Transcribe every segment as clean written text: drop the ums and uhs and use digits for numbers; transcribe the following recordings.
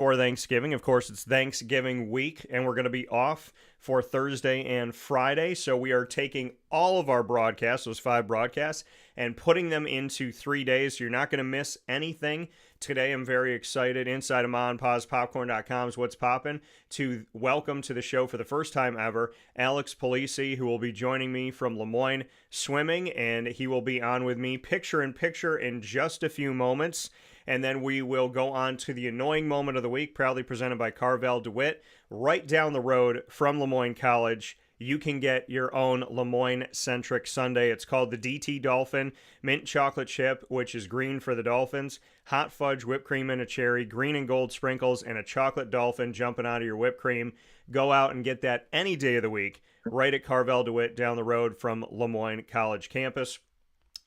for Thanksgiving. Of course, it's Thanksgiving week, and we're going to be off for Thursday and Friday. So we are taking all of our broadcasts, those 5 broadcasts, and putting them into 3 days. So you're not going to miss anything. Today, I'm very excited. Inside of MonPawsPopcorn.com is what's popping to welcome to the show for the first time ever, Alex Pilieci, who will be joining me from Moyne swimming, and he will be on with me picture in picture in just a few moments. And then we will go on to the annoying moment of the week, proudly presented by Carvel DeWitt. Right down the road from Moyne College, you can get your own Moyne-centric sundae. It's called the DT Dolphin Mint Chocolate Chip, which is green for the Dolphins, hot fudge, whipped cream, and a cherry, green and gold sprinkles, and a chocolate dolphin jumping out of your whipped cream. Go out and get that any day of the week, right at Carvel DeWitt down the road from Moyne College campus.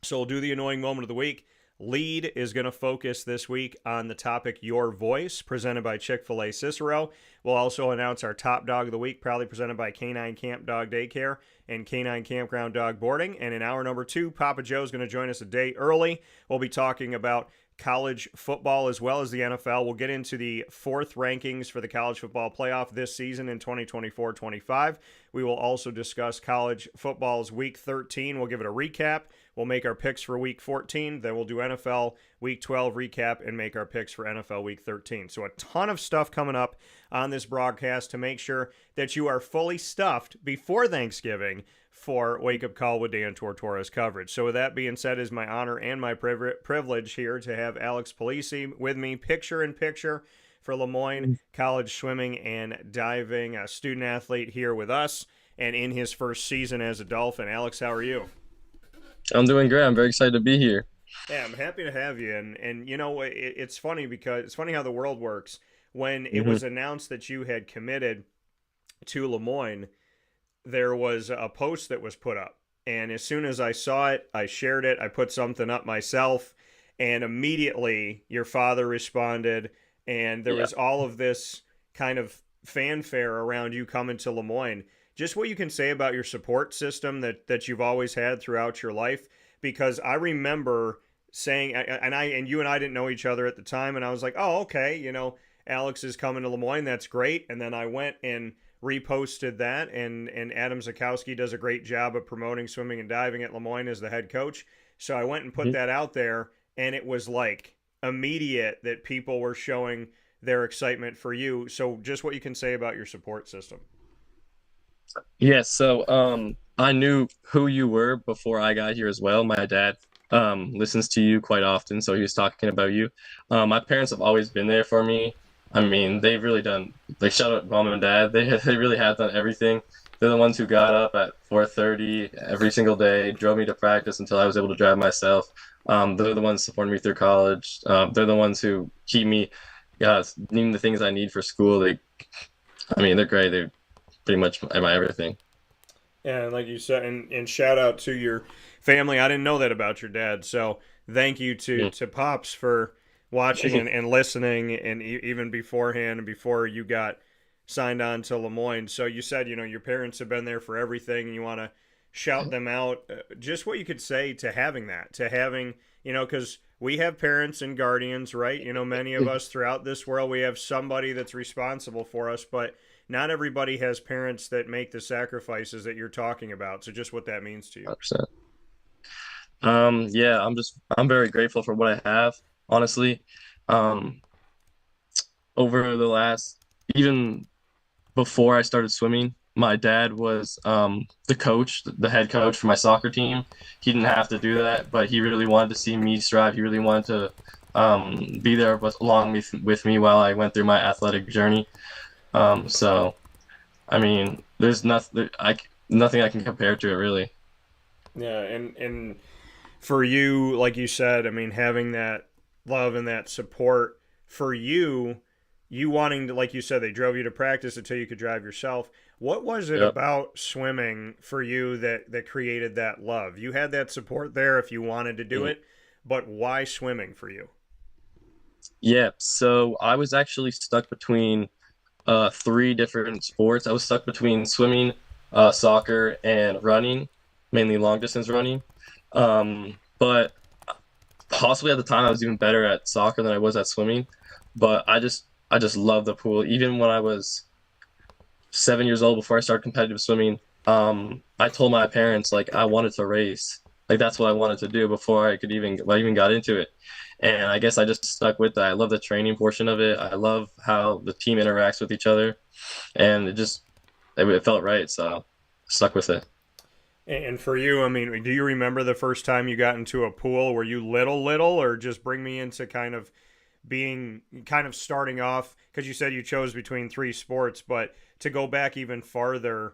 So we'll do the annoying moment of the week. Lead is going to focus this week on the topic Your Voice, presented by Chick-fil-A Cicero. We'll also announce our top dog of the week, proudly presented by Canine Kamp Dog Daycare and Canine Kampground Dog Boarding. And in hour number 2, Papa Joe's going to join us a day early. We'll be talking about college football as well as the NFL. We'll get into the 4th rankings for the college football playoff this season in 2024-25. We will also discuss college football's week 13. We'll give it a recap. We'll make our picks for week 14. Then we'll do NFL week 12 recap and make our picks for NFL week 13. So a ton of stuff coming up on this broadcast to make sure that you are fully stuffed before Thanksgiving for Wake Up Call with Dan Tortora's coverage. So with that being said, it's my honor and my privilege here to have Alex Pilieci with me, picture in picture for Moyne College swimming and diving, a student athlete here with us and in his first season as a Dolphin. Alex, how are you? I'm doing great. I'm very excited to be here. Yeah, I'm happy to have you. And you know, it's funny because it's funny how the world works. When it hmm was announced that you had committed to Moyne, there was a post that was put up. And as soon as I saw it, I shared it. I put something up myself. And immediately your father responded. And there Yeah. was all of this kind of fanfare around you coming to Moyne. Just what you can say about your support system that you've always had throughout your life, because I remember saying, and you and I didn't know each other at the time, and I was like, oh, okay, you know, Alex is coming to Moyne, that's great. And then I went and reposted that, and Adam Zakowski does a great job of promoting swimming and diving at Moyne as the head coach. So I went and put hmm that out there, and it was like immediate that people were showing their excitement for you. So just what you can say about your support system. Yes. I knew who you were before I got here as well. My dad listens to you quite often, so he was talking about you. My parents have always been there for me. I mean, they've really done, like, shout out mom and dad. They really have done everything. They're the ones who got up at 4:30 every single day, drove me to practice until I was able to drive myself. They're the ones supporting me through college. They're the ones who keep me, needing the things I need for school. I mean, they're great. They're pretty much my everything. Yeah, and like you said, and shout out to your family. I didn't know that about your dad, so thank you to Pops for watching and listening, and even beforehand and before you got signed on to Moyne. So you said, you know, your parents have been there for everything, and you want to shout them out. Just what you could say to having that, to having, you know, because we have parents and guardians, right? You know, many of us throughout this world, we have somebody that's responsible for us, but not everybody has parents that make the sacrifices that you're talking about. So just what that means to you. 100%. Yeah, I'm very grateful for what I have, honestly. Um, Over the last, even before I started swimming, my dad was the coach, the head coach for my soccer team. He didn't have to do that, but he really wanted to see me strive. He really wanted to be there with me while I went through my athletic journey. So, I mean, there's nothing I can compare to it, really. Yeah, and for you, like you said, I mean, having that love and that support for you, you wanting to, like you said, they drove you to practice until you could drive yourself. What was it Yep. about swimming for you that created that love? You had that support there if you wanted to do Mm. it, but why swimming for you? Yeah, so I was actually stuck between 3 different sports. I was stuck between swimming, soccer, and running, mainly long distance running. But possibly at the time I was even better at soccer than I was at swimming. But I just love the pool. Even when I was 7 years old, before I started competitive swimming, I told my parents like I wanted to race. Like that's what I wanted to do before I even got into it. And I guess I just stuck with that. I love the training portion of it. I love how the team interacts with each other, and it felt right, so I stuck with it. And for you, I mean, do you remember the first time you got into a pool? Were you little, or just bring me into kind of being kind of starting off? Because you said you chose between three sports, but to go back even farther,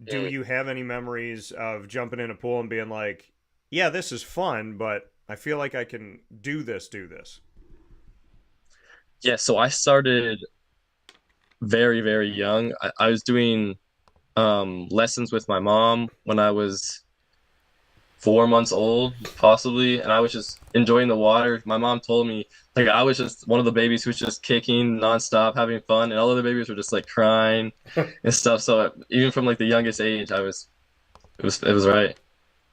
do Mm. you have any memories of jumping in a pool and being like, yeah, this is fun, but I feel like I can do this? Yeah, so I started very, very young. I was doing lessons with my mom when I was 4 months old, possibly, and I was just enjoying the water. My mom told me like I was just one of the babies who was just kicking nonstop, having fun, and all of the babies were just like crying and stuff. So even from like the youngest age, it was right.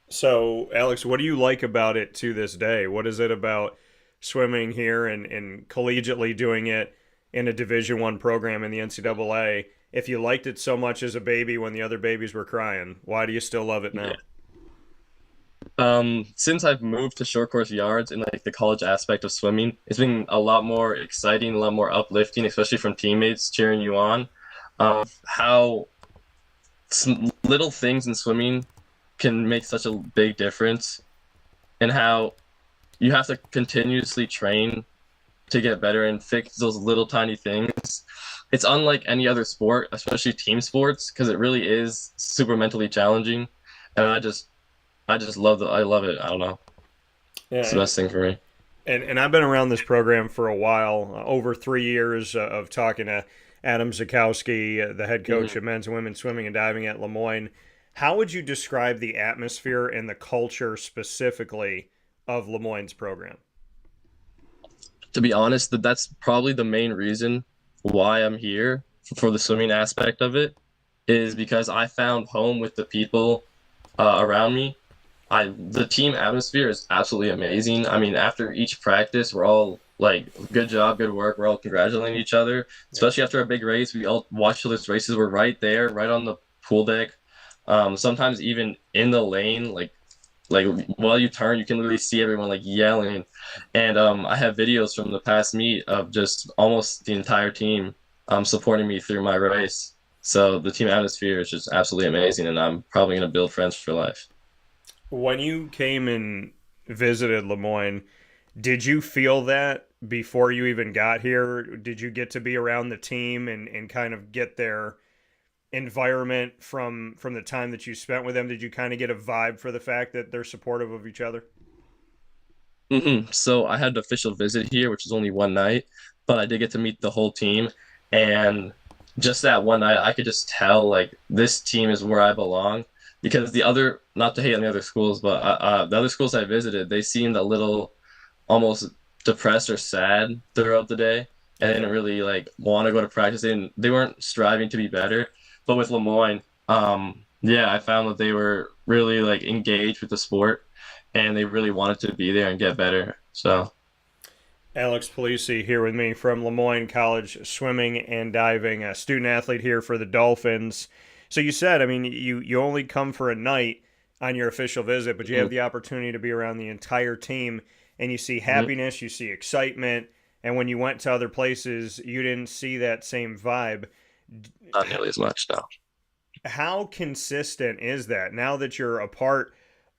So, Alex, what do you like about it to this day? What is it about swimming here and collegiately doing it in a Division One program in the NCAA? If you liked it so much as a baby when the other babies were crying, why do you still love it now? Yeah. Since I've moved to short course yards and like the college aspect of swimming, it's been a lot more exciting, a lot more uplifting, especially from teammates cheering you on. How little things in swimming can make such a big difference, and how you have to continuously train to get better and fix those little tiny things. It's unlike any other sport, especially team sports, because it really is super mentally challenging. And I just I love it. I don't know. It's the Yeah, best thing for me. and I've been around this program for a while, over 3 years of talking to Adam Zakowski, the head Hmm. coach of men's and women's swimming and diving at Lemoyne. How would you describe the atmosphere and the culture specifically of Lemoyne's program? To be honest, that's probably the main reason why I'm here for the swimming aspect of it, is because I found home with the people around me. The team atmosphere is absolutely amazing. I mean, after each practice, we're all like, "Good job, good work." We're all congratulating each other, Yeah. especially after a big race. We all watch each other's races. We're right there, right on the pool deck. Sometimes even in the lane, like while you turn, you can literally see everyone like yelling. And I have videos from the past meet of just almost the entire team supporting me through my race. So the team atmosphere is just absolutely amazing, and I'm probably gonna build friends for life. When you came and visited Lemoyne, did you feel that before you even got here? Did you get to be around the team and kind of get their environment from the time that you spent with them? Did you kind of get a vibe for the fact that they're supportive of each other? So I had an official visit here, which was only one night, but I did get to meet the whole team. And just that one night, I could just tell like this team is where I belong. Because the other, not to hate on the other schools, but the other schools I visited, they seemed a little almost depressed or sad throughout the day, and they Yeah. didn't really like want to go to practice. They weren't striving to be better. But with Lemoyne, yeah, I found that they were really like engaged with the sport, and they really wanted to be there and get better. So Alex Pilieci here with me from Lemoyne College Swimming and Diving, a student athlete here for the Dolphins. So you said, I mean, you only come for a night on your official visit, but you have mhm, the opportunity to be around the entire team, and you see mhm, happiness, you see excitement, and when you went to other places, you didn't see that same vibe. not nearly as much now. How consistent is that now that you're a part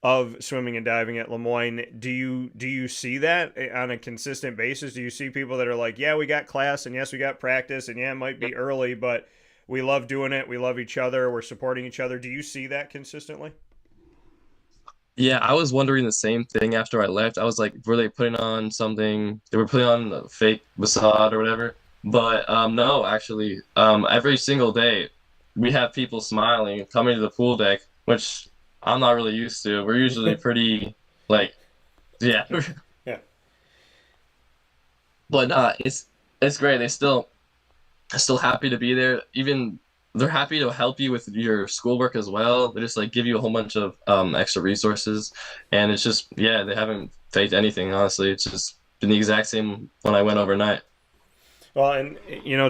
of swimming and diving at Lemoyne? Do you see that on a consistent basis? Do you see people that are like, yeah, we got class, and yes, we got practice, and yeah, it might be early, but we love doing it, we love each other, we're supporting each other? Do you see that consistently? Yeah, I was wondering the same thing after I left. I was like, were they putting on something? They were putting on a fake facade or whatever. But no, actually, every single day we have people smiling, coming to the pool deck, which I'm not really used to. We're usually pretty like, yeah. Yeah. But it's great. Still happy to be there. Even they're happy to help you with your schoolwork as well. They just like give you a whole bunch of extra resources, and it's just they haven't faked anything. Honestly, it's just been the exact same when I went overnight. Well, and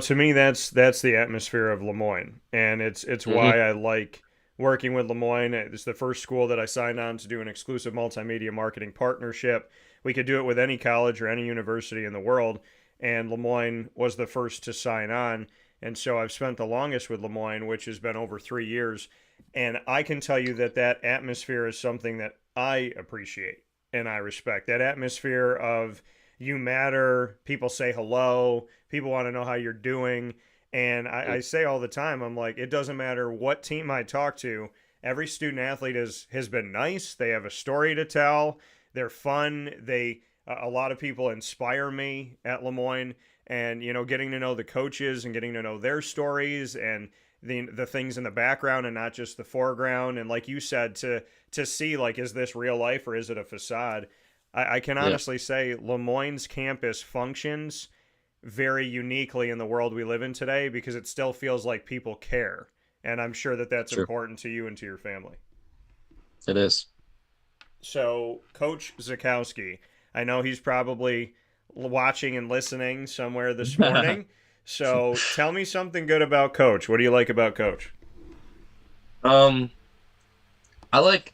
to me, that's the atmosphere of Lemoyne, and it's Hmm. why I like working with Lemoyne. It's the first school that I signed on to do an exclusive multimedia marketing partnership. We could do it with any college or any university in the world, and Lemoyne was the first to sign on. And so I've spent the longest with Lemoyne, which has been over 3 years. And I can tell you that that atmosphere is something that I appreciate and I respect. That atmosphere of you matter, people say hello, people want to know how you're doing. And I say all the time, I'm like, it doesn't matter what team I talk to, every student athlete has been nice. They have a story to tell. They're fun. A lot of people inspire me at Lemoyne, and getting to know the coaches and getting to know their stories and the things in the background and not just the foreground. And like you said, to see, like, is this real life or is it a facade? I can Yeah, honestly say Lemoyne's campus functions very uniquely in the world we live in today because it still feels like people care. And I'm sure that that's true. important to you and to your family. It is. So, Coach Zakowski, I know he's probably watching and listening somewhere this morning. So, tell me something good about Coach. What do you like about Coach? um, I like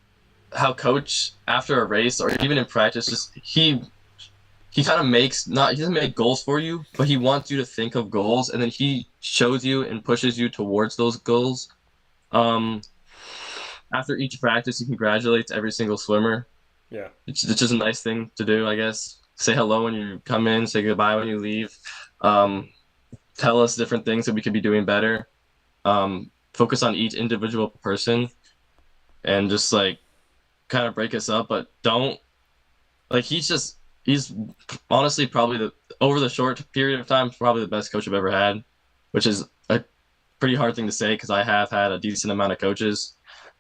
how coach after a race or even in practice, just he kind of makes not he doesn't make goals for you, but he wants you to think of goals, and then he shows you and pushes you towards those goals. Um, After each practice, he congratulates every single swimmer. Yeah. It's just a nice thing to do, I guess. Say hello when you come in, say goodbye when you leave. Um, Tell us different things that we could be doing better. Focus on each individual person and just like kind of break us up, but don't like he's honestly probably the over the short period of time probably the best coach I've ever had, which is a pretty hard thing to say because I have had a decent amount of coaches.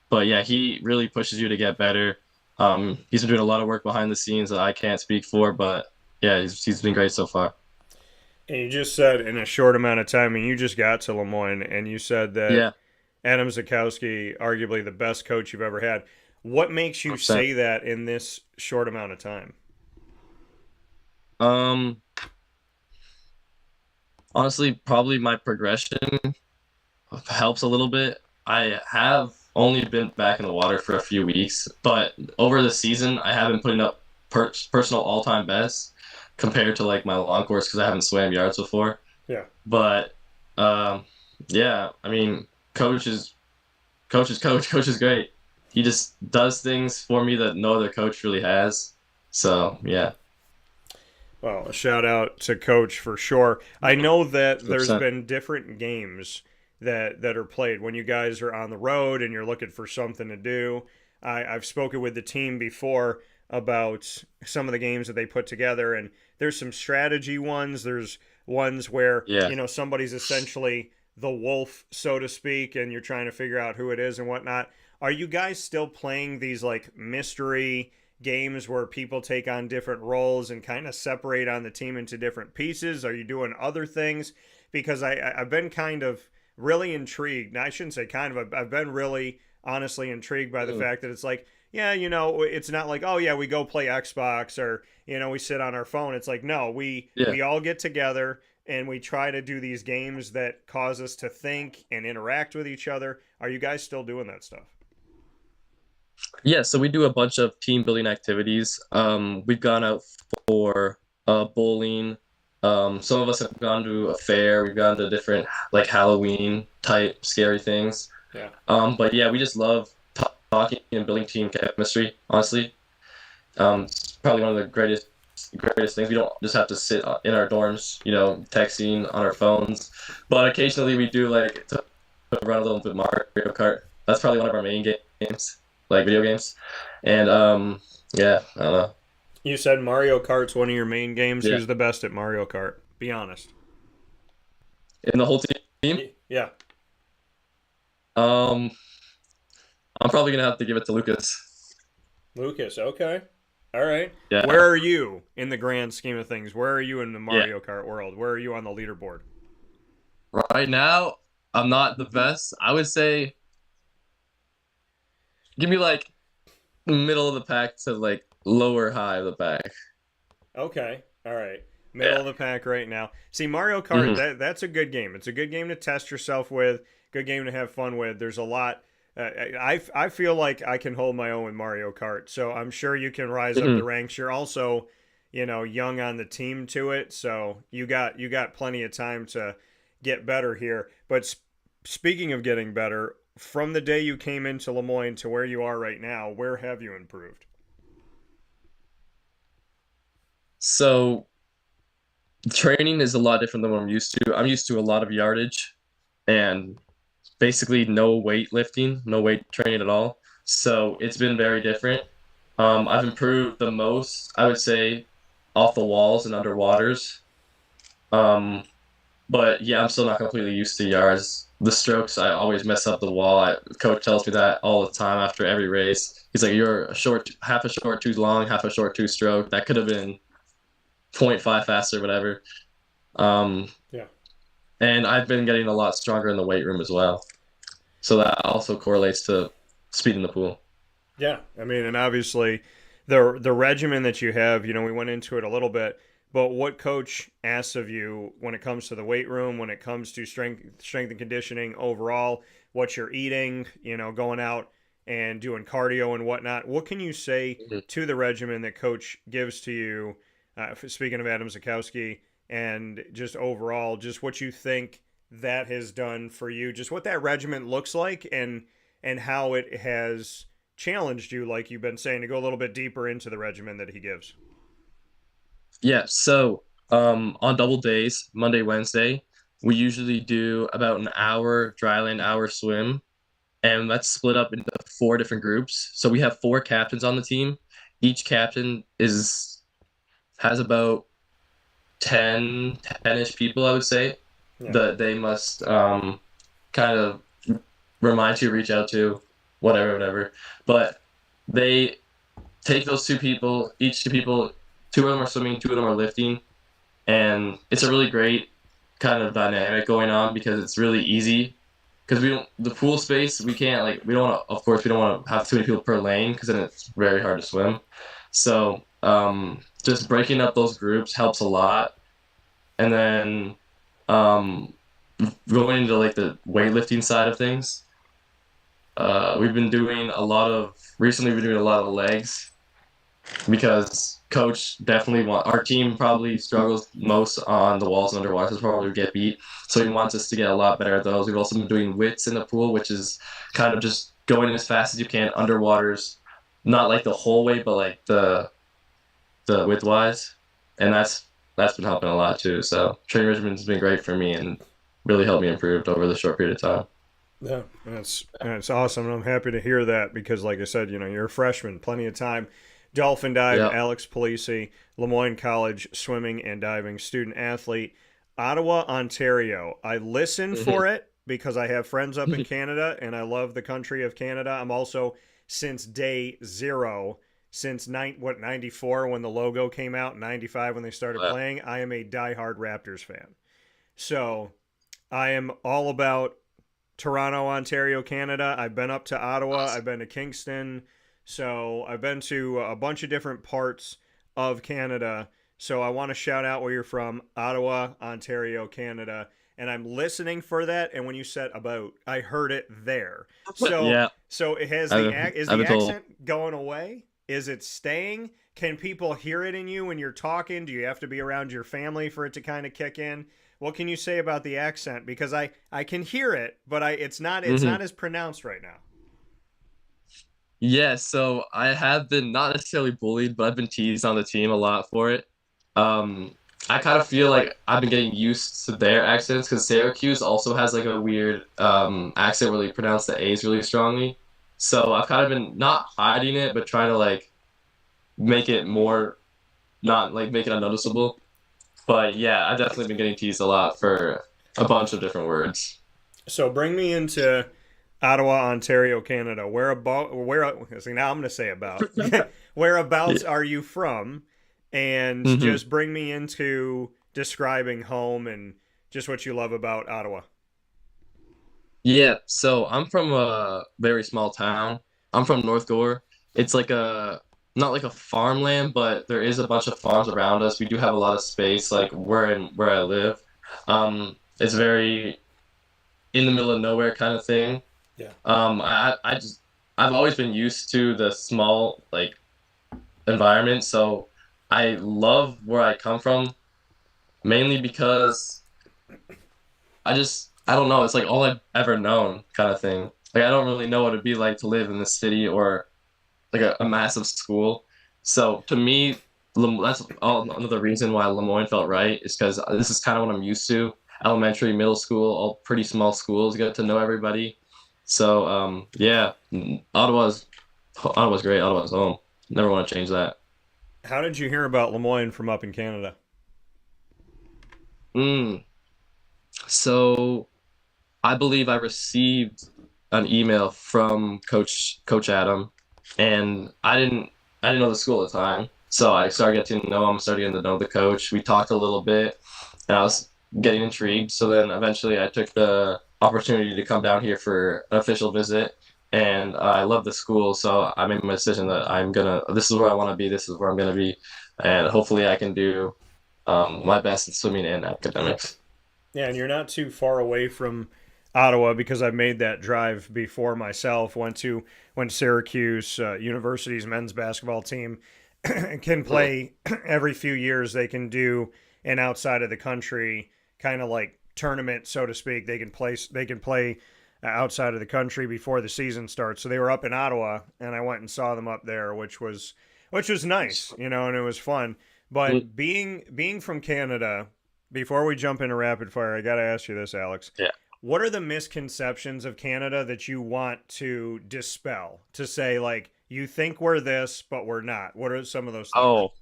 But yeah, he really pushes you to get better. He's been doing a lot of work behind the scenes that I can't speak for, but yeah, he's been great so far. And you just said in a short amount of time, and you just got to Lemoyne, and you said that Yeah, Adam Zakowski, arguably the best coach you've ever had. What makes you 100%. say that in this short amount of time? Um, Honestly, probably my progression helps a little bit. I have only been back in the water for a few weeks, but over the season, I have been putting up personal all-time bests compared to like my long course because I haven't swam yards before. Yeah. But um, yeah, I mean, coach is coach. Coach is great. He just does things for me that no other coach really has. So yeah, Well, a shout out to Coach for sure. I know that there's 100%. been different games that are played when you guys are on the road and you're looking for something to do. I've spoken with the team before about some of the games that they put together, and there's some strategy ones. There's ones where Yeah. somebody's essentially the wolf, so to speak, and you're trying to figure out who it is and whatnot. Are you guys still playing these like mystery games where people take on different roles and kind of separate on the team into different pieces? Are you doing other things? Because I've been kind of really intrigued. Now, I shouldn't say kind of, I've been really honestly intrigued by the Mm. fact that it's like, yeah, it's not like, oh yeah, we go play Xbox or, we sit on our phone. It's like, no, Yeah. we all get together and we try to do these games that cause us to think and interact with each other. Are you guys still doing that stuff? Yeah, so we do a bunch of team building activities. We've gone out for bowling. Some of us have gone to a fair. We've gone to different like Halloween type scary things. Yeah. But yeah, we just love talking and building team chemistry. Honestly, it's probably one of the greatest things. We don't just have to sit in our dorms, texting on our phones. But occasionally we do like to run a little bit Mario Kart. That's probably one of our main games, like video games. And yeah, I don't know. You said Mario Kart's one of your main games. Yeah, Who's the best at Mario Kart? Be honest. in the whole team, Yeah. um, I'm probably gonna have to give it to Lucas. Lucas, okay. All right. Yeah, Where are you in the grand scheme of things? Where are you in the yeah. Mario Kart world? Where are you on the leaderboard? Right now, I'm not the best. I would say give me like middle of the pack to like lower high of the pack. Okay. All right. Middle of the pack right now. See, Mario Kart, that's a good game. It's a good game to test yourself with, good game to have fun with. There's a lot. I feel like I can hold my own with Mario Kart, so I'm sure you can rise up the ranks. You're also, young on the team to it, so you got plenty of time to get better here. But speaking of getting better, from the day you came into Moyne to where you are right now, where have you improved? So training is a lot different than what I'm used to. I'm used to a lot of yardage and basically no weight lifting, no weight training at all. So it's been very different. I've improved the most, I would say, off the walls and underwaters. Um, but yeah, I'm still not completely used to yards. The strokes, I always mess up the wall. Coach tells me that all the time after every race. He's like, "You're half a short too long, half a short too stroke. That could have been point 0.5 faster, whatever." Um, Yeah. and I've been getting a lot stronger in the weight room as well. So that also correlates to speed in the pool. Yeah, I mean, and obviously, the regimen that you have, we went into it a little bit, but what coach asks of you when it comes to the weight room, when it comes to strength and conditioning overall, what you're eating, going out and doing cardio and whatnot. What can you say to the regimen that coach gives to you? Speaking of Adam Zakowski, and just overall, just what you think that has done for you, just what that regimen looks like, and how it has challenged you, like you've been saying, to go a little bit deeper into the regimen that he gives. Yeah, so on double days, Monday, Wednesday, we usually do about an hour dryland, hour swim, and that's split up into 4 different groups. So we have 4 captains on the team. Each captain has about 10-ish people, I would say, that they must kind of remind to reach out to, whatever. But they take those 2 people, each 2 people, 2 of them are swimming, 2 of them are lifting, and it's a really great kind of dynamic going on because it's really easy. Because the pool space, we can't, like, we don't want to, of course, we don't want to have too many people per lane because then it's very hard to swim. So just breaking up those groups helps a lot. And then um, going into like the weightlifting side of things, recently we've been doing a lot of legs because coach definitely our team probably struggles most on the walls and underwater, so probably get beat. So he wants us to get a lot better at those. We've also been doing widths in the pool, which is kind of just going as fast as you can underwaters, not like the whole way, but like the width wise, and that's been helping a lot too. So training regimen has been great for me and really helped me improve over the short period of time. Yeah, that's awesome, and I'm happy to hear that because, like I said, you're a freshman, plenty of time. Dolphin Dive, Yeah. Alex Pilieci, Moyne College swimming and diving student athlete, Ottawa, Ontario. I listen for it because I have friends up in Canada and I love the country of Canada. I'm also, since day zero, since 94 when the logo came out, 95 when they started playing, I am a diehard Raptors fan. So I am all about Toronto, Ontario, Canada. I've been up to Ottawa. I've been to Kingston. So I've been to a bunch of different parts of Canada. So I want to shout out where you're from, Ottawa, Ontario, Canada. And I'm listening for that. And when you said about, I heard it there. So Yeah. so it has is the accent going away? Is it staying? Can people hear it in you when you're talking? Do you have to be around your family for it to kind of kick in? What can you say about the accent? Because I can hear it, but it's not as pronounced right now. Yeah, so I have been not necessarily bullied, but I've been teased on the team a lot for it. I kind of feel like I've been getting used to their accents because Syracuse also has like a weird accent where they pronounce the A's really strongly. So I've kind of been not hiding it, but trying to like make it more, not like make it unnoticeable. But yeah, I've definitely been getting teased a lot for a bunch of different words. So bring me into Ottawa, Ontario, Canada. See, now I'm going to say about. Whereabouts are you from? And just bring me into describing home and just what you love about Ottawa. Yeah, so I'm from a very small town. I'm from North Gore. It's like a not like a farmland, but there is a bunch of farms around us. We do have a lot of space, like where I live. It's very in the middle of nowhere kind of thing. Yeah. I've always been used to the small like environment, so I love where I come from mainly because I don't know, it's like all I've ever known kind of thing. Like I don't really know what it'd be like to live in the city or like a massive school. So to me, that's another reason why Lemoyne felt right is because this is kind of what I'm used to. Elementary, middle school, all pretty small schools, get to know everybody. So yeah, Ottawa's great. Ottawa's home. Never want to change that. How did you hear about Lemoyne from up in Canada? Mm. So I believe I received an email from Coach Adam, and I didn't know the school at the time. So I started getting to know him, started getting to know the coach. We talked a little bit, and I was getting intrigued. So then eventually I took the opportunity to come down here for an official visit, and I love the school. So I made my decision that this is where I want to be, this is where I'm gonna be, and hopefully I can do my best in swimming and academics. Yeah, and you're not too far away from Ottawa because I've made that drive before myself. Went to Syracuse University's men's basketball team can play every few years. They can do an outside of the country kind of like tournament, so to speak. They can play outside of the country before the season starts. So they were up in Ottawa, and I went and saw them up there, which was nice, and it was fun. But being from Canada, before we jump into rapid fire, I got to ask you this, Alex. Yeah. What are the misconceptions of Canada that you want to dispel? To say, like, you think we're this, but we're not. What are some of those things? Oh,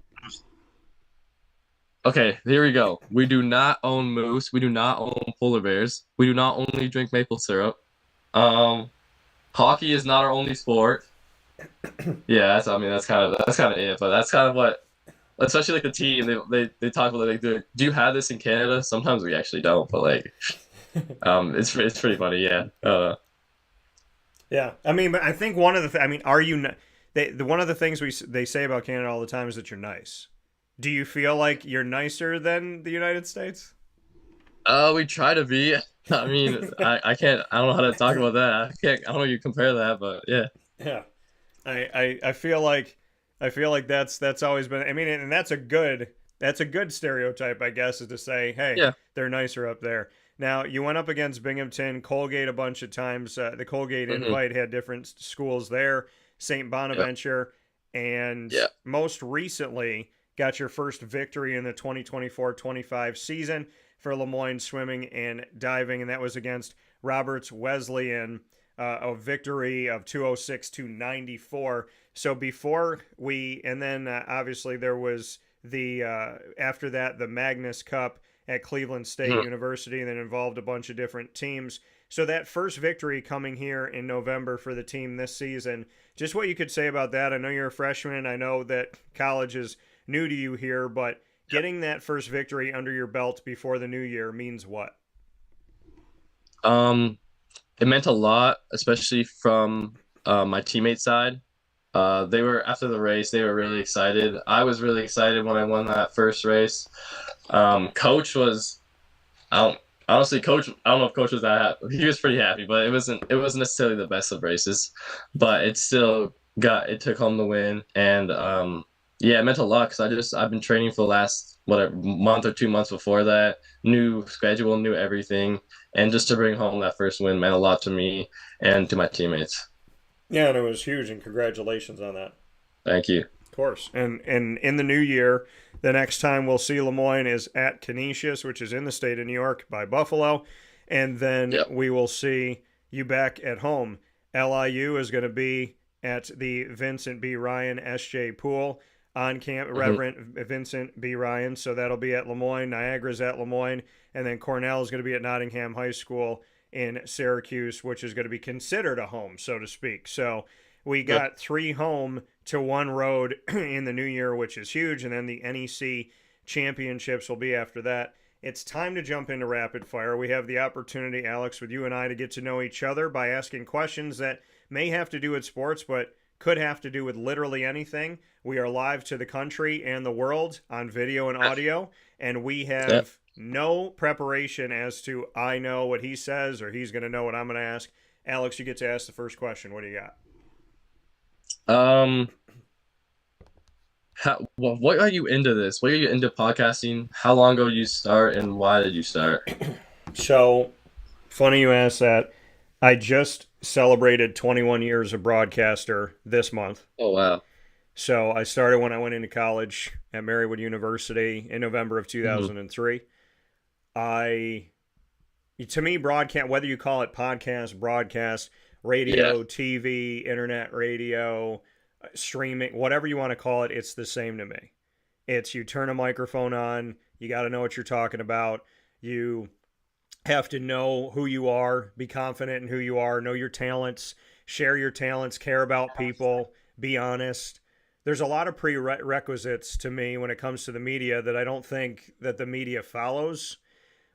okay, here we go. We do not own moose. We do not own polar bears. We do not only drink maple syrup. Um, Hockey is not our only sport. Yeah, I mean, that's kind of it. But that's kind of what, especially like the team, they talk about like, do you have this in Canada? Sometimes we actually don't, but like, it's pretty funny. Yeah. Yeah, I mean, but I think one of I mean, are you? One of the things they say about Canada all the time is that you're nice. Do you feel like you're nicer than the United States? We try to be. I mean, I can't. I don't know how to talk about that. I can't. I don't know. You compare that, but yeah. Yeah, I feel like that's always been. I mean, and that's a good stereotype, I guess, is to say, hey, Yeah. they're nicer up there. Now you went up against Binghamton, Colgate a bunch of times. The Colgate Hmm. invite had different schools there, St. Yeah. Bonaventure, and Yeah. most recently got your first victory in the 2024-25 season for Lemoyne swimming and diving, and that was against Roberts Wesleyan, a victory of 206 to 94. So before and then obviously there was after that, the Magnus Cup at Cleveland State Mhm. University that involved a bunch of different teams. So that first victory coming here in November for the team this season, just what you could say about that. I know you're a freshman. I know that college is new to you here, but getting that first victory under your belt before the new year means what? Um, it meant a lot, especially from my teammate side. They were after the race. They were really excited. I was really excited when I won that first race. Coach was I don't honestly, coach. I don't know if coach was that happy. He was pretty happy, but it wasn't necessarily the best of races, but it took home the win, and yeah, it meant a lot because I've been training for the last whatever month or 2 months before that, new schedule, new everything, and just to bring home that first win meant a lot to me and to my teammates. Yeah, and it was huge, and congratulations on that. Thank you. Of course. And in the new year, the next time we'll see Lemoyne is at Canisius, which is in the state of New York by Buffalo. And then Yep. we will see you back at home. LIU is going to be at the Vincent B. Ryan SJ Pool on camp, Hmm. Reverend Vincent B. Ryan. So that'll be at Lemoyne. Niagara's at Lemoyne. And then Cornell is going to be at Nottingham High School in Syracuse, which is going to be considered a home, so to speak. So we Yep. got three home to one road in the new year, which is huge. And then the NEC championships will be after that. It's time to jump into rapid fire. We have the opportunity, Alex, with you and I to get to know each other by asking questions that may have to do with sports, but could have to do with literally anything. We are live to the country and the world on video and audio, and we Yeah. have no preparation as to I know what he says or he's going to know what I'm going to ask. Alex, you get to ask the first question. What do you got? Um, what are you into this? What are you into podcasting? How long ago did you start, and why did you start? So, funny you asked that. I just celebrated 21 years of broadcaster this month. Oh wow. So I started when I went into college at Marywood University in November of Hmm. 2003. I, to me, broadcast, whether you call it podcast, broadcast, Yeah. radio, TV, internet radio, streaming, whatever you want to call it, it's the same to me. It's you turn a microphone on, you got to know what you're talking about. You have to know who you are, be confident in who you are, know your talents, share your talents, care about people, be honest. There's a lot of prerequisites to me when it comes to the media that I don't think that the media follows,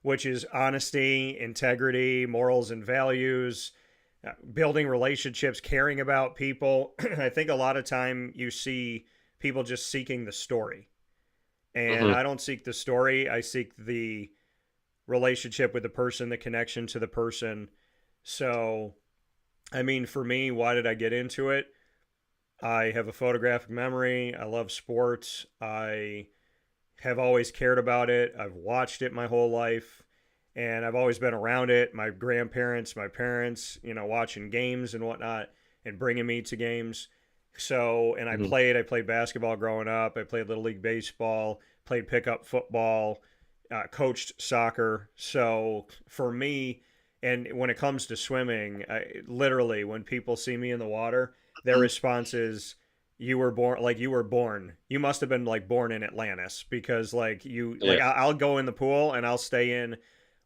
which is honesty, integrity, morals and values, building relationships, caring about people. I think a lot of time you see people just seeking the story. And Hmm. I don't seek the story, I seek the relationship with the person, the connection to the person. So, I mean, for me, why did I get into it? I have a photographic memory. I love sports. I have always cared about it. I've watched it my whole life and I've always been around it. My grandparents, my parents, watching games and whatnot and bringing me to games. So, and Hmm. I played basketball growing up. I played Little League Baseball, played pickup football, coached soccer. So for me, and when it comes to swimming, literally, when people see me in the water, their response is, "You were born like you were born. You must have been like born in Atlantis because like you like Yeah. I'll go in the pool and I'll stay in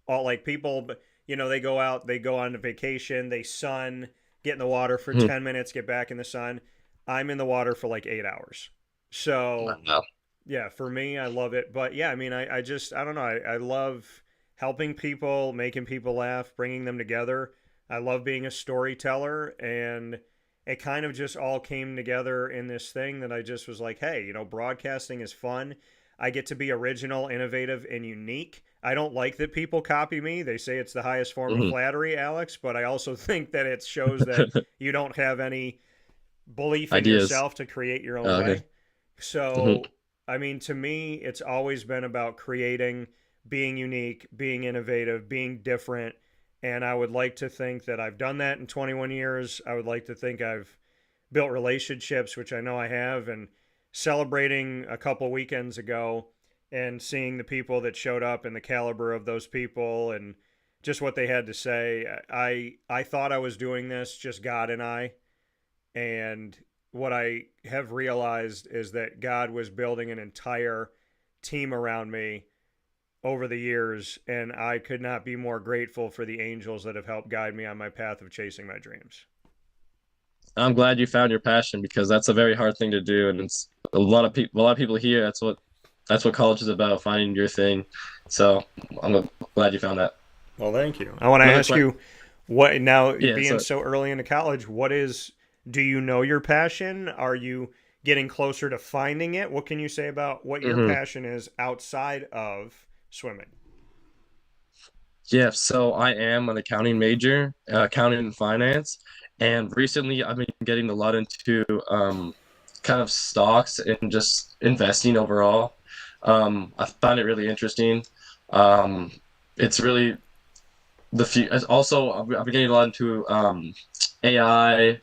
all like people. They go out, they go on a vacation, they sun, get in the water for Hmm. 10 minutes, get back in the sun. I'm in the water for like 8 hours. So Wow. yeah, for me, I love it. But yeah, I mean, I just, I don't know. I love helping people, making people laugh, bringing them together. I love being a storyteller. And it kind of just all came together in this thing that I just was like, hey, broadcasting is fun. I get to be original, innovative, and unique. I don't like that people copy me. They say it's the highest form of Hmm. flattery, Alex, but I also think that it shows that you don't have any belief in Ideas. yourself to create your own Oh, okay. way. Hmm. So, I mean, to me, it's always been about creating, being unique, being innovative, being different. And I would like to think that I've done that in 21 years. I would like to think I've built relationships, which I know I have, and celebrating a couple weekends ago and seeing the people that showed up and the caliber of those people and just what they had to say. I thought I was doing this, just God and I, and what I have realized is that God was building an entire team around me over the years, and I could not be more grateful for the angels that have helped guide me on my path of chasing my dreams. I'm glad you found your passion because that's a very hard thing to do, and it's a lot of people here. That's what college is about, finding your thing. So I'm glad you found that. Well, thank you. I want to Another ask question. you what now, Yeah. being So so early into college, do you know your passion? Are you getting closer to finding it? What can you say about what your mhm. passion is outside of swimming? Yeah. So I am an accounting major, accounting and finance, and recently I've been getting a lot into kind of stocks and just investing overall. I find it really interesting. Um, it's really the few. Also, I've been getting a lot into AI,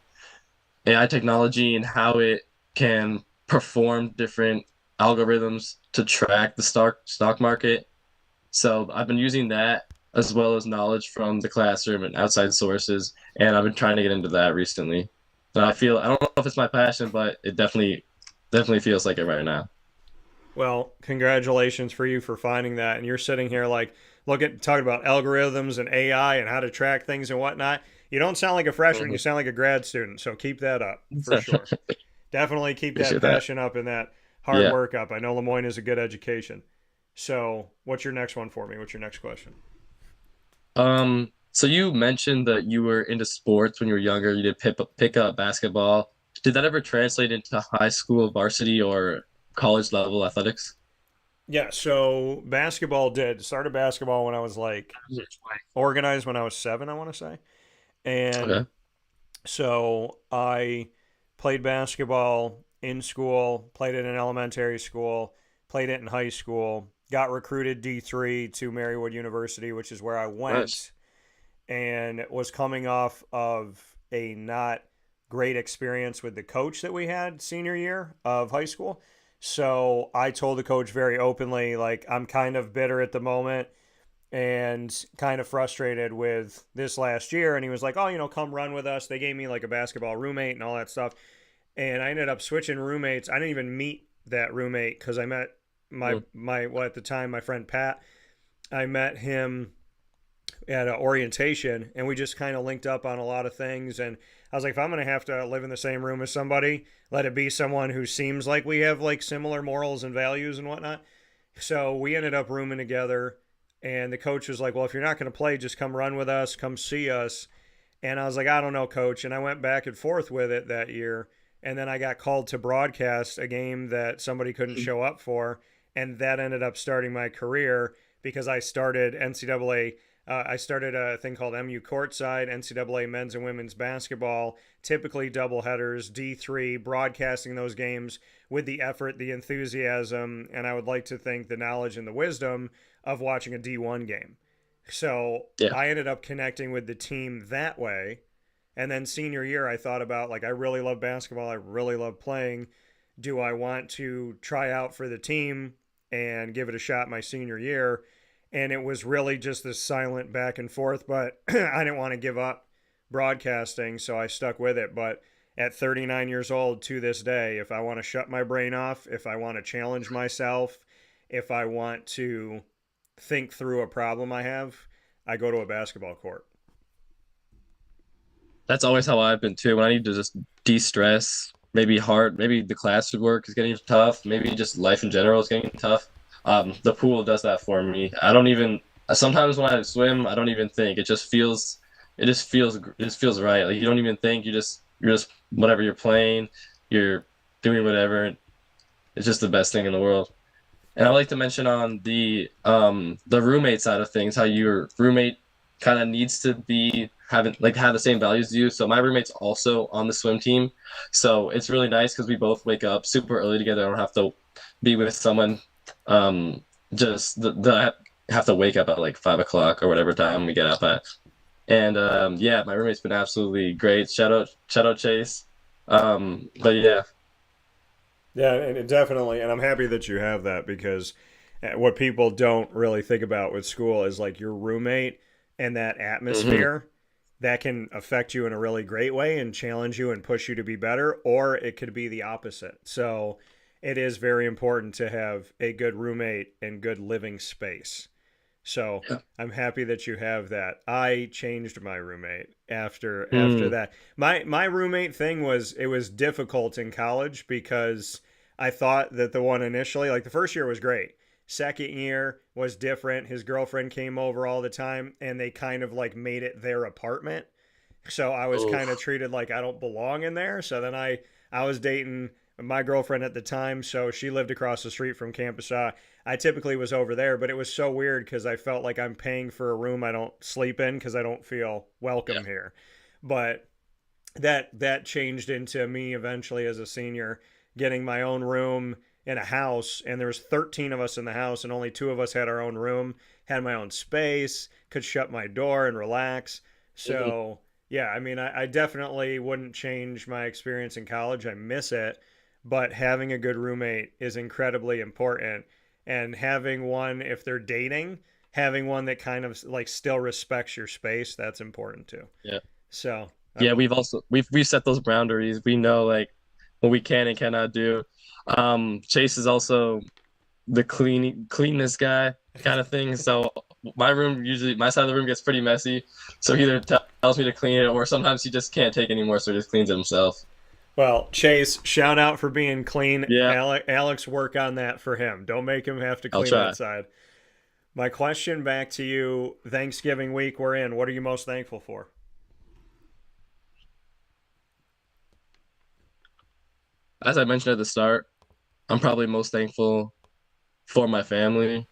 AI technology, and how it can perform different algorithms to track the stock market. So I've been using that as well as knowledge from the classroom and outside sources, and I've been trying to get into that recently. And I don't know if it's my passion, but it definitely feels like it right now. Well, congratulations for you for finding that. And you're sitting here like talking about algorithms and AI and how to track things and whatnot. You don't sound like a freshman, you Mhm. sound like a grad student. So keep that up for sure. Definitely keep that Appreciate that. passion up and that hard Yeah. work up. I know Lemoyne is a good education. So, what's your next one for me? What's your next question? So you mentioned that you were into sports when you were younger. You did pick up basketball. Did that ever translate into high school varsity or college level athletics? Yeah, so basketball did. Started basketball when I was like organized when I was 7, I want to say. And Okay. so I played basketball in school, played it in elementary school, played it in high school, got recruited D3 to Marywood University, which is where I Nice. went, and was coming off of a not great experience with the coach that we had senior year of high school. So I told the coach very openly, like, I'm kind of bitter at the moment and kind of frustrated with this last year. And he was like, oh, come run with us. They gave me like a basketball roommate and all that stuff. And I ended up switching roommates. I didn't even meet that roommate because I met Mm. well, at the time, my friend Pat. I met him at orientation, and we just kind of linked up on a lot of things. And I was like, if I'm going to have to live in the same room as somebody, let it be someone who seems like we have like similar morals and values and whatnot. So we ended up rooming together, and the coach was like, well, if you're not going to play, just come run with us, come see us. And I was like, I don't know, coach. And I went back and forth with it that year. And then I got called to broadcast a game that somebody couldn't show up for. And that ended up starting my career because I started NCAA. I started a thing called MU Courtside, NCAA men's and women's basketball, typically double headers, D3, broadcasting those games with the effort, the enthusiasm, and I would like to think the knowledge and the wisdom of watching a D1 game. So Yeah. I ended up connecting with the team that way. And then senior year, I thought about like, I really love basketball. I really love playing. Do I want to try out for the team and give it a shot my senior year? And it was really just this silent back and forth, but I didn't want to give up broadcasting, so I stuck with it. But at 39 years old to this day, if I want to shut my brain off, if I want to challenge myself, if I want to think through a problem I have, I go to a basketball court. That's always how I've been too. When I need to just de-stress, maybe the classroom work is getting tough, maybe just life in general is getting tough. The pool does that for me. I don't even sometimes when I swim, I don't even think. It just feels right. Like you don't even think. You're just whatever you're playing, you're doing whatever. It's just the best thing in the world. And I like to mention on the roommate side of things, how your roommate kind of needs to be having like have the same values as you. So my roommate's also on the swim team. So it's really nice because we both wake up super early together. I don't have to be with someone um just the have to wake up at like 5 o'clock or whatever time we get up at. And yeah, my roommate's been absolutely great. Shout out Chase. But yeah. Yeah, and it definitely, and I'm happy that you have that because what people don't really think about with school is like your roommate and that Hmm. atmosphere that can affect you in a really great way and challenge you and push you to be better, or it could be the opposite. So it is very important to have a good roommate and good living space. So Yeah. I'm happy that you have that. I changed my roommate after Mm. that. My roommate thing was it was difficult in college because I thought that the one initially, like the first year was great. Second year was different. His girlfriend came over all the time and they kind of like made it their apartment. So I was kind of Oh, treated like I don't belong in there. So then I was dating my girlfriend at the time, so she lived across the street from campus. I typically was over there, but it was so weird because I felt like I'm paying for a room I don't sleep in because I don't feel yeah. welcome here. But that changed into me eventually as a senior getting my own room in a house, and there was 13 of us in the house and only two of us had our own room, had my own space, could shut my door and relax. Mhm. So yeah, I mean, I definitely wouldn't change my experience in college. I miss it, but having a good roommate is incredibly important, and having one, if they're dating, having one that kind of like still respects your space, that's important too. Yeah. So Yeah, I'm we've set those boundaries. We know like what we can and cannot do. Chase is also the cleanness guy kind of thing. So my side of the room gets pretty messy. So he either tells me to clean it or sometimes he just can't take anymore, so he just cleans it himself. Well, Chase, shout out for being clean. Yeah, Alex, work on that for him. Don't make him have to I'll clean that try. side. My question back to you, Thanksgiving week we're in, what are you most thankful for? as I mentioned at the start, I'm probably most thankful for my family.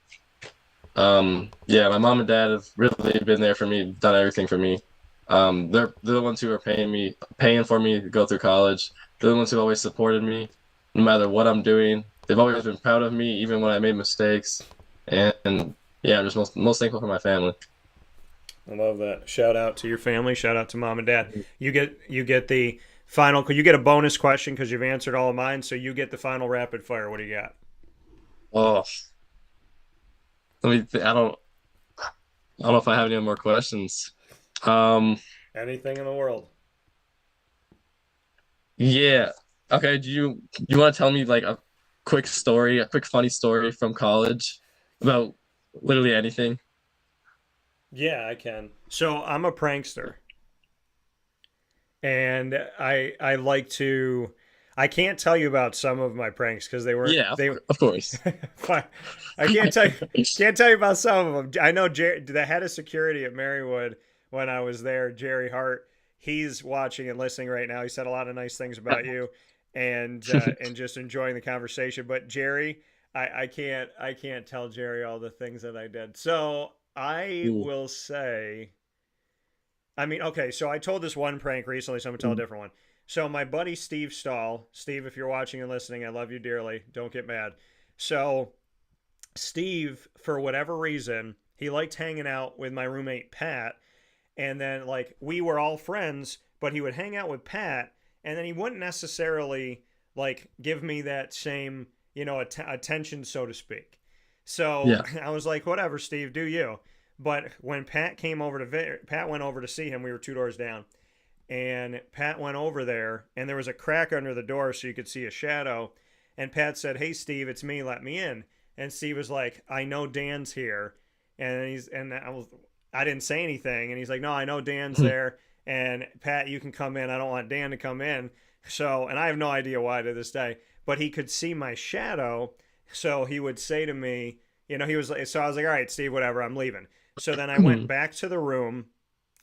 Yeah, my mom and dad have really been there for me, done everything for me. They're the ones who are paying for me to go through college. They're the ones who always supported me, no matter what I'm doing. They've always been proud of me, even when I made mistakes. And yeah, I'm just most thankful for my family. I love that. Shout out to your family. Shout out to mom and dad. You get the final. You get a bonus question because you've answered all of mine. So you get the final rapid fire. What do you got? Oh, I don't know if I have any more questions. Um, Anything in the world. yeah. Okay, do you want to tell me like a quick story, a quick funny story from college about literally anything? Yeah, I can. So I'm a prankster, and I like to. I can't tell you about some of my pranks because they weren't Yeah, they. of course. I can't tell you about some of them. I know the head of security at Marywood when I was there, Jerry Hart. He's watching and listening right now. He said a lot of nice things about you, and just enjoying the conversation. But Jerry, I can't tell Jerry all the things that I did. So I Ooh. will say, I mean, okay, so I told this one prank recently, so I'm gonna tell a different one. So my buddy Steve Stahl, Steve, if you're watching and listening, I love you dearly. Don't get mad. So Steve, for whatever reason, he liked hanging out with my roommate Pat, and then like we were all friends, but he would hang out with Pat, and then he wouldn't necessarily like give me that same attention, so to speak. So Yeah. I was like, whatever, Steve, do you. But when Pat went over to see him. We were two doors down, and Pat went over there, and there was a crack under the door so you could see a shadow. And Pat said, "Hey, Steve, it's me. Let me in." And Steve was like, "I know Dan's here," I didn't say anything, and he's like, "No, I know Dan's there, and Pat, you can come in. I don't want Dan to come in." So, and I have no idea why to this day, but he could see my shadow, so he would say to me, he was like, so I was like, "All right, Steve, whatever, I'm leaving." So then I went back to the room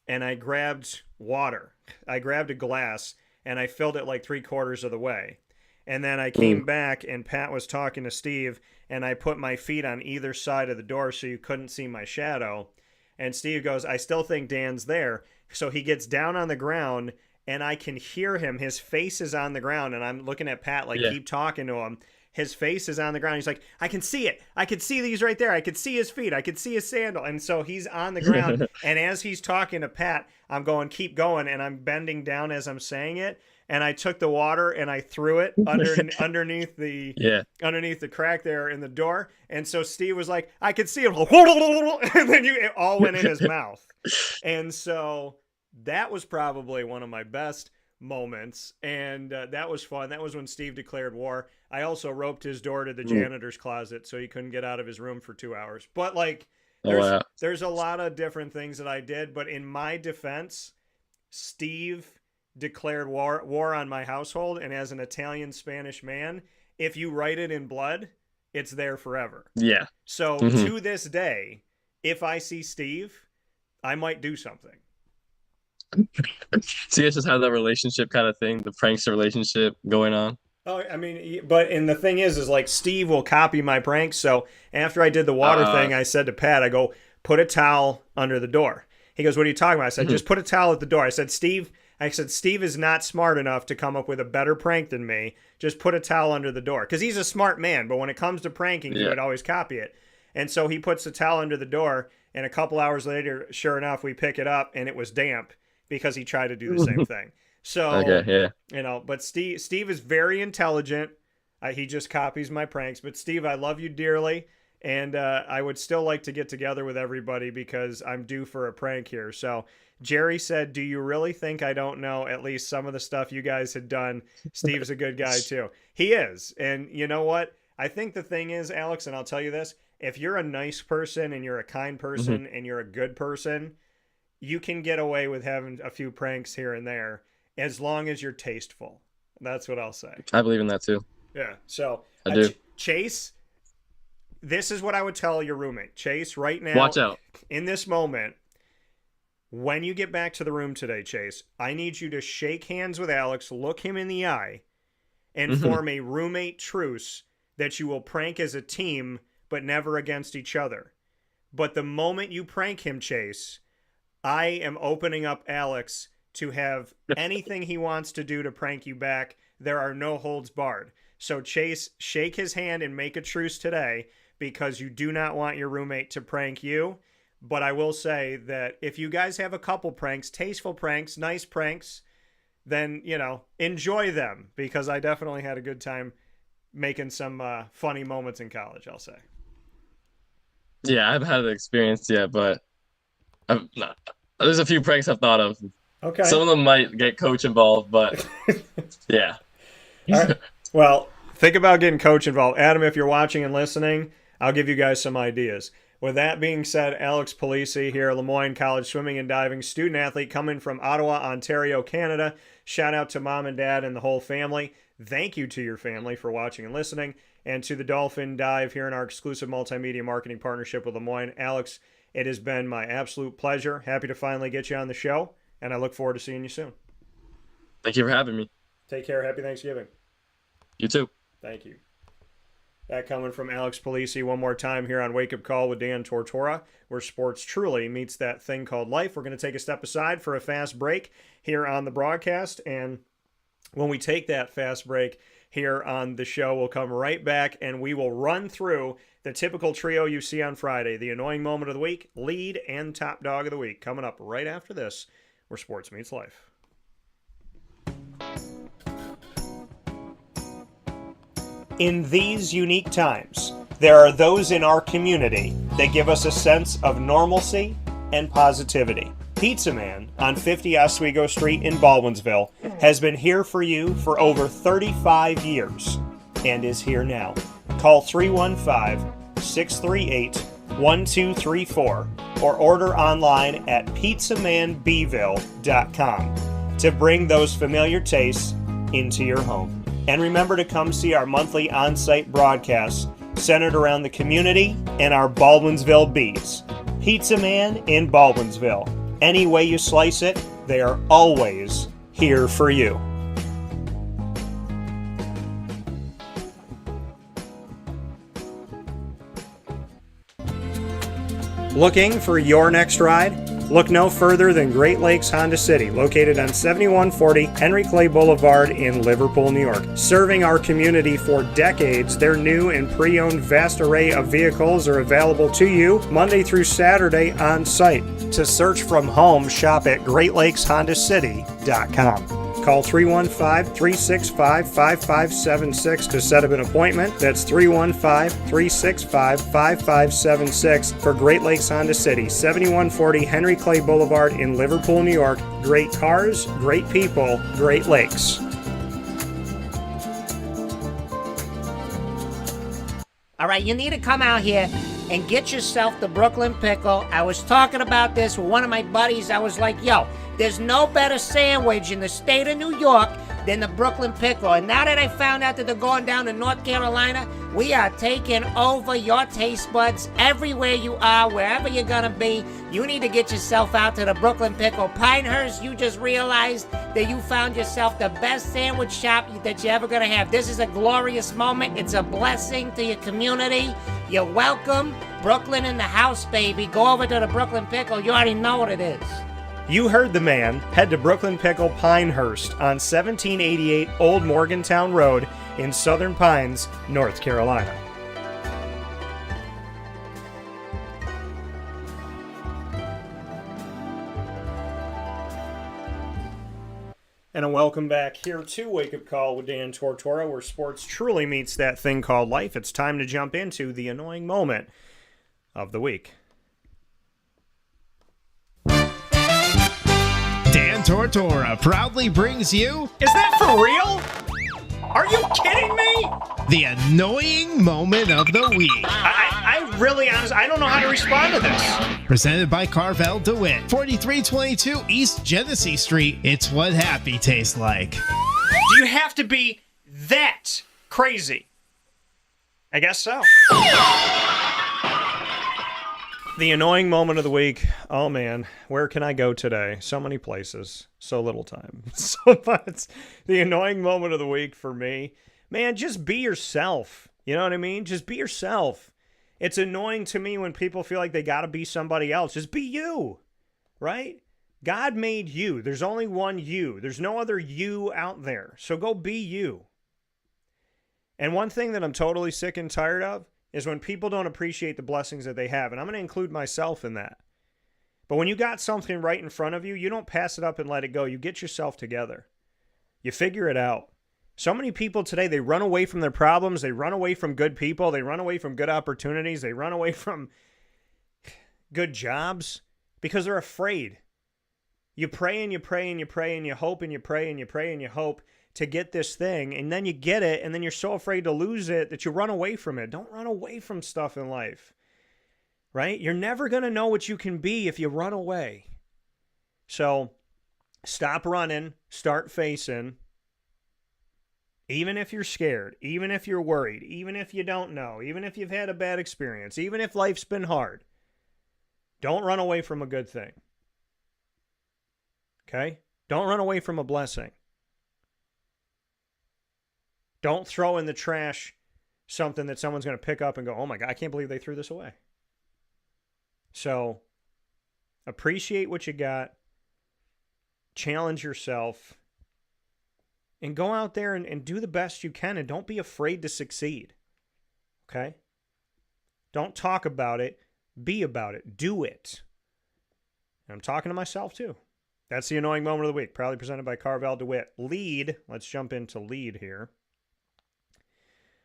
and I grabbed water. I grabbed a glass and I filled it like three-quarters of the way. And then I came Ooh. back and Pat was talking to Steve, and I put my feet on either side of the door so you couldn't see my shadow. And Steve goes, "I still think Dan's there." So he gets down on the ground and I can hear him. His face is on the ground, and I'm looking at Pat like, Yeah. keep talking to him. His face is on the ground. He's like, "I can see it. I can see these right there. I can see his feet. I can see his sandal." And so he's on the ground. And as he's talking to Pat, I'm going, "Keep going." And I'm bending down as I'm saying it. And I took the water and I threw it underneath the Yeah. underneath the crack there in the door. And so Steve was like, "I could see it." And then it all went in his mouth. And so that was probably one of my best moments, and that was fun. That was when Steve declared war. I also roped his door to the Ooh. janitor's closet so he couldn't get out of his room for 2 hours. But like, Oh there's wow. there's a lot of different things that I did. But in my defense, Steve declared war on my household, and as an Italian Spanish man, if you write it in blood, it's there forever. Yeah. So Hmm. to this day, if I see Steve, I might do something. So you guys just have that relationship kind of thing, the prankster relationship going on. Oh, I mean, and the thing is like Steve will copy my pranks. So after I did the water Uh, thing, I said to Pat, I go, "Put a towel under the door." He goes, "What are you talking about?" I said, "Just put a towel at the door." I said, Steve is not smart enough to come up with a better prank than me. Just put a towel under the door. Because he's a smart man, but when it comes to pranking, he yeah. would always copy it. And so he puts the towel under the door, and a couple hours later, sure enough, we pick it up, and it was damp because he tried to do the same thing. Okay. So Yeah. but Steve is very intelligent. He just copies my pranks. But Steve, I love you dearly, and I would still like to get together with everybody because I'm due for a prank here. So Jerry said, "Do you really think I don't know at least some of the stuff you guys had done?" Steve's a good guy too. He is, and you know what? I think the thing is, Alex, and I'll tell you this: if you're a nice person and you're a kind Hmm. person and you're a good person, you can get away with having a few pranks here and there as long as you're tasteful. That's what I'll say. I believe in that too. Yeah. So, I do. Chase, this is what I would tell your roommate. Chase, right Watch now, out. in this moment, when you get back to the room today, Chase, I need you to shake hands with Alex, look him in the eye, and form a roommate truce that you will prank as a team, but never against each other. But the moment you prank him, Chase, I am opening up Alex to have anything he wants to do to prank you back. There are no holds barred. So Chase, shake his hand and make a truce today, because you do not want your roommate to prank you. But I will say that if you guys have a couple pranks, tasteful pranks, nice pranks, then, enjoy them, because I definitely had a good time making some funny moments in college, I'll say. Yeah, I haven't had an experience yet, but there's a few pranks I've thought of. Okay. Some of them might get coach involved, but yeah. All right. Well, think about getting coach involved. Adam, if you're watching and listening, I'll give you guys some ideas. With that being said, Alex Pilieci here, Moyne College swimming and diving student athlete coming from Ottawa, Ontario, Canada. Shout out to mom and dad and the whole family. Thank you to your family for watching and listening. And to the Dolphin Dive here in our exclusive multimedia marketing partnership with Moyne. Alex, it has been my absolute pleasure. Happy to finally get you on the show, and I look forward to seeing you soon. Thank you for having me. Take care. Happy Thanksgiving. You too. Thank you. That coming from Alex Pilieci one more time here on Wake Up Call with Dan Tortora, where sports truly meets that thing called life. We're going to take a step aside for a fast break here on the broadcast, and when we take that fast break here on the show, we'll come right back and we will run through the typical trio you see on Friday, the annoying moment of the week, lead, and top dog of the week, coming up right after this, where sports meets life. In these unique times, there are those in our community that give us a sense of normalcy and positivity. Pizza Man on 50 Oswego Street in Baldwinsville has been here for you for over 35 years and is here now. Call 315-638-1234 or order online at pizzamanbville.com to bring those familiar tastes into your home. And remember to come see our monthly on-site broadcasts centered around the community and our Baldwinsville Bees. Pizza Man in Baldwinsville. Any way you slice it, they are always here for you. Looking for your next ride? Look no further than Great Lakes Honda City, located on 7140 Henry Clay Boulevard in Liverpool, New York. Serving our community for decades, their new and pre-owned vast array of vehicles are available to you Monday through Saturday on site. To search from home, shop at GreatLakesHondaCity.com. Call 315-365-5576 to set up an appointment. That's 315-365-5576 for Great Lakes Honda City, 7140 Henry Clay Boulevard in Liverpool, New York. Great cars, great people, Great Lakes. All right, you need to come out here and get yourself the Brooklyn Pickle. I was talking about this with one of my buddies. I was like, yo, there's no better sandwich in the state of New York than the Brooklyn Pickle. And now that I found out that they're going down to North Carolina, we are taking over your taste buds everywhere you are, wherever you're going to be. You need to get yourself out to the Brooklyn Pickle. Pinehurst, you just realized that you found yourself the best sandwich shop that you're ever going to have. This is a glorious moment. It's a blessing to your community. You're welcome. Brooklyn in the house, baby. Go over to the Brooklyn Pickle. You already know what it is. You heard the man. Head to Brooklyn Pickle Pinehurst on 1788 Old Morgantown Road in Southern Pines, North Carolina. And a welcome back here to Wake Up Call with Dan Tortora, where sports truly meets that thing called life. It's time to jump into the annoying moment of the week. Dan Tortora proudly brings you... Is that for real? Are you kidding me? The annoying moment of the week. I really, honestly, I don't know how to respond to this. Presented by Carvel DeWitt, 4322 East Genesee Street. It's what happy tastes like. Do you have to be that crazy? I guess so. The annoying moment of the week. Oh, man. Where can I go today? So many places. So little time. So much. The annoying moment of the week for me. Man, just be yourself. You know what I mean? Just be yourself. It's annoying to me when people feel like they got to be somebody else. Just be you. Right? God made you. There's only one you. There's no other you out there. So go be you. And one thing that I'm totally sick and tired of is when people don't appreciate the blessings that they have. And I'm going to include myself in that. But when you got something right in front of you, you don't pass it up and let it go. You get yourself together. You figure it out. So many people today, they run away from their problems. They run away from good people. They run away from good opportunities. They run away from good jobs because they're afraid. You pray and you pray and you pray and you hope and you pray and you pray and you hope to get this thing, and then you get it, and then you're so afraid to lose it that you run away from it. Don't run away from stuff in life, right? You're never going to know what you can be if you run away. So stop running, start facing. Even if you're scared, even if you're worried, even if you don't know, even if you've had a bad experience, even if life's been hard, don't run away from a good thing. Okay? Don't run away from a blessing. Don't throw in the trash something that someone's going to pick up and go, oh my God, I can't believe they threw this away. So appreciate what you got. Challenge yourself. And go out there and do the best you can. And don't be afraid to succeed. Okay? Don't talk about it. Be about it. Do it. And I'm talking to myself too. That's the annoying moment of the week. Proudly presented by Carvel DeWitt. Lead. Let's jump into lead here.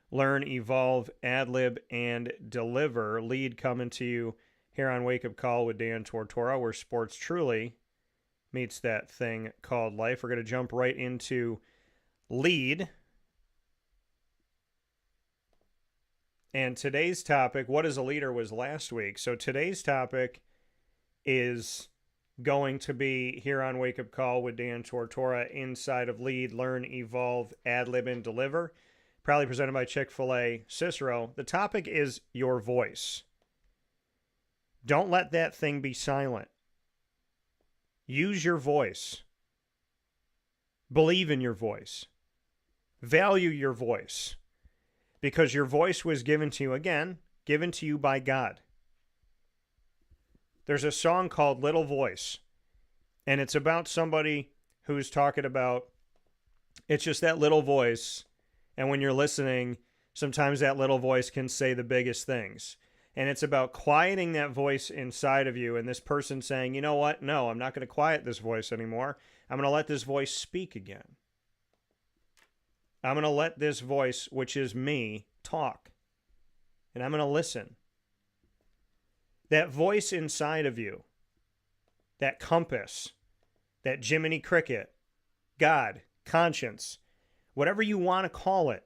Learn, evolve, ad-lib, and deliver. Lead coming to you here on Wake Up Call with Dan Tortora, where sports truly meets that thing called life. We're going to jump right into lead. And today's topic, what is a leader, was last week. So today's topic is going to be here on Wake Up Call with Dan Tortora inside of lead, learn, evolve, ad-lib, and deliver. Proudly presented by Chick-fil-A Cicero. The topic is your voice. Don't let that thing be silent. Use your voice. Believe in your voice. Value your voice. Because your voice was given to you, again, given to you by God. There's a song called Little Voice. And it's about somebody who's talking about, it's just that little voice. And when you're listening, sometimes that little voice can say the biggest things. And it's about quieting that voice inside of you. And this person saying, you know what? No, I'm not going to quiet this voice anymore. I'm going to let this voice speak again. I'm going to let this voice, which is me, talk. And I'm going to listen. That voice inside of you, that compass, that Jiminy Cricket, God, conscience, whatever you want to call it.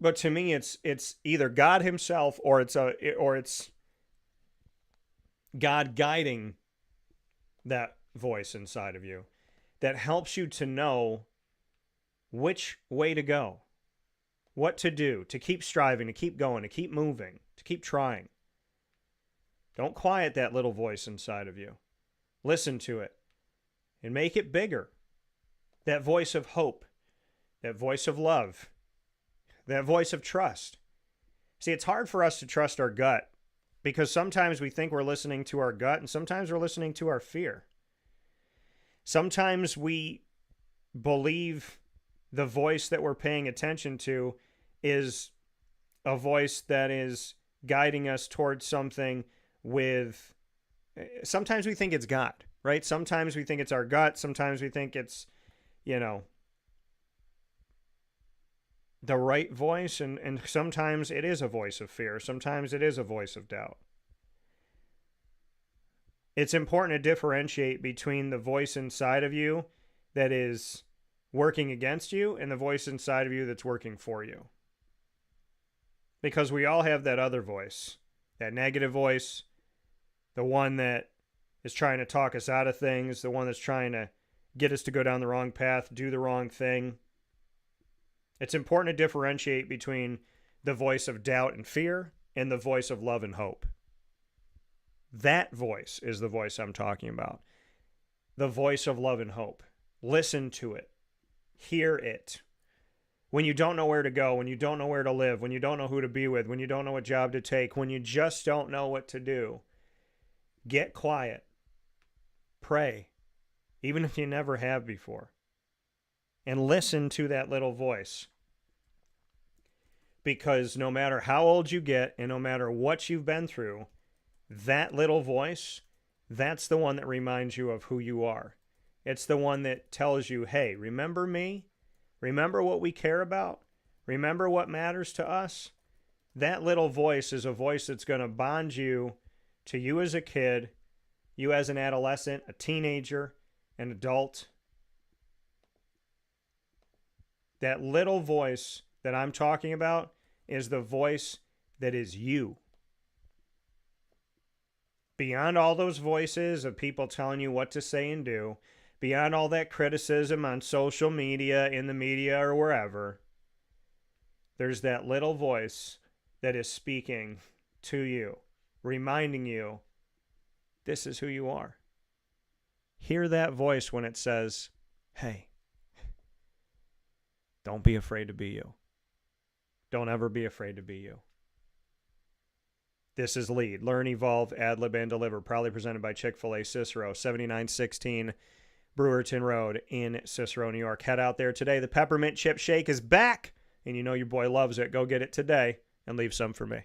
But to me, it's either God himself or it's God guiding that voice inside of you that helps you to know which way to go, what to do, to keep striving, to keep going, to keep moving, to keep trying. Don't quiet that little voice inside of you. Listen to it and make it bigger. That voice of hope. That voice of love. That voice of trust. See, it's hard for us to trust our gut because sometimes we think we're listening to our gut and sometimes we're listening to our fear. Sometimes we believe the voice that we're paying attention to is a voice that is guiding us towards something with... Sometimes we think it's God, right? Sometimes we think it's our gut. Sometimes we think it's, the right voice, and sometimes it is a voice of fear. Sometimes it is a voice of doubt. It's important to differentiate between the voice inside of you that is working against you and the voice inside of you that's working for you. Because we all have that other voice, that negative voice, the one that is trying to talk us out of things, the one that's trying to get us to go down the wrong path, do the wrong thing. It's important to differentiate between the voice of doubt and fear and the voice of love and hope. That voice is the voice I'm talking about. The voice of love and hope. Listen to it. Hear it. When you don't know where to go, when you don't know where to live, when you don't know who to be with, when you don't know what job to take, when you just don't know what to do, get quiet. Pray, even if you never have before. And listen to that little voice. Because no matter how old you get and no matter what you've been through, that little voice, that's the one that reminds you of who you are. It's the one that tells you, hey, remember me? Remember what we care about? Remember what matters to us? That little voice is a voice that's going to bond you to you as a kid, you as an adolescent, a teenager, an adult. That little voice that I'm talking about is the voice that is you. Beyond all those voices of people telling you what to say and do, beyond all that criticism on social media, in the media, or wherever, there's that little voice that is speaking to you, reminding you, this is who you are. Hear that voice when it says, hey, don't be afraid to be you. Don't ever be afraid to be you. This is Lead, Learn, Evolve, Ad-Lib, and Deliver, proudly presented by Chick-fil-A Cicero, 7916 Brewerton Rd in Cicero, New York. Head out there today. The Peppermint Chip Shake is back, and you know your boy loves it. Go get it today and leave some for me.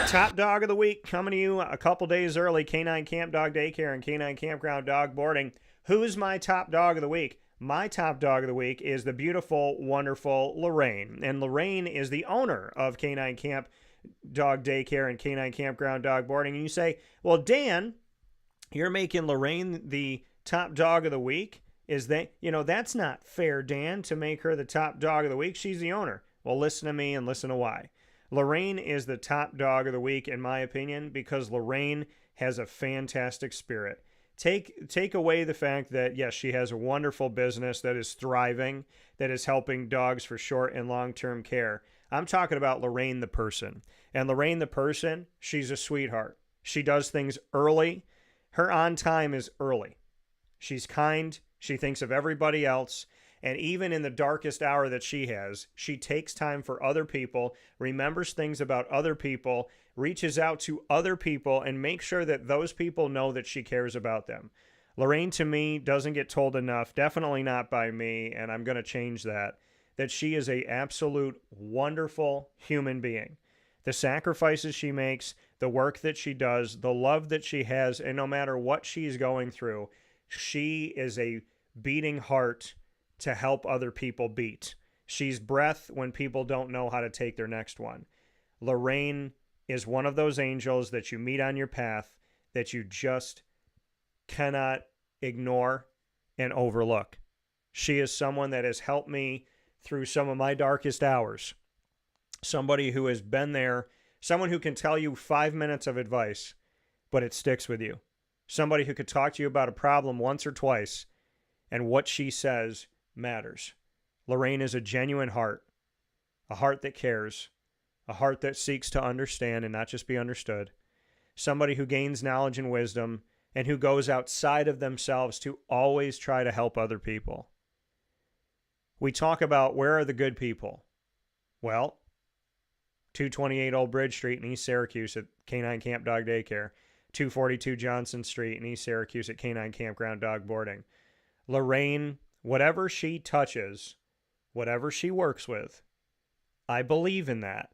Top Dog of the Week coming to you a couple days early. Canine Camp Dog Daycare and Canine Kampground Dog Boarding. Who's my top dog of the week? My top dog of the week is the beautiful, wonderful Lorraine. And Lorraine is the owner of Canine Camp Dog Daycare and Canine Kampground Dog Boarding. And you say, well, Dan, you're making Lorraine the top dog of the week? That's not fair, Dan, to make her the top dog of the week. She's the owner. Well, listen to me and listen to why. Lorraine is the top dog of the week, in my opinion, because Lorraine has a fantastic spirit. Take away the fact that, yes, she has a wonderful business that is thriving, that is helping dogs for short and long-term care. I'm talking about Lorraine the person. And Lorraine the person, she's a sweetheart. She does things early. Her on time is early. She's kind. She thinks of everybody else. And even in the darkest hour that she has, she takes time for other people, remembers things about other people, reaches out to other people, and makes sure that those people know that she cares about them. Lorraine, to me, doesn't get told enough, definitely not by me, and I'm going to change that she is a absolute wonderful human being. The sacrifices she makes, the work that she does, the love that she has, and no matter what she's going through, she is a beating heart to help other people beat. She's breath when people don't know how to take their next one. Lorraine is one of those angels that you meet on your path that you just cannot ignore and overlook. She is someone that has helped me through some of my darkest hours. Somebody who has been there, someone who can tell you 5 minutes of advice, but it sticks with you. Somebody who could talk to you about a problem once or twice, and what she says matters. Lorraine is a genuine heart, a heart that cares, a heart that seeks to understand and not just be understood, somebody who gains knowledge and wisdom and who goes outside of themselves to always try to help other people. We talk about where are the good people? Well, 228 Old Bridge Street in East Syracuse at Canine Camp Dog Daycare, 242 Johnson Street in East Syracuse at Canine Kampground Dog Boarding. Lorraine, whatever she touches, whatever she works with, I believe in that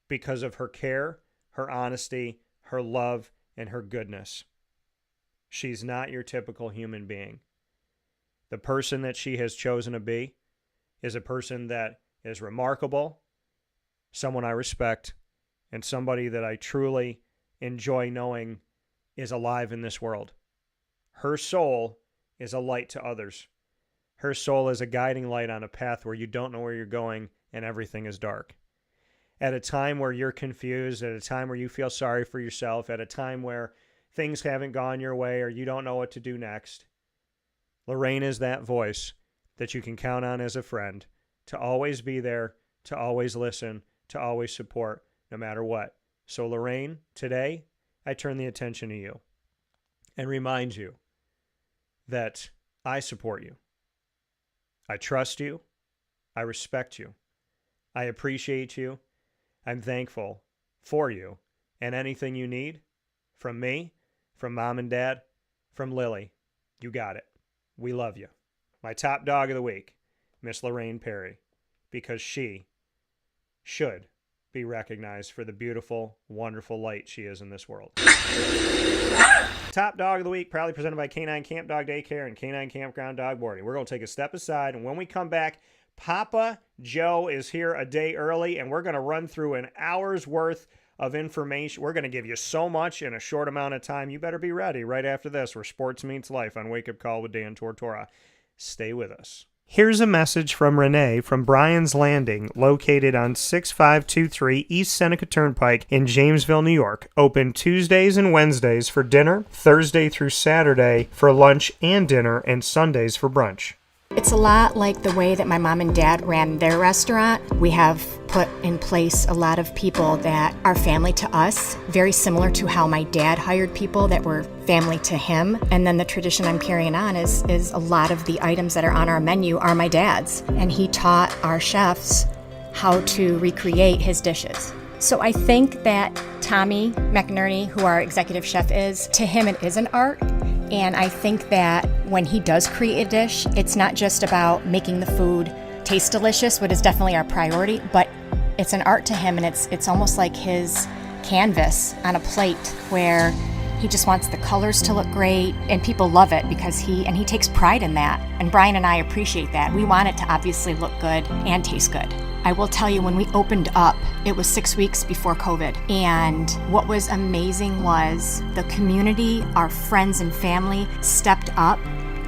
because of her care, her honesty, her love, and her goodness. She's not your typical human being. The person that she has chosen to be is a person that is remarkable, someone I respect, and somebody that I truly enjoy knowing is alive in this world. Her soul is a light to others. Her soul is a guiding light on a path where you don't know where you're going and everything is dark. At a time where you're confused, at a time where you feel sorry for yourself, at a time where things haven't gone your way or you don't know what to do next, Lorraine is that voice that you can count on as a friend to always be there, to always listen, to always support, no matter what. So Lorraine, today, I turn the attention to you and remind you that I support you. I trust you. I respect you. I appreciate you. I'm thankful for you. And anything you need from me, from Mom and Dad, from Lily, you got it. We love you. My top dog of the week, Miss Lorraine Perry, because she should be recognized for the beautiful, wonderful light she is in this world. Top dog of the week, proudly presented by K9 Camp Dog Daycare and K9 Kampground Dog Boarding. We're going to take a step aside, and when we come back, Papa Joe is here a day early, and we're going to run through an hour's worth of information. We're going to give you so much in a short amount of time. You better be ready right after this, where sports meets life on Wake Up Call with Dan Tortora. Stay with us. Here's a message from Renee from Brian's Landing, located on 6523 East Seneca Turnpike in Jamesville, New York. Open Tuesdays and Wednesdays for dinner, Thursday through Saturday for lunch and dinner, and Sundays for brunch. It's a lot like the way that my mom and dad ran their restaurant. We have put in place a lot of people that are family to us, very similar to how my dad hired people that were family to him. And then the tradition I'm carrying on is a lot of the items that are on our menu are my dad's. And he taught our chefs how to recreate his dishes. So I think that Tommy McInerney, who our executive chef is, to him it is an art. And I think that when he does create a dish, it's not just about making the food taste delicious, which is definitely our priority, but it's an art to him, and it's almost like his canvas on a plate where he just wants the colors to look great, and people love it because he takes pride in that. And Brian and I appreciate that. We want it to obviously look good and taste good. I will tell you, when we opened up, it was 6 weeks before COVID. And what was amazing was the community, our friends and family stepped up,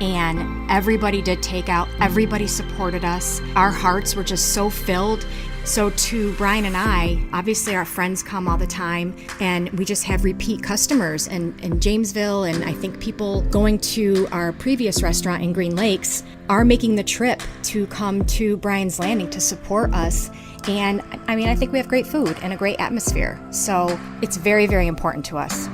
and everybody did takeout. Everybody supported us. Our hearts were just so filled. So to Brian and I, obviously our friends come all the time, and we just have repeat customers in Jamesville, and I think people going to our previous restaurant in Green Lakes are making the trip to come to Brian's Landing to support us. And I mean, I think we have great food and a great atmosphere. So it's very, very important to us.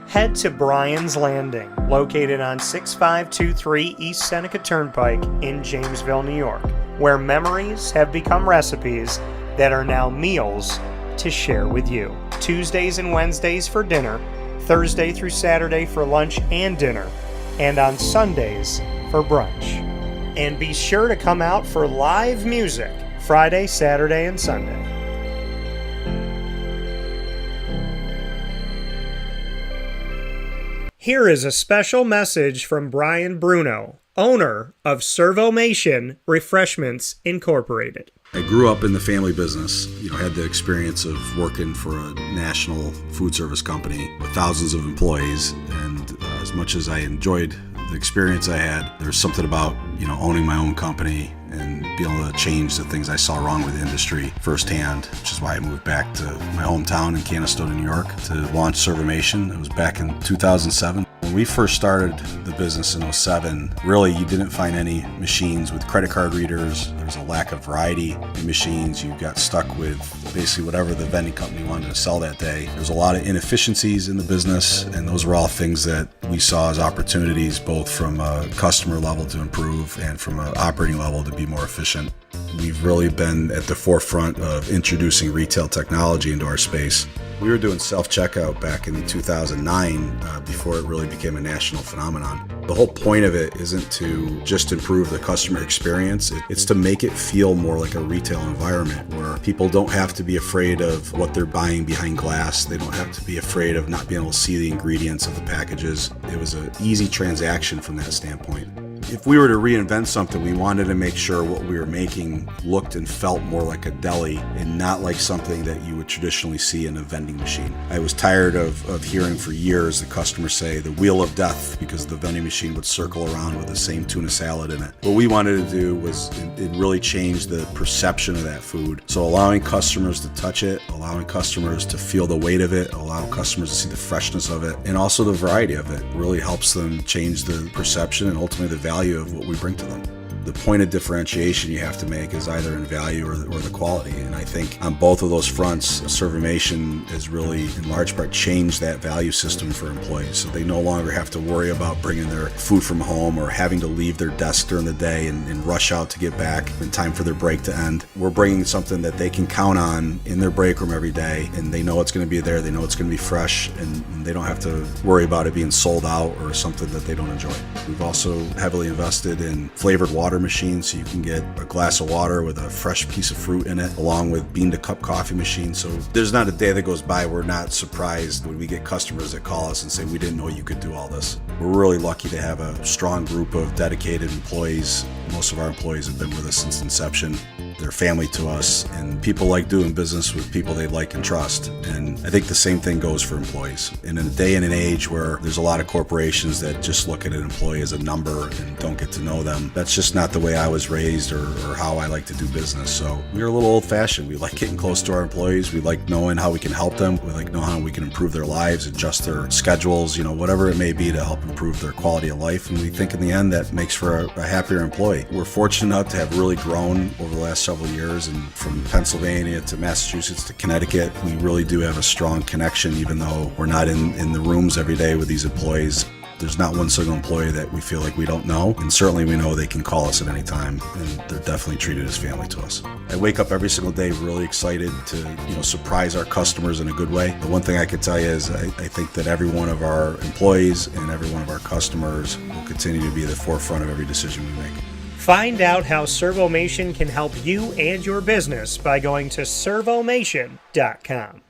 Head to Brian's Landing, located on 6523 East Seneca Turnpike in Jamesville, New York, where memories have become recipes that are now meals to share with you. Tuesdays and Wednesdays for dinner, Thursday through Saturday for lunch and dinner, and on Sundays for brunch. And be sure to come out for live music Friday, Saturday, and Sunday. Here is a special message from Brian Bruno, owner of Servomation Refreshments Incorporated. I grew up in the family business, had the experience of working for a national food service company with thousands of employees, and as much as I enjoyed the experience I had, there's something about, owning my own company and being able to change the things I saw wrong with the industry firsthand, which is why I moved back to my hometown in Canastota, New York to launch Servomation. It was back in 2007. When we first started the business in 2007, really you didn't find any machines with credit card readers. There was a lack of variety in machines. You got stuck with basically whatever the vending company wanted to sell that day. There was a lot of inefficiencies in the business, and those were all things that we saw as opportunities, both from a customer level to improve and from an operating level to be more efficient. We've really been at the forefront of introducing retail technology into our space. We were doing self-checkout back in 2009 before it really became a national phenomenon. The whole point of it isn't to just improve the customer experience. It's to make it feel more like a retail environment where people don't have to be afraid of what they're buying behind glass. They don't have to be afraid of not being able to see the ingredients of the packages. It was an easy transaction from that standpoint. If we were to reinvent something, we wanted to make sure what we were making looked and felt more like a deli and not like something that you would traditionally see in a vending machine. I was tired of hearing for years the customers say the wheel of death because the vending machine would circle around with the same tuna salad in it. What we wanted to do was it really change the perception of that food. So allowing customers to touch it, allowing customers to feel the weight of it, allowing customers to see the freshness of it, and also the variety of it really helps them change the perception and ultimately the value of what we bring to them. The point of differentiation you have to make is either in value or the quality. And I think on both of those fronts, Servamation has really, in large part, changed that value system for employees. So they no longer have to worry about bringing their food from home or having to leave their desk during the day and rush out to get back in time for their break to end. We're bringing something that they can count on in their break room every day, and they know it's going to be there, they know it's going to be fresh, and they don't have to worry about it being sold out or something that they don't enjoy. We've also heavily invested in flavored water machines, so you can get a glass of water with a fresh piece of fruit in it, along with bean-to-cup coffee machines. So there's not a day that goes by we're not surprised when we get customers that call us and say, we didn't know you could do all this. We're really lucky to have a strong group of dedicated employees. Most of our employees have been with us since inception. They're family to us, and people like doing business with people they like and trust. And I think the same thing goes for employees. In a day and an age where there's a lot of corporations that just look at an employee as a number and don't get to know them, that's just not the way I was raised or how I like to do business. So we're a little old-fashioned. We like getting close to our employees. We like knowing how we can help them. We like knowing how we can improve their lives, adjust their schedules, whatever it may be to help improve their quality of life. And we think in the end that makes for a happier employee. We're fortunate enough to have really grown over the last several years, and from Pennsylvania to Massachusetts to Connecticut, we really do have a strong connection, even though we're not in the rooms every day with these employees. There's not one single employee that we feel like we don't know, and certainly we know they can call us at any time, and they're definitely treated as family to us. I wake up every single day really excited to surprise our customers in a good way. The one thing I could tell you is I think that every one of our employees and every one of our customers will continue to be at the forefront of every decision we make. Find out how Servomation can help you and your business by going to servomation.com.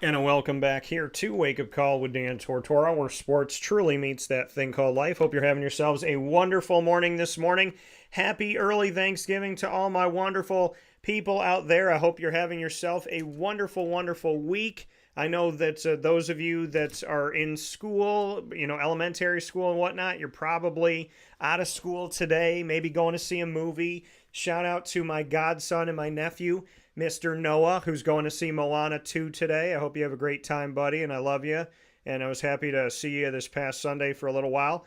And a welcome back here to Wake Up Call with Dan Tortora, where sports truly meets that thing called life. Hope you're having yourselves a wonderful morning this morning. Happy early Thanksgiving to all my wonderful people out there. I hope you're having yourself a wonderful, wonderful week. I know that those of you that are in school, elementary school and whatnot, you're probably out of school today, maybe going to see a movie. Shout out to my godson and my nephew, Mr. Noah, who's going to see Moana 2 today. I hope you have a great time, buddy, and I love you. And I was happy to see you this past Sunday for a little while.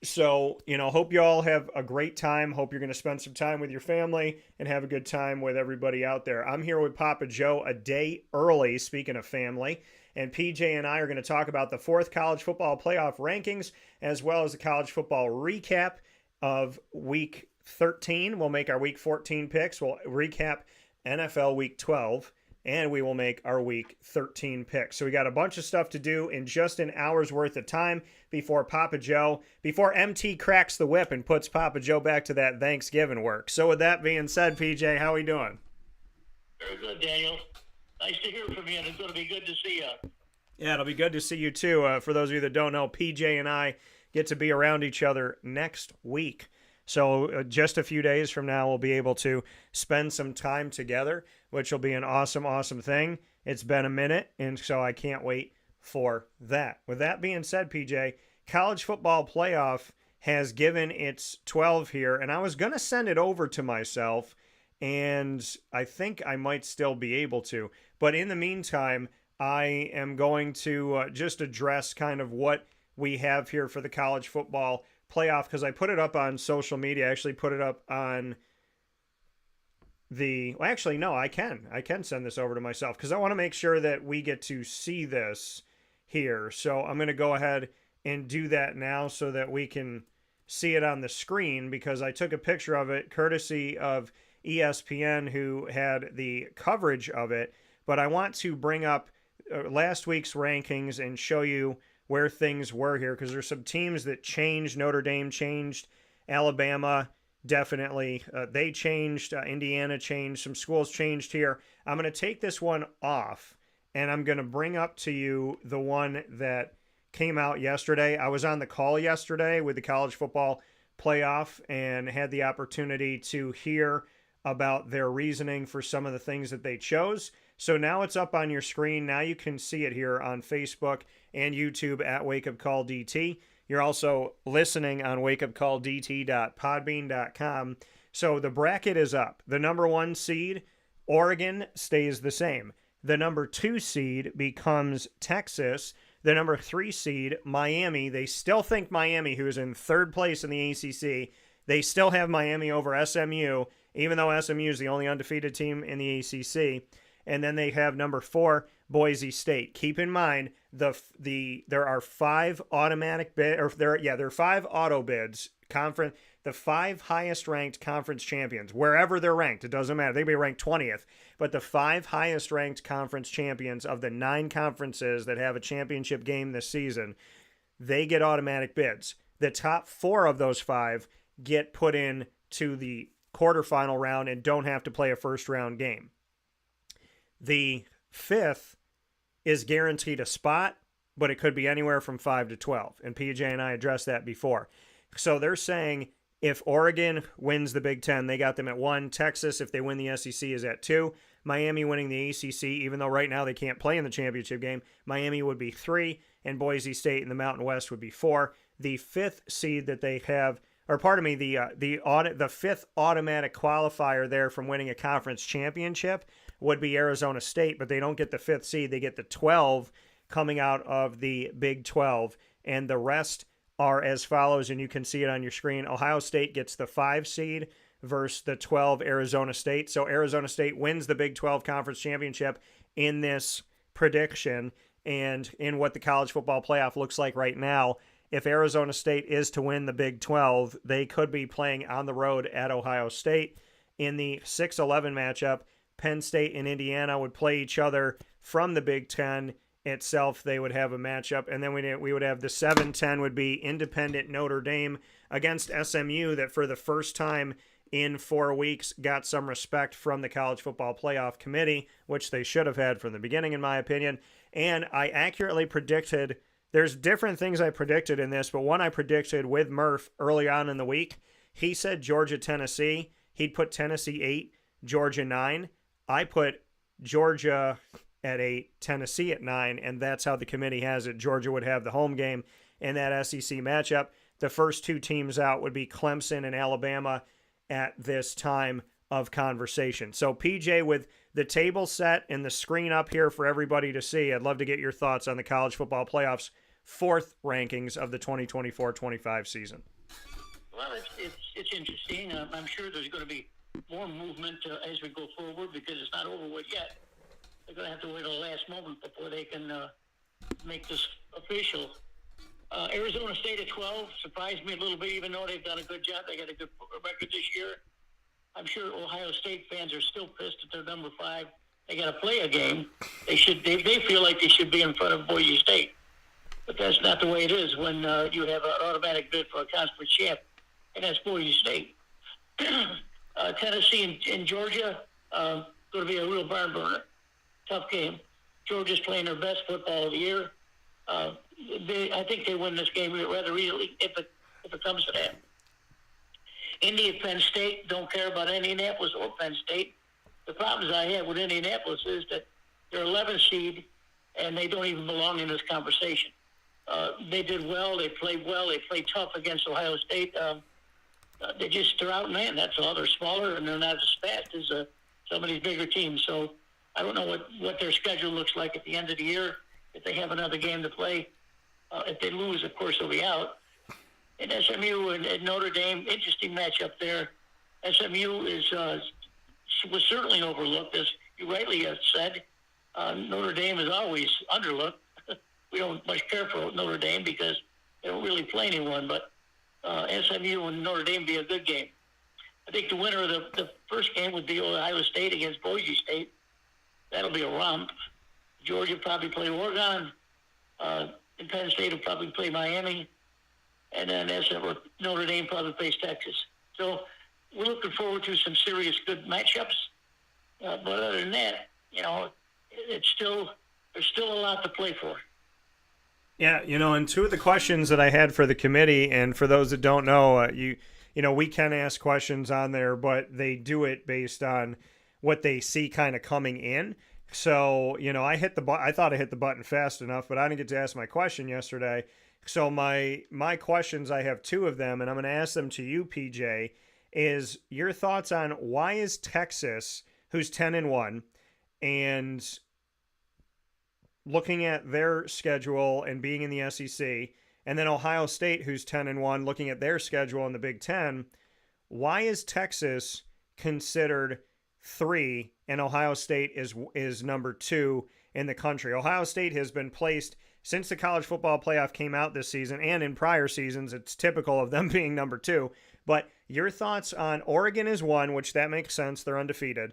So, hope you all have a great time. Hope you're going to spend some time with your family and have a good time with everybody out there. I'm here with Papa Joe a day early, speaking of family. And PJ and I are going to talk about the fourth college football playoff rankings, as well as the college football recap of Week 13. We'll make our Week 14 picks. We'll recap NFL Week 12. And we will make our Week 13 picks. So we got a bunch of stuff to do in just an hour's worth of time before MT cracks the whip and puts Papa Joe back to that Thanksgiving work. So with that being said, PJ, how are we doing? Very good, Daniel. Nice to hear from you, and it's going to be good to see you. Yeah, it'll be good to see you too. For those of you that don't know, PJ and I get to be around each other next week. So just a few days from now, we'll be able to spend some time together, which will be an awesome, awesome thing. It's been a minute, and so I can't wait for that. With that being said, PJ, college football playoff has given its 12 here, and I was going to send it over to myself, and I think I might still be able to. But in the meantime, I am going to just address kind of what we have here for the college football playoff, because I put it up on social media. I actually put it up on I can send this over to myself, because I want to make sure that we get to see this here. So I'm going to go ahead and do that now so that we can see it on the screen, because I took a picture of it courtesy of ESPN, who had the coverage of it. But I want to bring up last week's rankings and show you where things were here, because there's some teams that changed. Notre Dame changed. Alabama, definitely. They changed. Indiana changed. Some schools changed here. I'm going to take this one off, and I'm going to bring up to you the one that came out yesterday. I was on the call yesterday with the college football playoff and had the opportunity to hear about their reasoning for some of the things that they chose. So now it's up on your screen. Now you can see it here on Facebook and YouTube at Wake Up Call DT. You're also listening on wakeupcalldt.podbean.com. So the bracket is up. The number 1 seed, Oregon, stays the same. The number 2 seed becomes Texas. The number 3 seed, Miami. They still think Miami, who is in 3rd place in the ACC, They still have Miami over SMU, even though SMU is the only undefeated team in the ACC. And then they have number 4, Boise State. Keep in mind there are 5 automatic bid, or there are 5 auto bids. Conference, the 5 highest ranked conference champions, wherever they're ranked, it doesn't matter. They may be ranked 20th, but the 5 highest ranked conference champions of the 9 conferences that have a championship game this season, they get automatic bids. The top 4 of those 5 get put in to the quarterfinal round and don't have to play a first round game. The 5th is guaranteed a spot, but it could be anywhere from 5 to 12. And PJ and I addressed that before. So they're saying if Oregon wins the Big Ten, they got them at 1. Texas, if they win the SEC, is at 2. Miami winning the ACC, even though right now they can't play in the championship game, Miami would be 3, and Boise State in the Mountain West would be 4. The 5th seed that they have, or pardon me, the 5th automatic qualifier there from winning a conference championship would be Arizona State, but they don't get the 5th seed. They get the 12 coming out of the Big 12, and the rest are as follows, and you can see it on your screen. Ohio State gets the 5 seed versus the 12 Arizona State. So Arizona State wins the Big 12 Conference Championship in this prediction, and in what the college football playoff looks like right now. If Arizona State is to win the Big 12, they could be playing on the road at Ohio State. In the 6-11 matchup, Penn State and Indiana would play each other from the Big 10 itself. They would have a matchup, and then we would have the 7-10 would be independent Notre Dame against SMU, that for the first time in 4 weeks got some respect from the College Football Playoff Committee, which they should have had from the beginning, in my opinion. And I accurately predicted, there's different things I predicted in this, but one I predicted with Murph early on in the week. He said Georgia, Tennessee. He'd put Tennessee 8, Georgia 9. I put Georgia at 8, Tennessee at 9, and that's how the committee has it. Georgia would have the home game in that SEC matchup. The first 2 teams out would be Clemson and Alabama at this time of conversation. So PJ, with the table set and the screen up here for everybody to see, I'd love to get your thoughts on the college football playoffs 4th rankings of the 2024-25 season. Well, it's interesting. I'm sure there's going to be more movement as we go forward, because it's not over with yet. They're going to have to wait till the last moment before they can make this official. Arizona State at 12 surprised me a little bit, even though they've done a good job. They got a good record this year. I'm sure Ohio State fans are still pissed that they're number 5. They got to play a game. They feel like they should be in front of Boise State, but that's not the way it is when you have an automatic bid for a conference champ, and that's Boise State. Tennessee and Georgia going to be a real barn burner. Tough game. Georgia's playing their best football of the year. I think they win this game rather easily if it comes to that. Indy at Penn State, don't care about Indianapolis or Penn State. The problems I have with Indianapolis is that they're 11th seed, and they don't even belong in this conversation. They did well. They played well. They played tough against Ohio State. They're outmanned. That's all. They're smaller, and they're not as fast as some of these bigger teams. So I don't know what their schedule looks like at the end of the year, if they have another game to play. If they lose, of course, they'll be out. And SMU and Notre Dame, interesting matchup there. SMU was certainly overlooked, as you rightly have said. Notre Dame is always underlooked. We don't much care for Notre Dame because they don't really play anyone, but SMU and Notre Dame be a good game. I think the winner of the first game would be Ohio State against Boise State. That'll be a romp. Georgia probably play Oregon. And Penn State will probably play Miami. And then Notre Dame probably plays Texas. So we're looking forward to some serious good matchups. But other than that, there's still a lot to play for. Yeah, and 2 of the questions that I had for the committee, and for those that don't know, we can ask questions on there, but they do it based on what they see kind of coming in. So, I thought I hit the button fast enough, but I didn't get to ask my question yesterday. So my questions, I have 2 of them, and I'm going to ask them to you, PJ, is your thoughts on why is Texas, who's 10-1, and looking at their schedule and being in the SEC, and then Ohio State, who's 10-1, looking at their schedule in the Big Ten, why is Texas considered 3 and Ohio State is number 2 in the country? Ohio State has been placed since the college football playoff came out this season, and in prior seasons. It's typical of them being number 2. But your thoughts on Oregon is 1, which that makes sense. They're undefeated.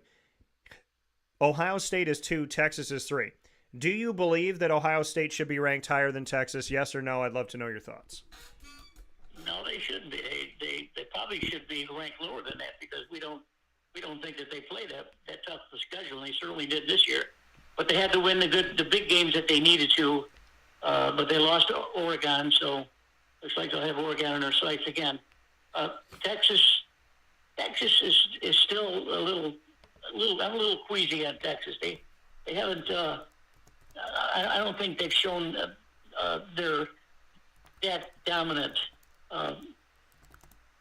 Ohio State is 2, Texas is 3. Do you believe that Ohio State should be ranked higher than Texas? Yes or no? I'd love to know your thoughts. No, they shouldn't be. They probably should be ranked lower than that because we don't think that they play that tough of a schedule, and they certainly did this year. But they had to win the big games that they needed to. But they lost to Oregon, so looks like they'll have Oregon in their sights again. Texas is still I'm a little queasy on Texas. They haven't. I don't think they've shown they're that dominant.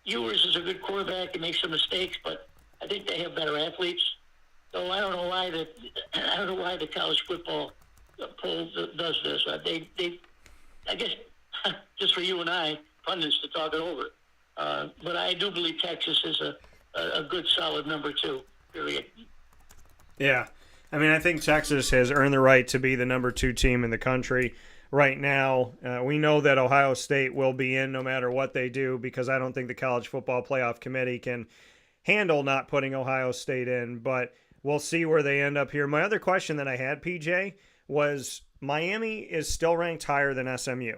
Ewers is a good quarterback. He makes some mistakes, but I think they have better athletes. So I don't know why the college football poll does this. I guess just for you and I pundits to talk it over. But I do believe Texas is a good solid number 2. Period. Yeah. I mean, I think Texas has earned the right to be the number 2 team in the country right now. We know that Ohio State will be in no matter what they do because I don't think the College Football Playoff Committee can handle not putting Ohio State in, but we'll see where they end up here. My other question that I had, PJ, was Miami is still ranked higher than SMU.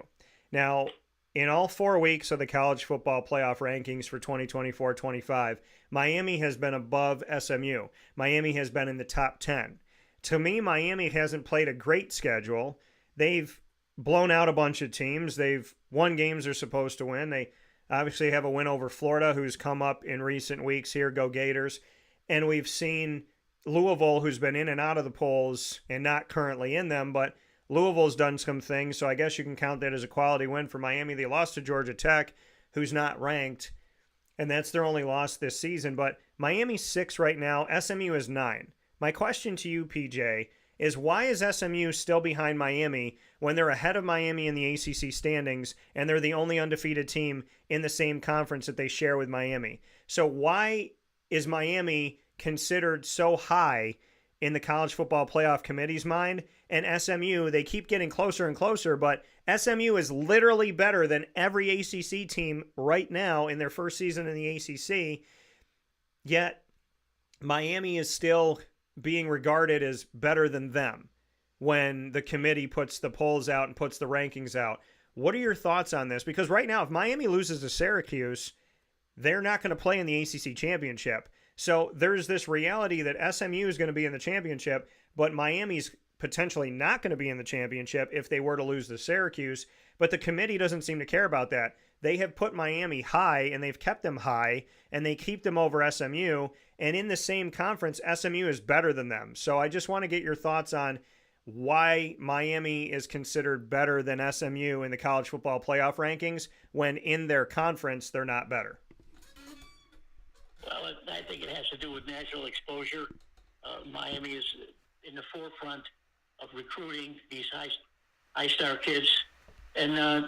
Now, in all 4 weeks of the College Football Playoff rankings for 2024-25, Miami has been above SMU. Miami has been in the top 10. To me, Miami hasn't played a great schedule. They've blown out a bunch of teams. They've won games they're supposed to win. They obviously have a win over Florida, who's come up in recent weeks here. Go Gators. And we've seen Louisville, who's been in and out of the polls and not currently in them, but Louisville's done some things, so I guess you can count that as a quality win for Miami. They lost to Georgia Tech, who's not ranked, and that's their only loss this season. But Miami's 6 right now. SMU is 9. My question to you, PJ, is why is SMU still behind Miami when they're ahead of Miami in the ACC standings and they're the only undefeated team in the same conference that they share with Miami? So why is Miami considered so high in the College Football Playoff Committee's mind? And SMU, they keep getting closer and closer, but SMU is literally better than every ACC team right now in their first season in the ACC, yet Miami is still being regarded as better than them when the committee puts the polls out and puts the rankings out. What are your thoughts on this? Because right now, if Miami loses to Syracuse, they're not going to play in the ACC championship. So there's this reality that SMU is going to be in the championship, but Miami's potentially not going to be in the championship if they were to lose to Syracuse. But the committee doesn't seem to care about that. They have put Miami high, and they've kept them high, and they keep them over SMU. And in the same conference, SMU is better than them. So I just want to get your thoughts on why Miami is considered better than SMU in the College Football Playoff rankings when in their conference they're not better. Well, I think it has to do with national exposure. Miami is in the forefront of recruiting these high-star kids, and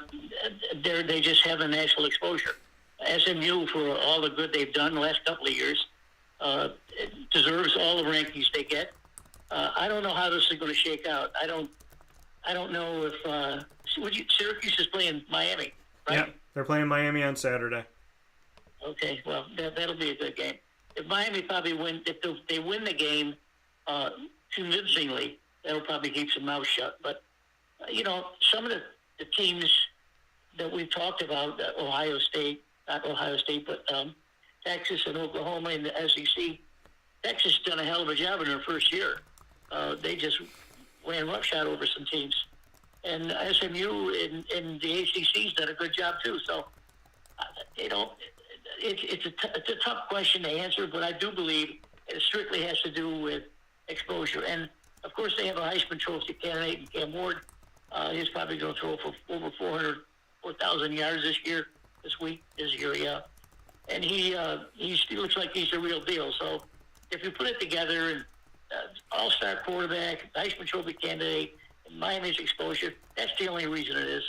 they just have a national exposure. SMU, for all the good they've done the last couple of years, deserves all the rankings they get. I don't know how this is going to shake out. I don't know if Syracuse is playing Miami, right? Yeah, they're playing Miami on Saturday. Okay, well, that'll be a good game. If Miami probably if they win the game convincingly, that'll probably keep some mouth shut. But, some of the teams that we've talked about, Ohio State, not Ohio State, but Texas and Oklahoma in the SEC, Texas has done a hell of a job in their first year. They just ran roughshod over some teams. And SMU in the ACC has done a good job, too. So, it's a tough question to answer, but I do believe it strictly has to do with exposure. And, of course, they have a Heisman Trophy candidate in Cam Ward. He's probably going to throw for over 4,000 yards this year, yeah. And he looks like he's the real deal. So if you put it together, and all-star quarterback, Heisman Trophy candidate, and Miami's exposure, that's the only reason it is.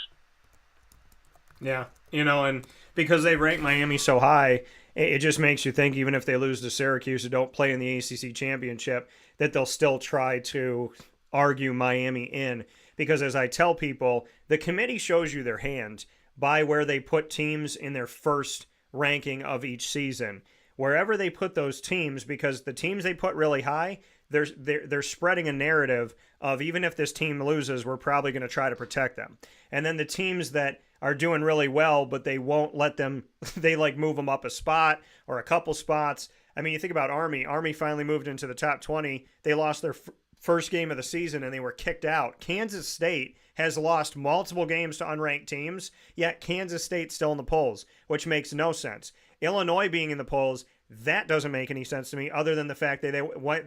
Yeah, and because they rank Miami so high, it just makes you think, even if they lose to Syracuse and don't play in the ACC championship, that they'll still try to argue Miami in. Because as I tell people, the committee shows you their hand by where they put teams in their first ranking of each season. Wherever they put those teams, because the teams they put really high, they're spreading a narrative of, even if this team loses, we're probably going to try to protect them. And then the teams that are doing really well, but they won't let them, they like move them up a spot or a couple spots. I mean, you think about Army. Army finally moved into the top 20. They lost their first game of the season and they were kicked out. Kansas State has lost multiple games to unranked teams, yet Kansas State's still in the polls, which makes no sense. Illinois being in the polls, that doesn't make any sense to me, other than the fact that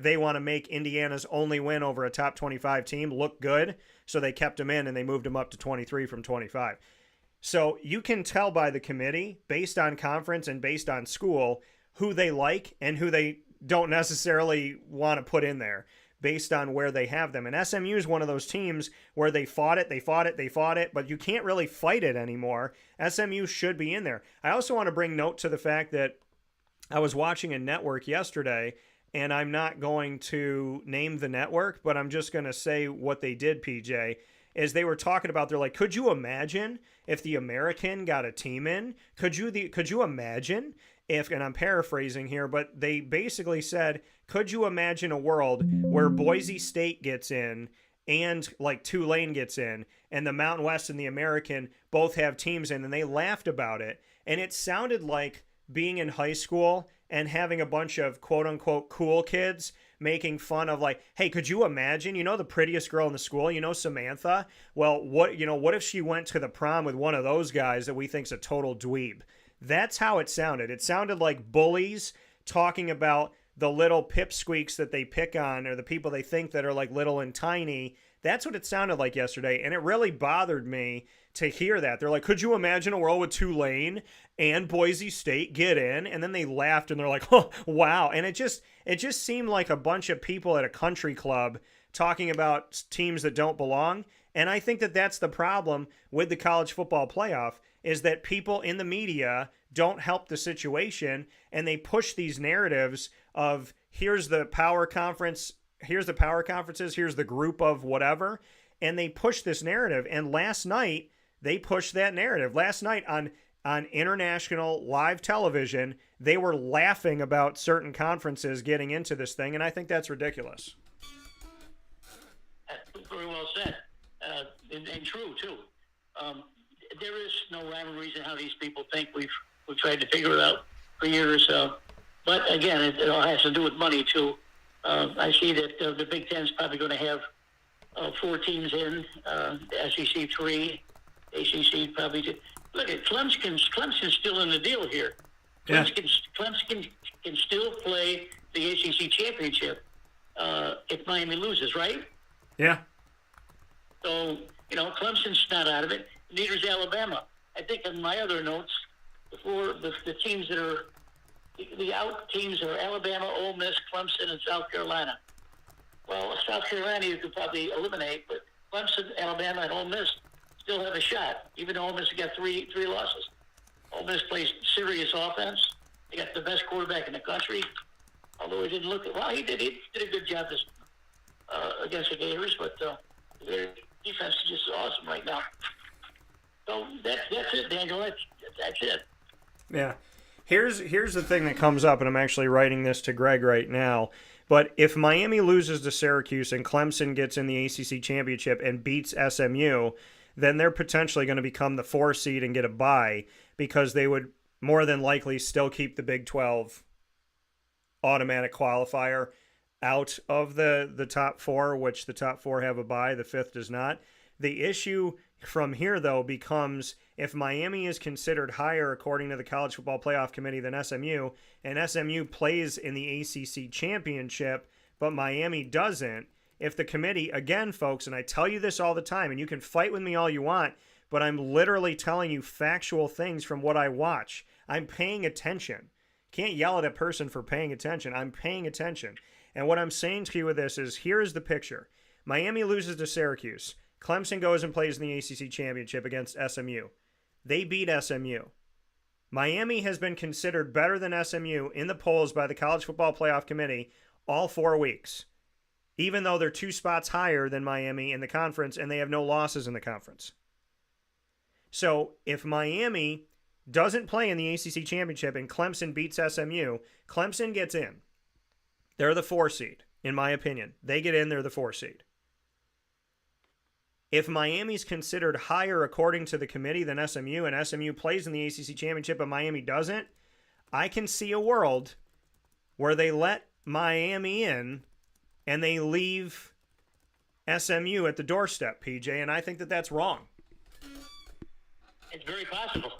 they want to make Indiana's only win over a top 25 team look good, so they kept him in and they moved him up to 23 from 25. So you can tell by the committee, based on conference and based on school, who they like and who they don't necessarily want to put in there, based on where they have them. And SMU is one of those teams where they fought it, but you can't really fight it anymore. SMU should be in there. I also want to bring note to the fact that I was watching a network yesterday, and I'm not going to name the network, but I'm just going to say what they did, PJ, is they were talking about, they're like, could you imagine if the American got a team in? Could you imagine if, and I'm paraphrasing here, but they basically said, could you imagine a world where Boise State gets in and like Tulane gets in, and the Mountain West and the American both have teams in? And they laughed about it. And it sounded like being in high school and having a bunch of quote-unquote cool kids making fun of, like, hey, could you imagine, the prettiest girl in the school, Samantha? Well, what if she went to the prom with one of those guys that we think's a total dweeb? That's how it sounded. It sounded like bullies talking about the little pipsqueaks that they pick on, or the people they think that are like little and tiny. That's what it sounded like yesterday, and it really bothered me to hear that. They're like, could you imagine a world with Tulane and Boise State get in? And then they laughed, and they're like, oh, wow. And it just seemed like a bunch of people at a country club talking about teams that don't belong. And I think that that's the problem with the college football playoff, is that people in the media don't help the situation, and they push these narratives of, here's the power conferences, here's the group of whatever, and they push this narrative. And last night, they pushed that narrative. Last night on international live television, they were laughing about certain conferences getting into this thing, and I think that's ridiculous. Very well said, and true, too. There is no rhyme or reason how these people think. We've tried to figure it out for years. But again, it all has to do with money, too. I see that the Big Ten's probably going to have 4 teams in, the SEC 3, ACC probably 2. Look at Clemson's still in the deal here. Yeah. Clemson can still play the ACC championship if Miami loses, right? Yeah. So, Clemson's not out of it. Neither's Alabama. I think in my other notes, before the teams that are the out teams are Alabama, Ole Miss, Clemson, and South Carolina. Well, South Carolina you could probably eliminate, but Clemson, Alabama, and Ole Miss still have a shot, even though Ole Miss has got three losses. Ole Miss plays serious offense. They got the best quarterback in the country, although he didn't look – well, he did a good job this against the Gators, but their defense is just awesome right now. So that's it, Daniel. That's it. Yeah. Here's the thing that comes up, and I'm actually writing this to Greg right now. But if Miami loses to Syracuse and Clemson gets in the ACC championship and beats SMU, then they're potentially going to become the 4 seed and get a bye, because they would more than likely still keep the Big 12 automatic qualifier out of the top 4, which the top 4 have a bye, the 5th does not. The issue from here, though, becomes if Miami is considered higher according to the College Football Playoff Committee than SMU, and SMU plays in the ACC championship, but Miami doesn't, if the committee, again, folks, and I tell you this all the time, and you can fight with me all you want, but I'm literally telling you factual things from what I watch. I'm paying attention. Can't yell at a person for paying attention. I'm paying attention. And what I'm saying to you with this is, here's the picture. Miami loses to Syracuse. Clemson goes and plays in the ACC championship against SMU. They beat SMU. Miami has been considered better than SMU in the polls by the College Football Playoff Committee all 4 weeks, even though they're 2 spots higher than Miami in the conference and they have no losses in the conference. So if Miami doesn't play in the ACC Championship and Clemson beats SMU, Clemson gets in. They're the 4 seed, in my opinion. They get in, they're the 4 seed. If Miami's considered higher according to the committee than SMU, and SMU plays in the ACC Championship but Miami doesn't, I can see a world where they let Miami in and they leave SMU at the doorstep, PJ, and I think that that's wrong. It's very possible.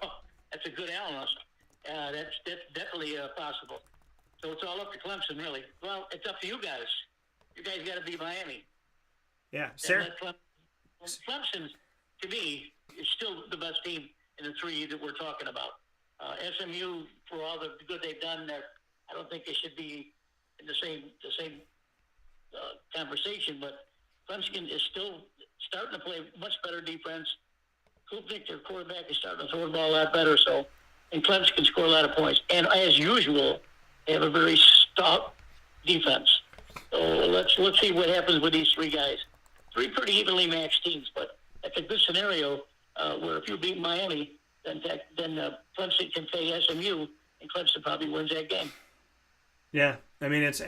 That's a good analyst. That's definitely possible. So it's all up to Clemson, really. Well, it's up to you guys. You guys got to beat Miami. Yeah, sir. Clemson, to me, is still the best team in the 3 that we're talking about. SMU, for all the good they've done, I don't think they should be in the same conversation. But Clemson is still starting to play much better defense. Kupnik, their quarterback, is starting to throw the ball a lot better. So, and Clemson can score a lot of points. And as usual, they have a very stout defense. So let's see what happens with these 3 guys. 3 pretty evenly matched teams, but that's a good scenario where if you beat Miami, then Clemson can play SMU, and Clemson probably wins that game. Yeah, I mean it's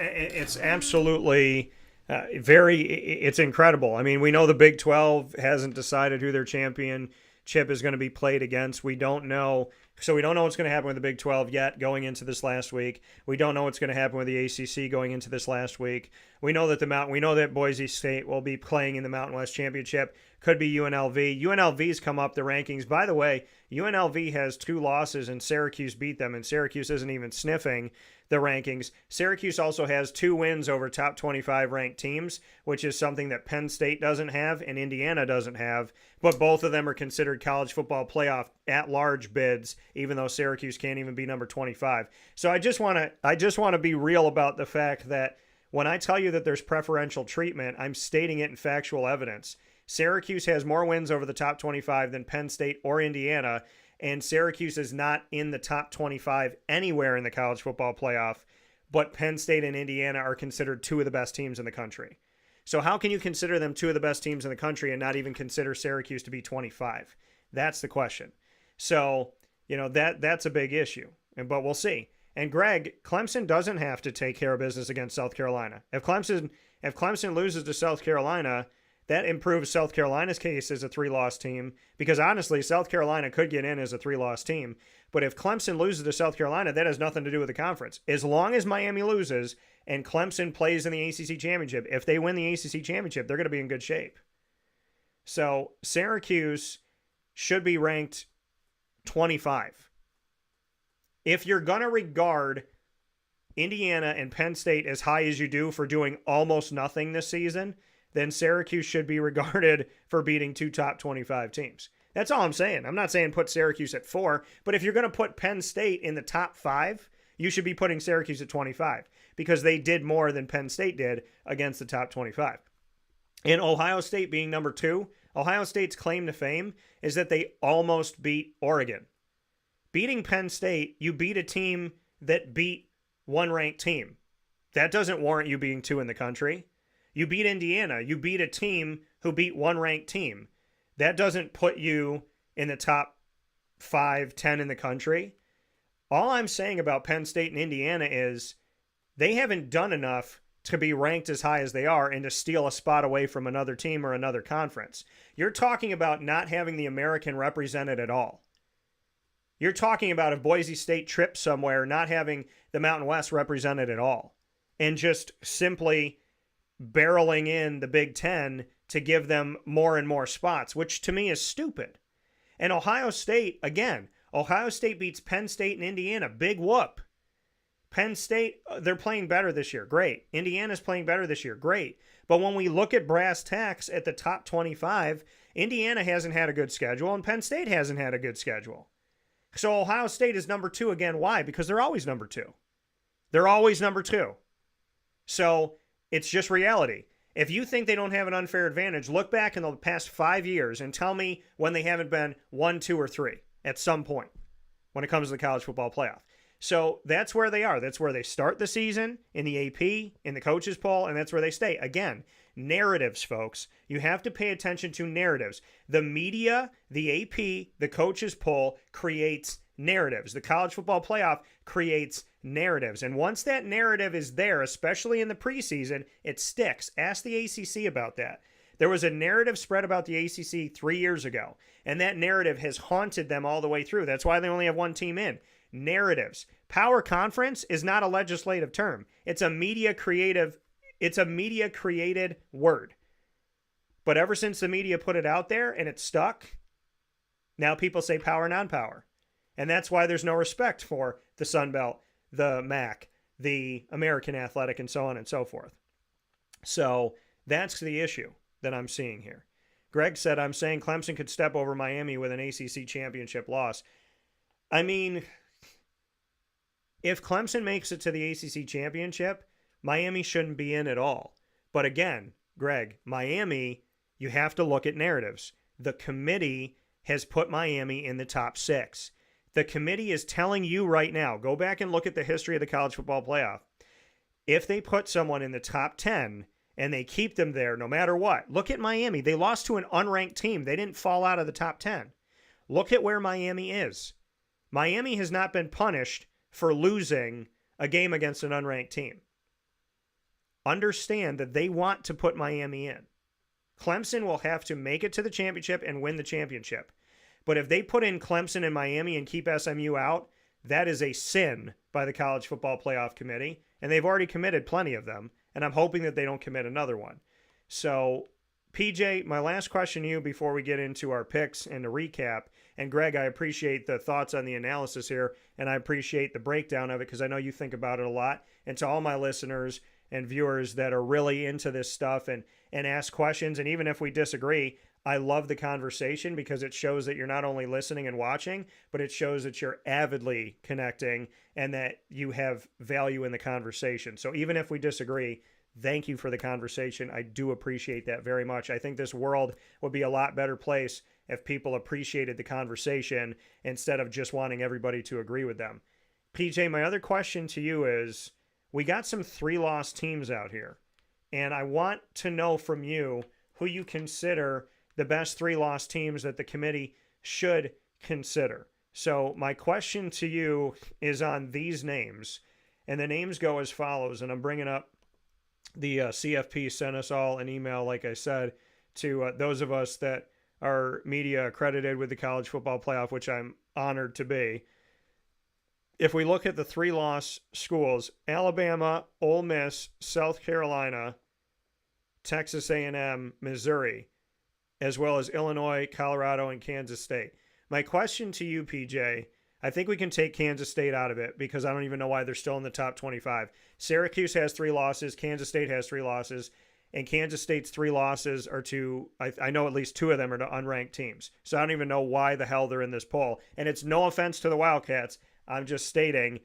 absolutely it's incredible. I mean, we know the Big 12 hasn't decided who their championship is going to be played against. We don't know. So we don't know what's going to happen with the Big 12 yet going into this last week. We don't know what's going to happen with the ACC going into this last week. We know that Boise State will be playing in the Mountain West Championship. Could be UNLV. UNLV's come up the rankings. By the way, UNLV has 2 losses and Syracuse beat them, and Syracuse isn't even sniffing the rankings. Syracuse also has 2 wins over top 25 ranked teams, which is something that Penn State doesn't have and Indiana doesn't have, but both of them are considered college football playoff at-large bids, even though Syracuse can't even be number 25. So I just want to be real about the fact that when I tell you that there's preferential treatment, I'm stating it in factual evidence. Syracuse has more wins over the top 25 than Penn State or Indiana, and Syracuse is not in the top 25 anywhere in the college football playoff, but Penn State and Indiana are considered 2 of the best teams in the country. So how can you consider them 2 of the best teams in the country and not even consider Syracuse to be 25? That's the question. So, that's a big issue, but we'll see. And Greg, Clemson doesn't have to take care of business against South Carolina. If Clemson loses to South Carolina, that improves South Carolina's case as a 3-loss team, because honestly, South Carolina could get in as a 3-loss team. But if Clemson loses to South Carolina, that has nothing to do with the conference. As long as Miami loses and Clemson plays in the ACC Championship, if they win the ACC Championship, they're going to be in good shape. So Syracuse should be ranked 25. If you're going to regard Indiana and Penn State as high as you do for doing almost nothing this season, then Syracuse should be regarded for beating 2 top 25 teams. That's all I'm saying. I'm not saying put Syracuse at 4, but if you're going to put Penn State in the top 5, you should be putting Syracuse at 25 because they did more than Penn State did against the top 25. And Ohio State being number 2, Ohio State's claim to fame is that they almost beat Oregon. Beating Penn State, you beat a team that beat one ranked team. That doesn't warrant you being 2 in the country. You beat Indiana. You beat a team who beat one ranked team. That doesn't put you in the top 5, 10 in the country. All I'm saying about Penn State and Indiana is they haven't done enough to be ranked as high as they are and to steal a spot away from another team or another conference. You're talking about not having the American represented at all. You're talking about if Boise State trips somewhere, not having the Mountain West represented at all, and just simply barreling in the Big Ten to give them more and more spots, which to me is stupid. And Ohio State, again, Ohio State beats Penn State and Indiana. Big whoop. Penn State, they're playing better this year. Great. Indiana's playing better this year. Great. But when we look at brass tacks at the top 25, Indiana hasn't had a good schedule and Penn State hasn't had a good schedule. So Ohio State is number 2 again. Why? Because they're always number 2. They're always number 2. So it's just reality. If you think they don't have an unfair advantage, look back in the past 5 years and tell me when they haven't been 1, 2, or 3 at some point. when it comes to the college football playoff. So that's where they are. That's where they start the season, in the AP, in the coaches poll, and that's where they stay. Again, narratives, folks. You have to pay attention to narratives. The media, the AP, the coaches poll creates narratives. The college football playoff creates narratives. And once that narrative is there, especially in the preseason, it sticks. Ask the ACC about that. There was a narrative spread about the ACC 3 years ago, and that narrative has haunted them all the way through. That's why they only have one team in. Narratives. Power conference is not a legislative term. It's a media created word. But ever since the media put it out there and it stuck, now people say power, non-power. And that's why there's no respect for the Sun Belt, the MAC, the American Athletic, and so on and so forth. So that's the issue that I'm seeing here. Greg said, I'm saying Clemson could step over Miami with an ACC championship loss. I mean, if Clemson makes it to the ACC championship, Miami shouldn't be in at all. But again, Greg, Miami, you have to look at narratives. The committee has put Miami in the top 6. The committee is telling you right now, go back and look at the history of the college football playoff. If they put someone in the top 10 and they keep them there no matter what, look at Miami. They lost to an unranked team. They didn't fall out of the top 10. Look at where Miami is. Miami has not been punished for losing a game against an unranked team. Understand that they want to put Miami in. Clemson will have to make it to the championship and win the championship. But if they put in Clemson and Miami and keep SMU out, that is a sin by the College Football Playoff Committee. And they've already committed plenty of them. And I'm hoping that they don't commit another one. So, PJ, my last question to you before we get into our picks and the recap. And Greg, I appreciate the thoughts on the analysis here. And I appreciate the breakdown of it because I know you think about it a lot. And to all my listeners and viewers that are really into this stuff and ask questions, and even if we disagree, I love the conversation because it shows that you're not only listening and watching, but it shows that you're avidly connecting and that you have value in the conversation. So even if we disagree, thank you for the conversation. I do appreciate that very much. I think this world would be a lot better place if people appreciated the conversation instead of just wanting everybody to agree with them. PJ, my other question to you is, we got some 3-loss teams out here, and I want to know from you who you consider the best 3-loss teams that the committee should consider. So my question to you is on these names, and the names go as follows, and I'm bringing up the CFP sent us all an email, like I said, to those of us that are media accredited with the College Football Playoff, which I'm honored to be. If we look at the 3-loss schools, Alabama, Ole Miss, South Carolina, Texas A&M, Missouri, as well as Illinois, Colorado, and Kansas State. My question to you, PJ, I think we can take Kansas State out of it because I don't even know why they're still in the top 25. Syracuse has 3 losses, Kansas State has 3 losses, and Kansas State's 3 losses are to, I know at least 2 of them are to unranked teams. So I don't even know why the hell they're in this poll. And it's no offense to the Wildcats. I'm just stating,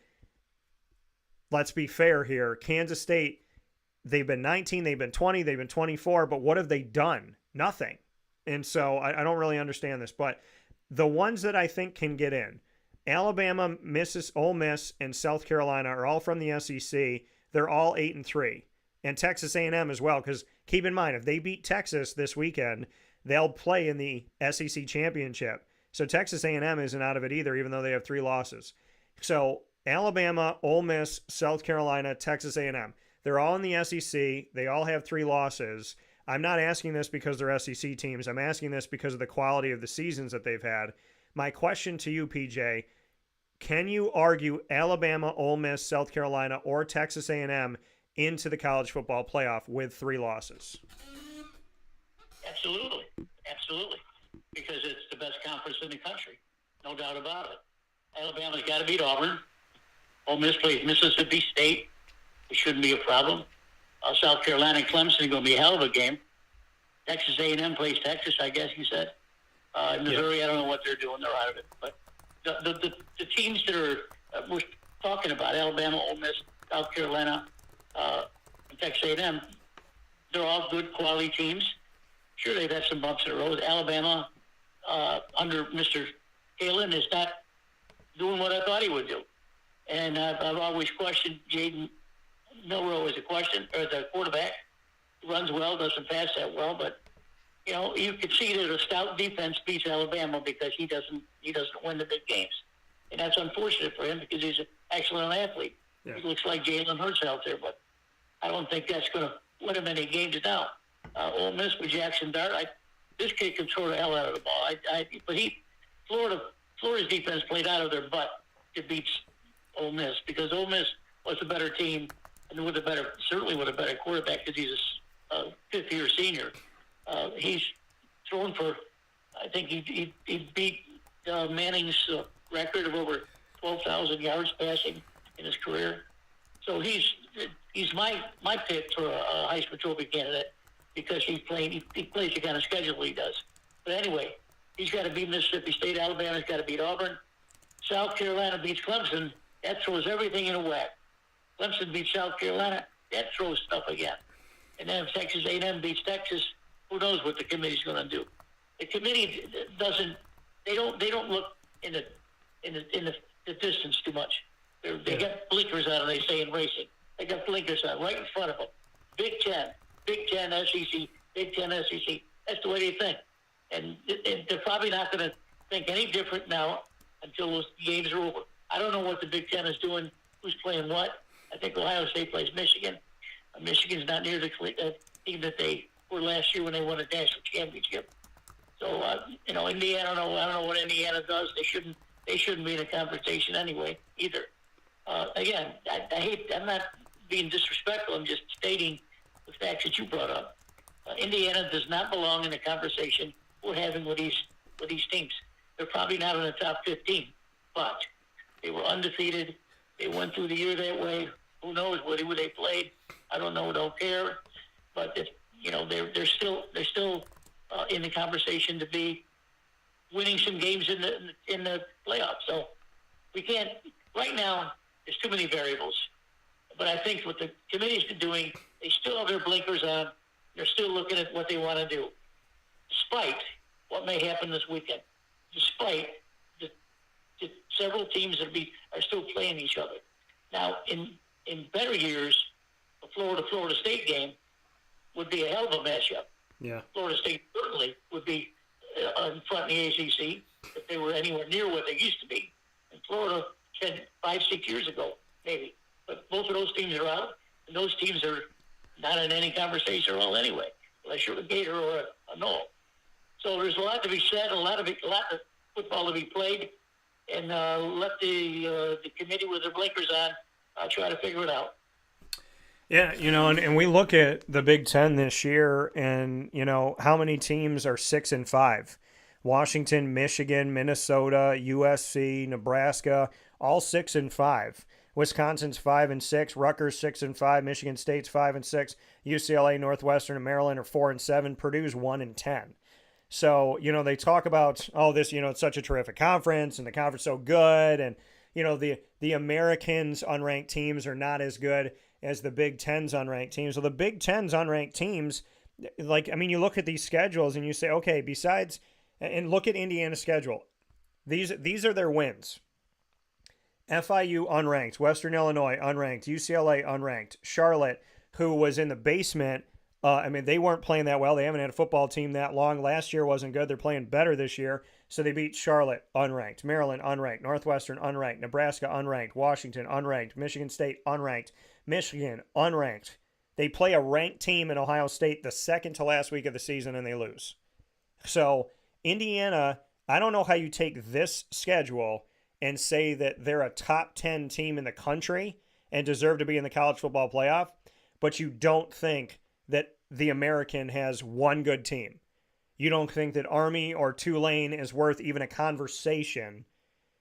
let's be fair here. Kansas State, they've been 19, they've been 20, they've been 24, but what have they done? Nothing. And so I don't really understand this. But the ones that I think can get in, Alabama, Ole Miss, and South Carolina are all from the SEC. They're all 8-3. And Texas A&M as well, because keep in mind, if they beat Texas this weekend, they'll play in the SEC championship. So Texas A&M isn't out of it either, even though they have 3 losses. So Alabama, Ole Miss, South Carolina, Texas A&M. They're all in the SEC. They all have 3 losses. I'm not asking this because they're SEC teams. I'm asking this because of the quality of the seasons that they've had. My question to you, PJ, can you argue Alabama, Ole Miss, South Carolina, or Texas A&M into the college football playoff with 3 losses? Absolutely. Absolutely. Because it's the best conference in the country. No doubt about it. Alabama's got to beat Auburn. Ole Miss plays Mississippi State. It shouldn't be a problem. South Carolina and Clemson are going to be a hell of a game. Texas A&M plays Texas, I guess you said. Missouri, I don't know what they're doing. They're out of it. But the teams that are we're talking about, Alabama, Ole Miss, South Carolina, and Texas A&M, they're all good quality teams. Sure, they've had some bumps in the road. Alabama, under Mr. Kalen, is not doing what I thought he would do. And I've always questioned Jaden Milroe as a question, or the quarterback. Runs well, doesn't pass that well, but you can see that a stout defense beats Alabama because he doesn't win the big games, and that's unfortunate for him because he's an excellent athlete. Yeah. He looks like Jalen Hurts out there, but I don't think that's going to win him any games now. Ole Miss with Jackson Dart, this kid can throw the hell out of the ball. But Florida's defense played out of their butt to beat Ole Miss because Ole Miss was a better team and certainly with a better quarterback because he's a fifth-year senior. He's thrown for, I think he beat Manning's record of over 12,000 yards passing in his career. So he's my pick for a Heisman Trophy candidate because he plays the kind of schedule he does. But anyway, he's got to beat Mississippi State. Alabama's got to beat Auburn. South Carolina beats Clemson. That throws everything in a whack. Clemson beats South Carolina. That throws stuff again. And then if Texas A&M beats Texas, who knows what the committee's going to do? The committee doesn't. They don't look in the distance too much. They got blinkers on, they say in racing. They got blinkers on right in front of them. Big Ten, SEC, Big Ten, SEC. That's the way they think, and they're probably not going to think any different now until those games are over. I don't know what the Big Ten is doing. Who's playing what? I think Ohio State plays Michigan. Michigan's not near the team that they were last year when they won a national championship. So Indiana. I don't know what Indiana does. They shouldn't be in a conversation anyway either. Again, I'm not being disrespectful. I'm just stating the facts that you brought up. Indiana does not belong in the conversation we're having with these teams. They're probably not in the top 15, but they were undefeated. They went through the year that way. Who knows who they played? I don't know. Don't care. But they're still in the conversation to be winning some games in the playoffs. So we can't right now. There's too many variables. But I think what the committee's doing, they still have their blinkers on. They're still looking at what they want to do, despite what may happen this weekend. Despite the several teams that are still playing each other. Now, in better years, the Florida State game would be a hell of a matchup. Yeah. Florida State certainly would be in front in the ACC if they were anywhere near what they used to be. And Florida said 5-6 years ago, maybe. But both of those teams are out, and those teams are not in any conversation at all anyway, unless you're a Gator or a Knoll. So there's a lot to be said, a lot of football to be played, and let the committee with their blinkers on try to figure it out. Yeah, and we look at the Big Ten this year, and how many teams are 6-5? Washington, Michigan, Minnesota, USC, Nebraska, all 6-5. Wisconsin's 5-6, Rutgers 6-5, Michigan State's 5-6, UCLA, Northwestern, and Maryland are 4-7. Purdue's 1-10. So they talk about this. It's such a terrific conference, and the conference is so good, and the Americans unranked teams are not as good as the Big Ten's unranked teams. So the Big Ten's unranked teams, you look at these schedules and you say, okay, besides, and look at Indiana's schedule. These are their wins. FIU unranked, Western Illinois unranked, UCLA unranked, Charlotte, who was in the basement. They weren't playing that well. They haven't had a football team that long. Last year wasn't good. They're playing better this year. So they beat Charlotte, unranked, Maryland, unranked, Northwestern, unranked, Nebraska, unranked, Washington, unranked, Michigan State, unranked, Michigan, unranked. They play a ranked team in Ohio State the second to last week of the season, and they lose. So Indiana, I don't know how you take this schedule and say that they're a top 10 team in the country and deserve to be in the college football playoff, but you don't think that the American has one good team. You don't think that Army or Tulane is worth even a conversation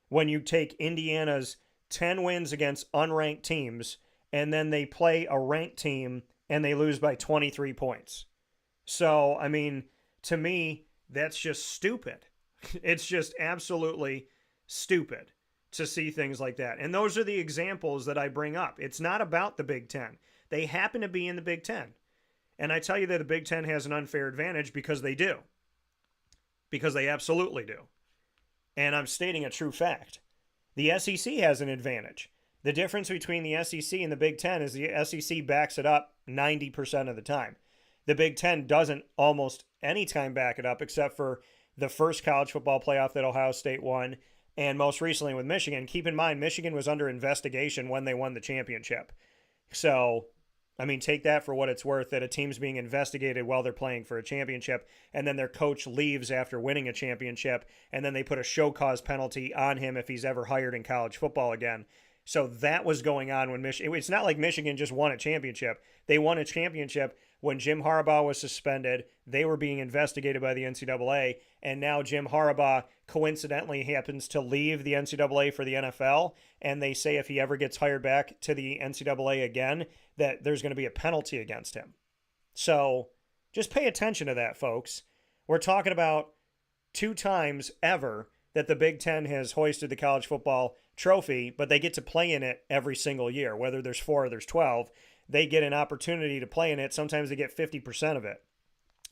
when you take Indiana's 10 wins against unranked teams and then they play a ranked team and they lose by 23 points. So, to me, that's just stupid. It's just absolutely stupid to see things like that. And those are the examples that I bring up. It's not about the Big Ten. They happen to be in the Big Ten. And I tell you that the Big Ten has an unfair advantage because they do. Because they absolutely do. And I'm stating a true fact. The SEC has an advantage. The difference between the SEC and the Big Ten is the SEC backs it up 90% of the time. The Big Ten doesn't almost any time back it up, except for the first college football playoff that Ohio State won, and most recently with Michigan. Keep in mind, Michigan was under investigation when they won the championship. So, I mean, take that for what it's worth, that a team's being investigated while they're playing for a championship, and then their coach leaves after winning a championship, and then they put a show cause penalty on him if he's ever hired in college football again. So that was going on when Michigan. It's not like Michigan just won a championship. They won a championship when Jim Harbaugh was suspended. They were being investigated by the NCAA, and now Jim Harbaugh coincidentally happens to leave the NCAA for the NFL, and they say if he ever gets hired back to the NCAA again, that there's going to be a penalty against him. So just pay attention to that, folks. We're talking about 2 times ever that the Big Ten has hoisted the college football trophy, but they get to play in it every single year. Whether there's 4 or there's 12, they get an opportunity to play in it. Sometimes they get 50% of it,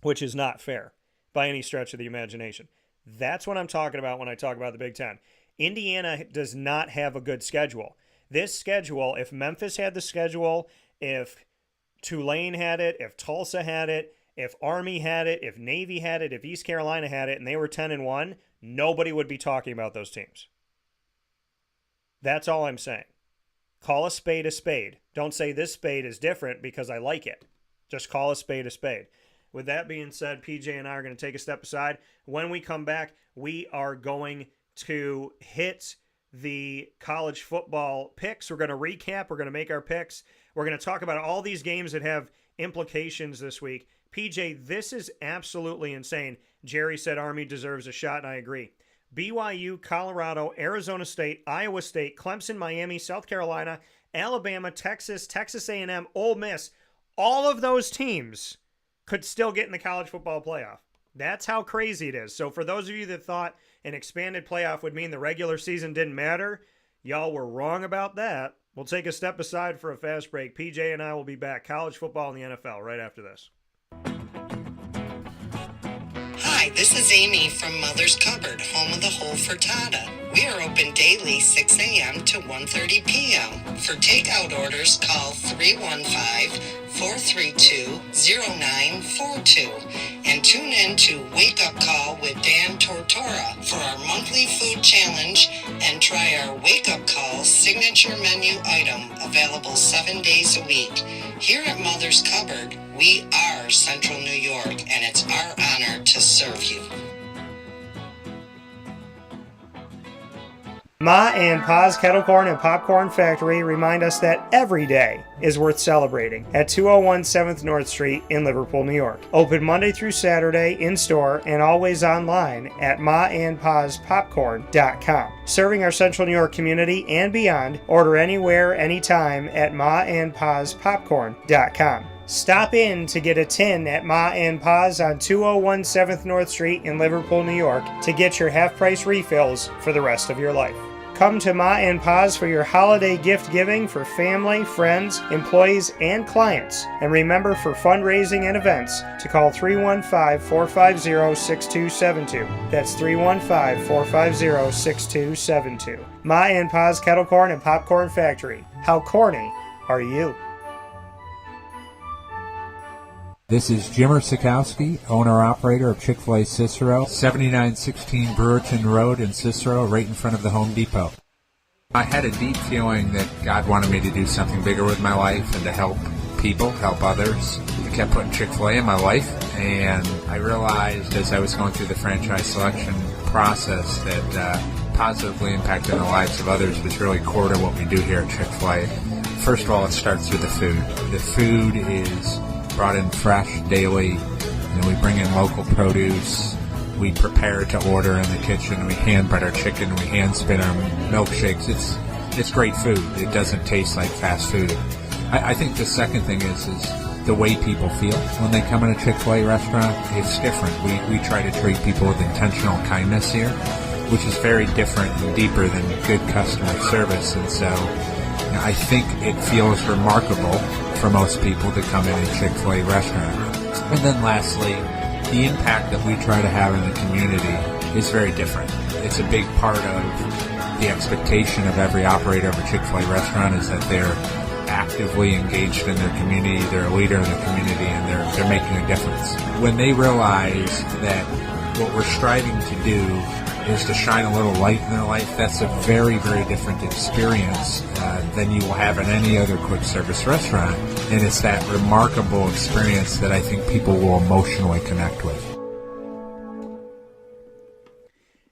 which is not fair by any stretch of the imagination. That's what I'm talking about when I talk about the Big Ten. Indiana does not have a good schedule. This schedule, if Memphis had the schedule, if Tulane had it, if Tulsa had it, if Army had it, if Navy had it, if East Carolina had it, and they were 10-1, nobody would be talking about those teams. That's all I'm saying. Call a spade a spade. Don't say this spade is different because I like it. Just call a spade a spade. With that being said, PJ and I are going to take a step aside. When we come back, we are going to hit the college football picks. We're going to recap. We're going to make our picks. We're going to talk about all these games that have implications this week. PJ, this is absolutely insane. Jerry said Army deserves a shot, and I agree. BYU, Colorado, Arizona State, Iowa State, Clemson, Miami, South Carolina, Alabama, Texas, Texas A&M, Ole Miss, all of those teams could still get in the college football playoff. That's how crazy it is. So for those of you that thought an expanded playoff would mean the regular season didn't matter, y'all were wrong about that. We'll take a step aside for a fast break. PJ and I will be back. College football and the NFL right after this. Hi, this is Amy from Mother's Cupboard, home of the Whole Frittata. We are open daily 6 a.m. to 1:30 p.m. For takeout orders, call 315-432-0942 and tune in to Wake Up Call with Dan Tortora for our monthly food challenge and try our Wake Up Call signature menu item available 7 days a week. Here at Mother's Cupboard, we are Central New York, and it's our honor to serve you. Ma and Pa's Kettle Corn and Popcorn Factory remind us that every day is worth celebrating at 201 7th North Street in Liverpool, New York. Open Monday through Saturday in-store and always online at maandpaspopcorn.com. Serving our Central New York community and beyond, order anywhere, anytime at maandpaspopcorn.com. Stop in to get a tin at Ma and Pa's on 201 7th North Street in Liverpool, New York to get your half-price refills for the rest of your life. Come to Ma and Pa's for your holiday gift giving for family, friends, employees, and clients. And remember, for fundraising and events, to call 315-450-6272. That's 315-450-6272. Ma and Pa's Kettle Corn and Popcorn Factory. How corny are you? This is Jimmer Sikowski, owner-operator of Chick-fil-A Cicero, 7916 Brewerton Road in Cicero, right in front of the Home Depot. I had a deep feeling that God wanted me to do something bigger with my life and to help people, help others. I kept putting Chick-fil-A in my life, and I realized as I was going through the franchise selection process that positively impacting the lives of others was really core to what we do here at Chick-fil-A. First of all, it starts with the food. The food is brought in fresh daily, and we bring in local produce. We prepare to order in the kitchen. We hand bread our chicken. We hand spin our milkshakes. It's great food. It doesn't taste like fast food. I think the second thing is the way people feel when they come in a Chick-fil-A restaurant. It's different. We try to treat people with intentional kindness here, which is very different and deeper than good customer service. And so I think it feels remarkable for most people to come in a Chick-fil-A restaurant. And then lastly, the impact that we try to have in the community is very different. It's a big part of the expectation of every operator of a Chick-fil-A restaurant is that they're actively engaged in their community, they're a leader in the community, and they're making a difference. When they realize that what we're striving to do is to shine a little light in their life, that's a very, very different experience than you will have in any other quick service restaurant. And it's that remarkable experience that I think people will emotionally connect with.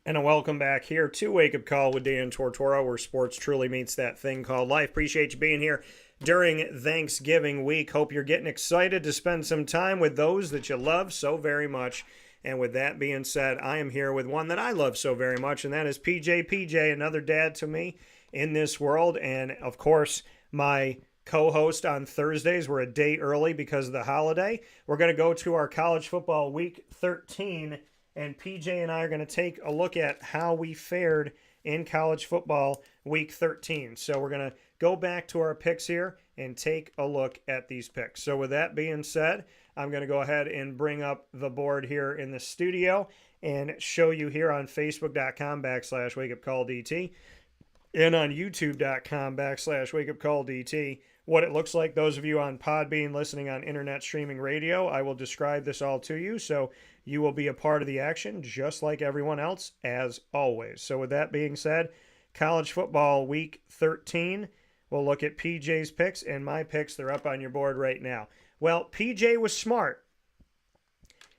And a welcome back here to Wake Up Call with Dan Tortora, where sports truly meets that thing called life. Appreciate you being here during Thanksgiving week. Hope you're getting excited to spend some time with those that you love so very much. And with that being said, I am here with one that I love so very much, and that is PJ. PJ, another dad to me in this world. And, of course, my co-host on Thursdays. We're a day early because of the holiday. We're going to go to our college football week 13, and PJ and I are going to take a look at how we fared in college football week 13. So we're going to go back to our picks here and take a look at these picks. So with that being said, I'm going to go ahead and bring up the board here in the studio and show you here on Facebook.com/WakeUpCallDT and on YouTube.com/WakeUpCallDT what it looks like. Those of you on Podbean listening on internet streaming radio, I will describe this all to you so you will be a part of the action just like everyone else as always. So with that being said, college football week 13, we'll look at PJ's picks and my picks. They're up on your board right now. Well, PJ was smart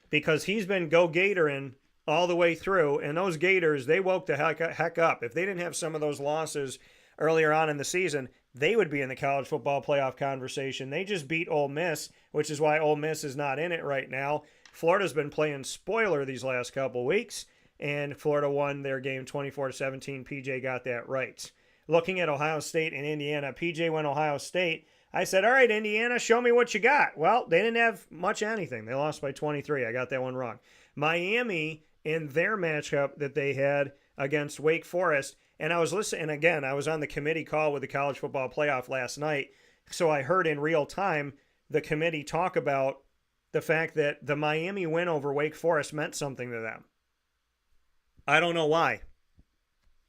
because he's been go Gatoring all the way through, and those Gators, they woke the heck up. If they didn't have some of those losses earlier on in the season, they would be in the college football playoff conversation. They just beat Ole Miss, which is why Ole Miss is not in it right now. Florida's been playing spoiler these last couple weeks, and Florida won their game 24-17. PJ got that right. Looking at Ohio State and Indiana, PJ went Ohio State. I said, all right, Indiana, show me what you got. Well, they didn't have much anything. They lost by 23. I got that one wrong. Miami, in their matchup that they had against Wake Forest, and I was listening, and again, I was on the committee call with the college football playoff last night, so I heard in real time the committee talk about the fact that the Miami win over Wake Forest meant something to them. I don't know why.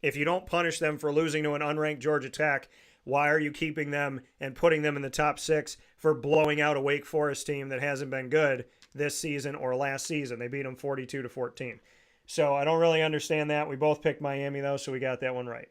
If you don't punish them for losing to an unranked Georgia Tech, why are you keeping them and putting them in the top 6 for blowing out a Wake Forest team that hasn't been good this season or last season? They beat them 42-14. So I don't really understand that. We both picked Miami, though, so we got that one right.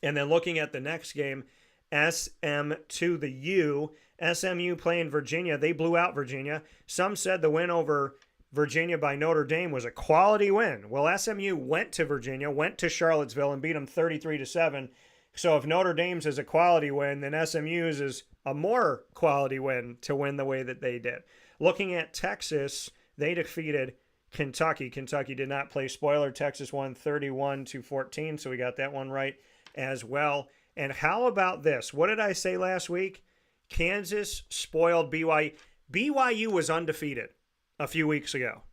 And then looking at the next game, SM to the U. SMU playing Virginia. They blew out Virginia. Some said the win over Virginia by Notre Dame was a quality win. Well, SMU went to Virginia, went to Charlottesville, and beat them 33-7. So if Notre Dame's is a quality win, then SMU's is a more quality win to win the way that they did. Looking at Texas, they defeated Kentucky. Kentucky did not play spoiler. Texas won 31-14, so we got that one right as well. And how about this? What did I say last week? Kansas spoiled BYU. BYU was undefeated a few weeks ago.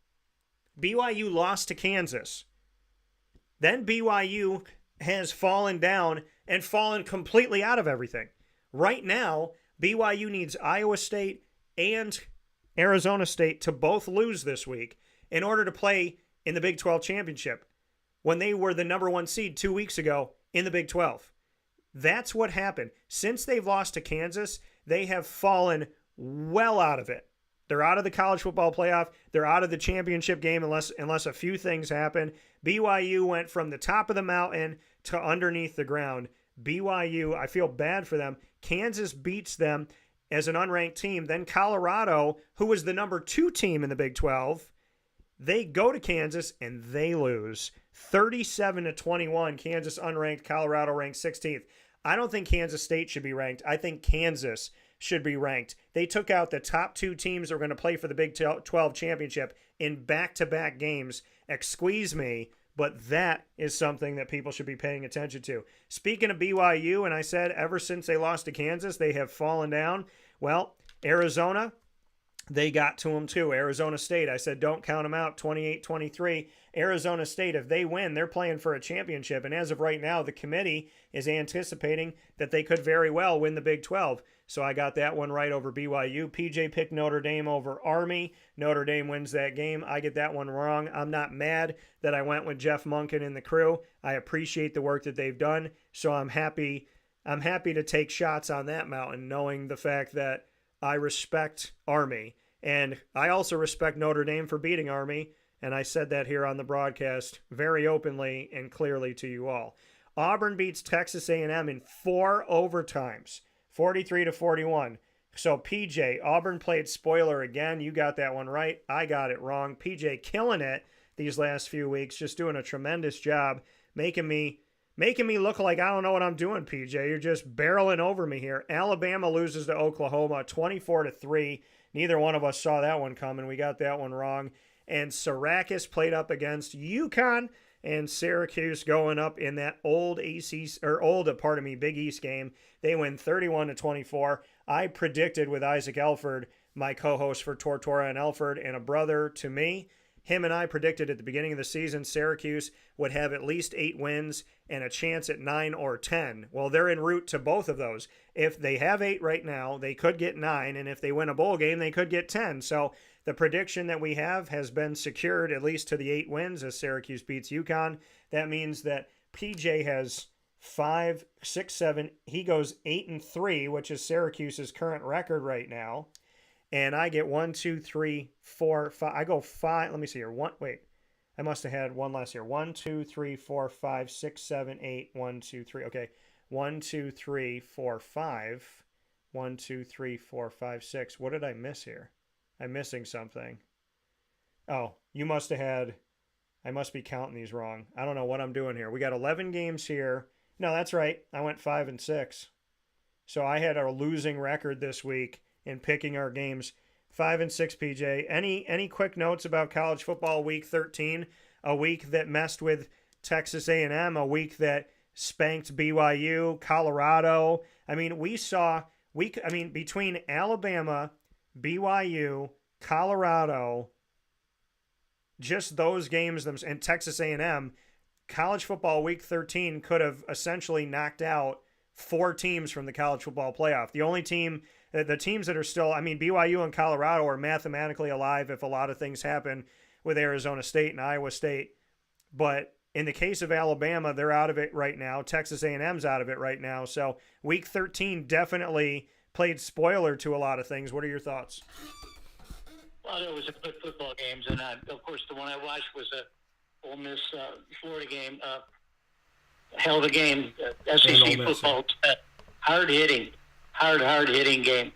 BYU lost to Kansas. Then BYU has fallen down and fallen completely out of everything. Right now, BYU needs Iowa State and Arizona State to both lose this week in order to play in the Big 12 championship when they were the number 1 seed 2 weeks ago in the Big 12. That's what happened. Since they've lost to Kansas, they have fallen well out of it. They're out of the college football playoff. They're out of the championship game unless a few things happen. BYU went from the top of the mountain to underneath the ground. BYU, I feel bad for them. Kansas beats them as an unranked team. Then Colorado, who was the number 2 team in the Big 12, they go to Kansas and they lose 37-21. Kansas unranked, Colorado ranked 16th. I don't think Kansas State should be ranked. I think Kansas should be ranked. They took out the top 2 teams that were going to play for the Big 12 championship in back-to-back games. Excuse me, but that is something that people should be paying attention to. Speaking of BYU, and I said ever since they lost to Kansas, they have fallen down. Well, Arizona, they got to them too. Arizona State, I said, don't count them out, 28-23. Arizona State, if they win, they're playing for a championship. And as of right now, the committee is anticipating that they could very well win the Big 12. So I got that one right over BYU. PJ picked Notre Dame over Army. Notre Dame wins that game. I get that one wrong. I'm not mad that I went with Jeff Monken and the crew. I appreciate the work that they've done. So I'm happy to take shots on that mountain, knowing the fact that I respect Army. And I also respect Notre Dame for beating Army. And I said that here on the broadcast very openly and clearly to you all. Auburn beats Texas A&M in 4 overtimes, 43-41. So PJ, Auburn played spoiler again. You got that one right. I got it wrong. PJ killing it these last few weeks, just doing a tremendous job, making me look like I don't know what I'm doing, PJ. You're just barreling over me here. Alabama loses to Oklahoma 24-3. Neither one of us saw that one coming. We got that one wrong. And Syracuse played up against UConn, and Syracuse going up in that Big East game. They win 31-24. I predicted with Isaac Elford, my co-host for Tortora and Elford, and a brother to me. Him and I predicted at the beginning of the season Syracuse would have at least 8 wins and a chance at 9 or 10. Well, they're en route to both of those. If they have 8 right now, they could get 9, and if they win a bowl game, they could get 10. So the prediction that we have has been secured at least to the 8 wins as Syracuse beats UConn. That means that PJ has 5, 6, 7. He goes 8-3, which is Syracuse's current record right now. And I get 1, 2, 3, 4, 5. I go 5. Let me see here. I must have had one last year. 1, 2, 3, 4, 5, 6, 7, 8. 1, 2, 3. Okay. 1, 2, 3, 4, 5. 1, 2, 3, 4, 5, 6. What did I miss here? I'm missing something. Oh, you must have had. I must be counting these wrong. I don't know what I'm doing here. We got 11 games here. No, that's right. I went 5-6. So I had a losing record this week in picking our games. 5-6, PJ. Any quick notes about college football week 13? A week that messed with Texas A&M, a week that spanked BYU, Colorado. I mean, between Alabama, BYU, Colorado, just those games and Texas A&M, college football week 13 could have essentially knocked out 4 teams from the college football playoff. The teams that are still, BYU and Colorado are mathematically alive if a lot of things happen with Arizona State and Iowa State. But in the case of Alabama, they're out of it right now. Texas A&M's out of it right now. So week 13 definitely played spoiler to a lot of things. What are your thoughts? Well, there was a good football games, and of course the one I watched was a Ole Miss Florida game. Hell of a game. SEC football, hard hitting game.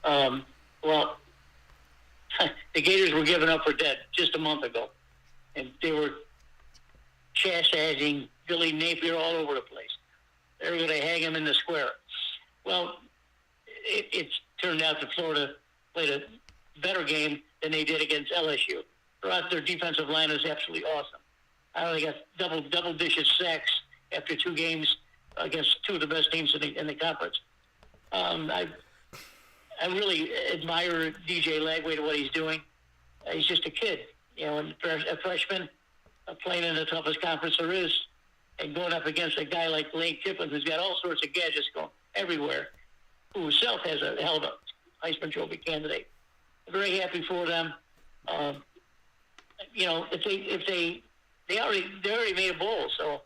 Well, the Gators were given up for dead just a month ago, and they were chastising Billy Napier all over the place. They were going to hang him in the square. Well, it's turned out that Florida played a better game than they did against LSU. Their defensive line is absolutely awesome. They got double-digit sacks after 2 games against 2 of the best teams in the conference. I really admire DJ Lagway to what he's doing. He's just a kid, and a freshman playing in the toughest conference there is, and going up against a guy like Lane Kiffin, who's got all sorts of gadgets going everywhere, who himself has a hell of a Heisman Trophy candidate. I'm very happy for them. If they already made a bowl, so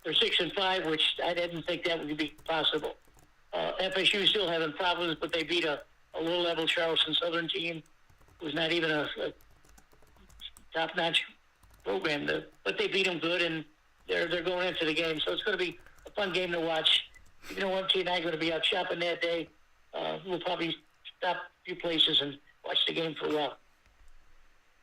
they're 6-5, which I didn't think that would be possible. FSU still having problems, but they beat a low-level Charleston Southern team who's not even a top-notch program. But they beat them good, and they're going into the game. So it's going to be a fun game to watch. MT and I are going to be out shopping that day. We'll probably stop a few places and watch the game for a while.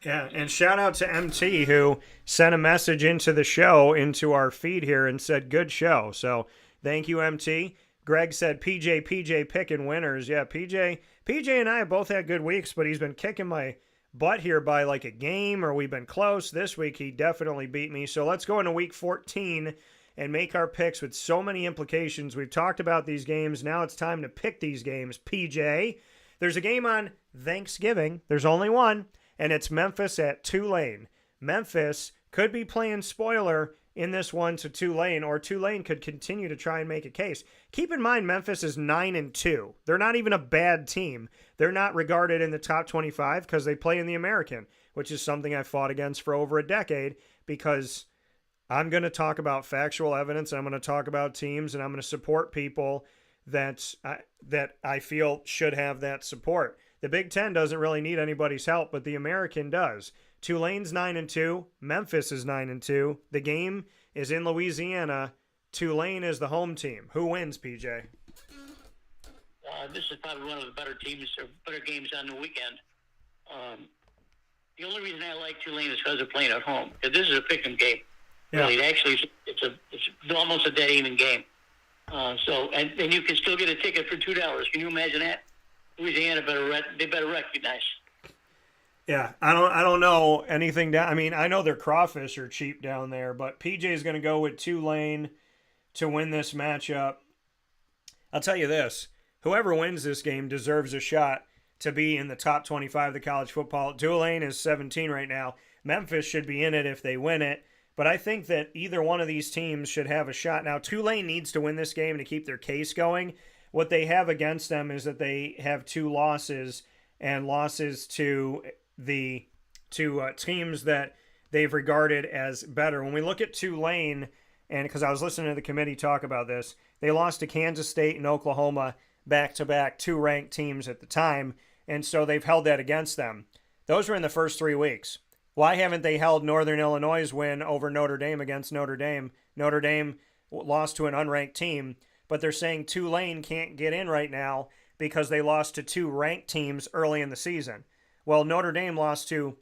Yeah, and shout out to MT who sent a message into the show, into our feed here, and said, good show. So thank you, MT. Greg said, PJ picking winners. Yeah, PJ and I have both had good weeks, but he's been kicking my butt here by like a game, or we've been close. This week he definitely beat me. So let's go into week 14 and make our picks with so many implications. We've talked about these games. Now it's time to pick these games. PJ, there's a game on Thanksgiving. There's only one, and it's Memphis at Tulane. Memphis could be playing spoiler in this one to Tulane, or Tulane could continue to try and make a case. Keep in mind, Memphis is 9-2. They're not even a bad team. They're not regarded in the top 25 because they play in the American, which is something I fought against for over a decade, because I'm going to talk about factual evidence, and I'm going to talk about teams, and I'm going to support people that I feel should have that support. The Big Ten doesn't really need anybody's help, but the American does. Tulane's 9-2. Memphis is 9-2. The game is in Louisiana. Tulane is the home team. Who wins, PJ? This is probably one of the better teams or better games on the weekend. The only reason I like Tulane is because they're playing at home. Because this is a pick-em game. Yeah. Really, actually, it's almost a dead even game. And you can still get a ticket for $2. Can you imagine that? Louisiana better recognize. Yeah, I don't know anything down. I mean, I know their crawfish are cheap down there, but PJ is going to go with Tulane to win this matchup. I'll tell you this: whoever wins this game deserves a shot to be in the top 25 of the college football. Tulane is 17 right now. Memphis should be in it if they win it, but I think that either one of these teams should have a shot. Now, Tulane needs to win this game to keep their case going. What they have against them is that they have 2 losses, and losses to the teams that they've regarded as better. When we look at Tulane, and because I was listening to the committee talk about this, they lost to Kansas State and Oklahoma back-to-back, 2 ranked teams at the time, and so they've held that against them. Those were in the first 3 weeks. Why haven't they held Northern Illinois' win over Notre Dame against Notre Dame? Notre Dame lost to an unranked team, but they're saying Tulane can't get in right now because they lost to 2 ranked teams early in the season. Well, Notre Dame lost to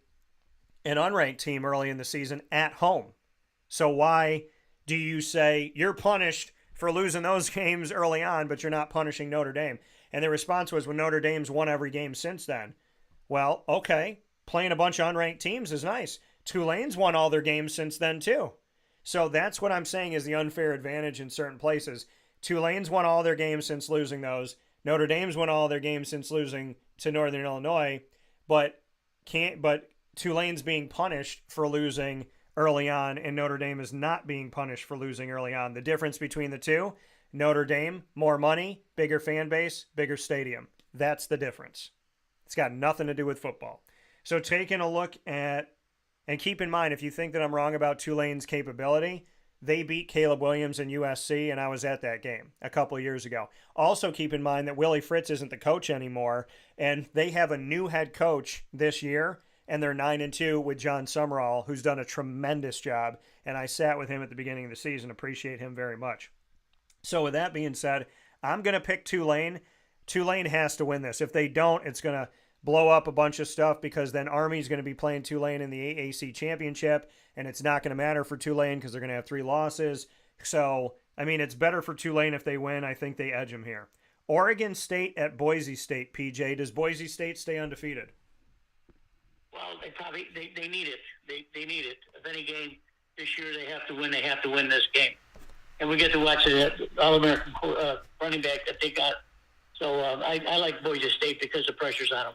an unranked team early in the season at home. So why do you say you're punished for losing those games early on, but you're not punishing Notre Dame? And the response was, well, Notre Dame's won every game since then. Well, okay, playing a bunch of unranked teams is nice. Tulane's won all their games since then, too. So that's what I'm saying is the unfair advantage in certain places. Tulane's won all their games since losing those. Notre Dame's won all their games since losing to Northern Illinois. But Tulane's being punished for losing early on, and Notre Dame is not being punished for losing early on. The difference between the two: Notre Dame, more money, bigger fan base, bigger stadium. That's the difference. It's got nothing to do with football. So taking a look at, and keep in mind, if you think that I'm wrong about Tulane's capability, they beat Caleb Williams and USC, and I was at that game a couple of years ago. Also keep in mind that Willie Fritz isn't the coach anymore, and they have a new head coach this year, and they're 9-2 with John Summerall, who's done a tremendous job, and I sat with him at the beginning of the season. Appreciate him very much. So with that being said, I'm going to pick Tulane. Tulane has to win this. If they don't, it's going to blow up a bunch of stuff, because then Army's going to be playing Tulane in the AAC championship, and it's not going to matter for Tulane because they're going to have 3 losses. So, I mean, it's better for Tulane if they win. I think they edge them here. Oregon State at Boise State, PJ. Does Boise State stay undefeated? Well, they need it. They need it. If any game this year they have to win, they have to win this game. And we get to watch the All-American running back that they got. So I like Boise State because the pressure's on them.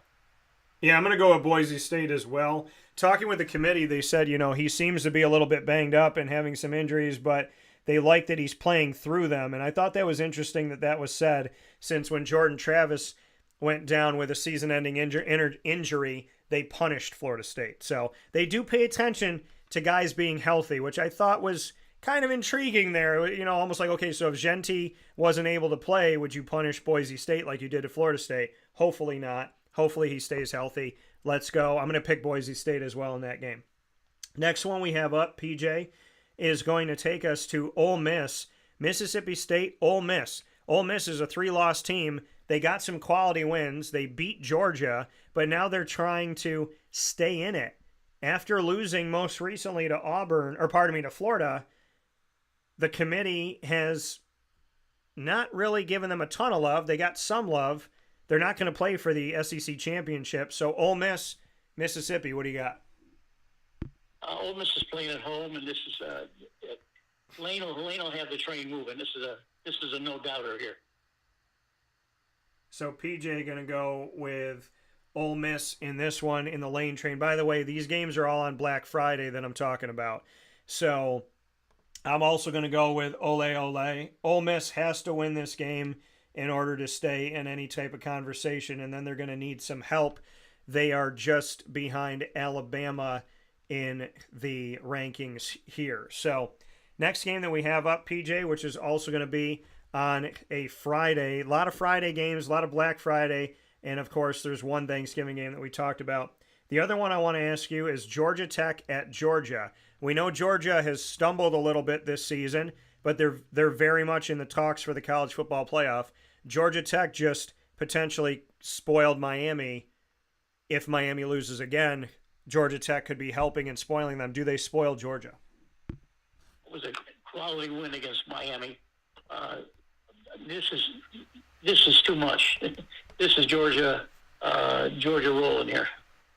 Yeah, I'm going to go with Boise State as well. Talking with the committee, they said, he seems to be a little bit banged up and having some injuries, but they like that he's playing through them. And I thought that was interesting that was said, since when Jordan Travis went down with a season-ending injury, they punished Florida State. So they do pay attention to guys being healthy, which I thought was kind of intriguing there. Almost like, okay, so if Genti wasn't able to play, would you punish Boise State like you did to Florida State? Hopefully not. Hopefully he stays healthy. Let's go. I'm going to pick Boise State as well in that game. Next one we have up, PJ, is going to take us to Ole Miss. Mississippi State, Ole Miss. Ole Miss is a 3-loss team. They got some quality wins. They beat Georgia, but now they're trying to stay in it. After losing most recently to Florida, the committee has not really given them a ton of love. They got some love. They're not going to play for the SEC championship. So Ole Miss, Mississippi, what do you got? Ole Miss is playing at home, and this is Lane will have the train moving. This is a no doubter here. So PJ going to go with Ole Miss in this one in the Lane Train. By the way, these games are all on Black Friday that I'm talking about. So I'm also going to go with Ole Ole. Ole Miss has to win this game in order to stay in any type of conversation, and then they're going to need some help. They are just behind Alabama in the rankings here. So next game that we have up, PJ, which is also going to be on a Friday. A lot of Friday games, a lot of Black Friday, and of course there's one Thanksgiving game that we talked about. The other one I want to ask you is Georgia Tech at Georgia. We know Georgia has stumbled a little bit this season, but they're very much in the talks for the college football playoff. Georgia Tech just potentially spoiled Miami. If Miami loses again, Georgia Tech could be helping and spoiling them. Do they spoil Georgia? It was a quality win against Miami. This is too much. This is Georgia rolling here.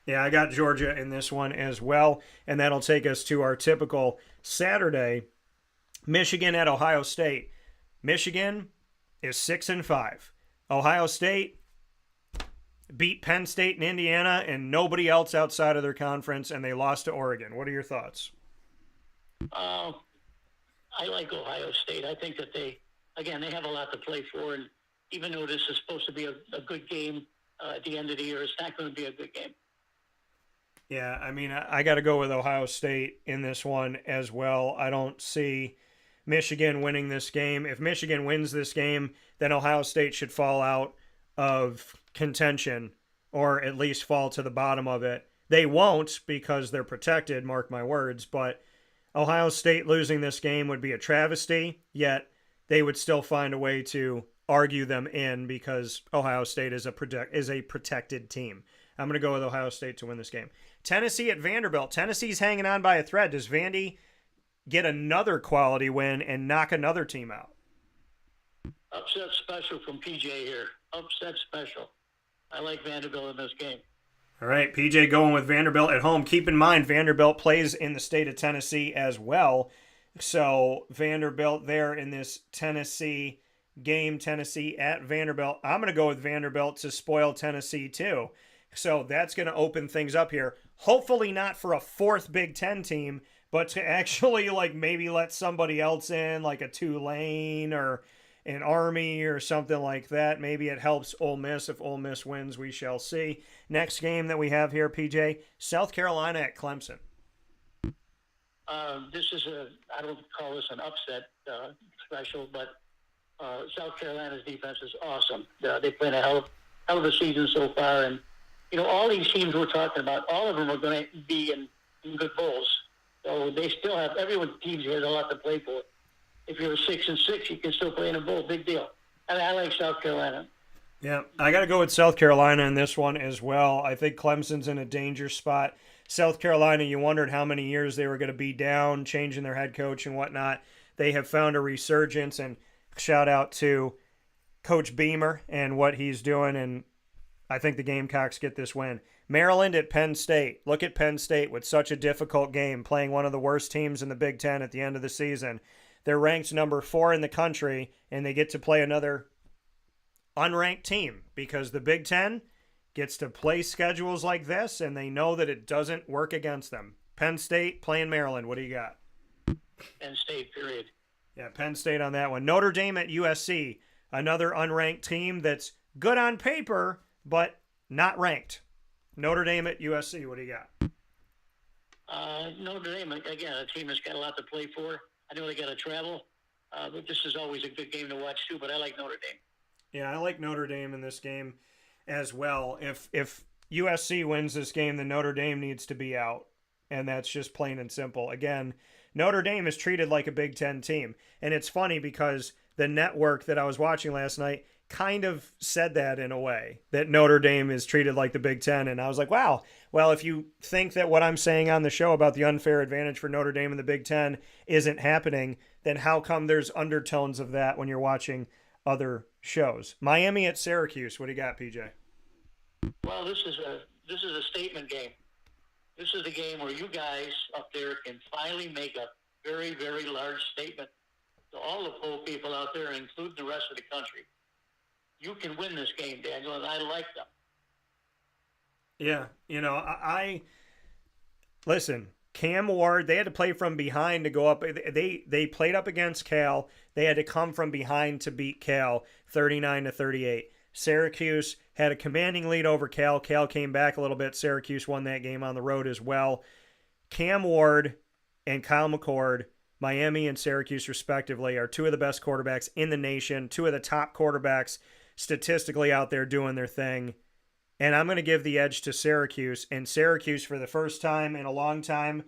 Yeah, I got Georgia in this one as well, and that'll take us to our typical Saturday. Michigan at Ohio State. Michigan is 6-5. Ohio State beat Penn State and Indiana and nobody else outside of their conference, and they lost to Oregon. What are your thoughts? I like Ohio State. I think that they have a lot to play for, and even though this is supposed to be a good game at the end of the year, it's not going to be a good game. Yeah, I mean, I got to go with Ohio State in this one as well. I don't see Michigan winning this game. If Michigan wins this game, then Ohio State should fall out of contention or at least fall to the bottom of it. They won't because they're protected, mark my words, but Ohio State losing this game would be a travesty, yet they would still find a way to argue them in because Ohio State is a protected team. I'm going to go with Ohio State to win this game. Tennessee at Vanderbilt. Tennessee's hanging on by a thread. Does Vandy get another quality win and knock another team out? Upset special from PJ here. Upset special. I like Vanderbilt in this game. All right, PJ going with Vanderbilt at home. Keep in mind, Vanderbilt plays in the state of Tennessee as well. So Vanderbilt there in this Tennessee game, Tennessee at Vanderbilt. I'm going to go with Vanderbilt to spoil Tennessee too. So that's going to open things up here. Hopefully not for a fourth Big Ten team, but to actually maybe let somebody else in, like a Tulane or an Army or something like that. Maybe it helps Ole Miss. If Ole Miss wins, we shall see. Next game that we have here, PJ, South Carolina at Clemson. This is I don't call this an upset special, but South Carolina's defense is awesome. They played a hell of a season so far, and all these teams we're talking about, all of them are going to be in good bowls. So they still have teams has a lot to play for. If you're 6-6, you can still play in a bowl. Big deal. And I like South Carolina. Yeah, I got to go with South Carolina in this one as well. I think Clemson's in a danger spot. South Carolina, you wondered how many years they were going to be down, changing their head coach and whatnot. They have found a resurgence, and shout out to Coach Beamer and what he's doing, and I think the Gamecocks get this win. Maryland at Penn State. Look at Penn State with such a difficult game, playing one of the worst teams in the Big Ten at the end of the season. They're ranked number 4 in the country, and they get to play another unranked team because the Big Ten gets to play schedules like this, and they know that it doesn't work against them. Penn State playing Maryland. What do you got? Penn State, period. Yeah, Penn State on that one. Notre Dame at USC. Another unranked team that's good on paper, but not ranked. Notre Dame at USC. What do you got? Notre Dame, again, a team that's got a lot to play for. I know they got to travel, but this is always a good game to watch too, but I like Notre Dame. Yeah, I like Notre Dame in this game as well. If USC wins this game, then Notre Dame needs to be out, and that's just plain and simple. Again, Notre Dame is treated like a Big Ten team, and it's funny because the network that I was watching last night kind of said that in a way, that Notre Dame is treated like the Big Ten, and I was like, wow, well, if you think that what I'm saying on the show about the unfair advantage for Notre Dame in the Big Ten isn't happening, then how come there's undertones of that when you're watching other shows? Miami at Syracuse. What do you got, PJ? Well, this is a statement game. This is the game where you guys up there can finally make a very, very large statement to all the poll people out there, including the rest of the country. You can win this game, Daniel, and I like them. Yeah, listen. Cam Ward, they had to play from behind to go up. They played up against Cal. They had to come from behind to beat Cal 39-38. Syracuse had a commanding lead over Cal. Cal came back a little bit. Syracuse won that game on the road as well. Cam Ward and Kyle McCord, Miami and Syracuse respectively, are two of the best quarterbacks in the nation, two of the top quarterbacks statistically out there doing their thing. And I'm going to give the edge to Syracuse. And Syracuse, for the first time in a long time,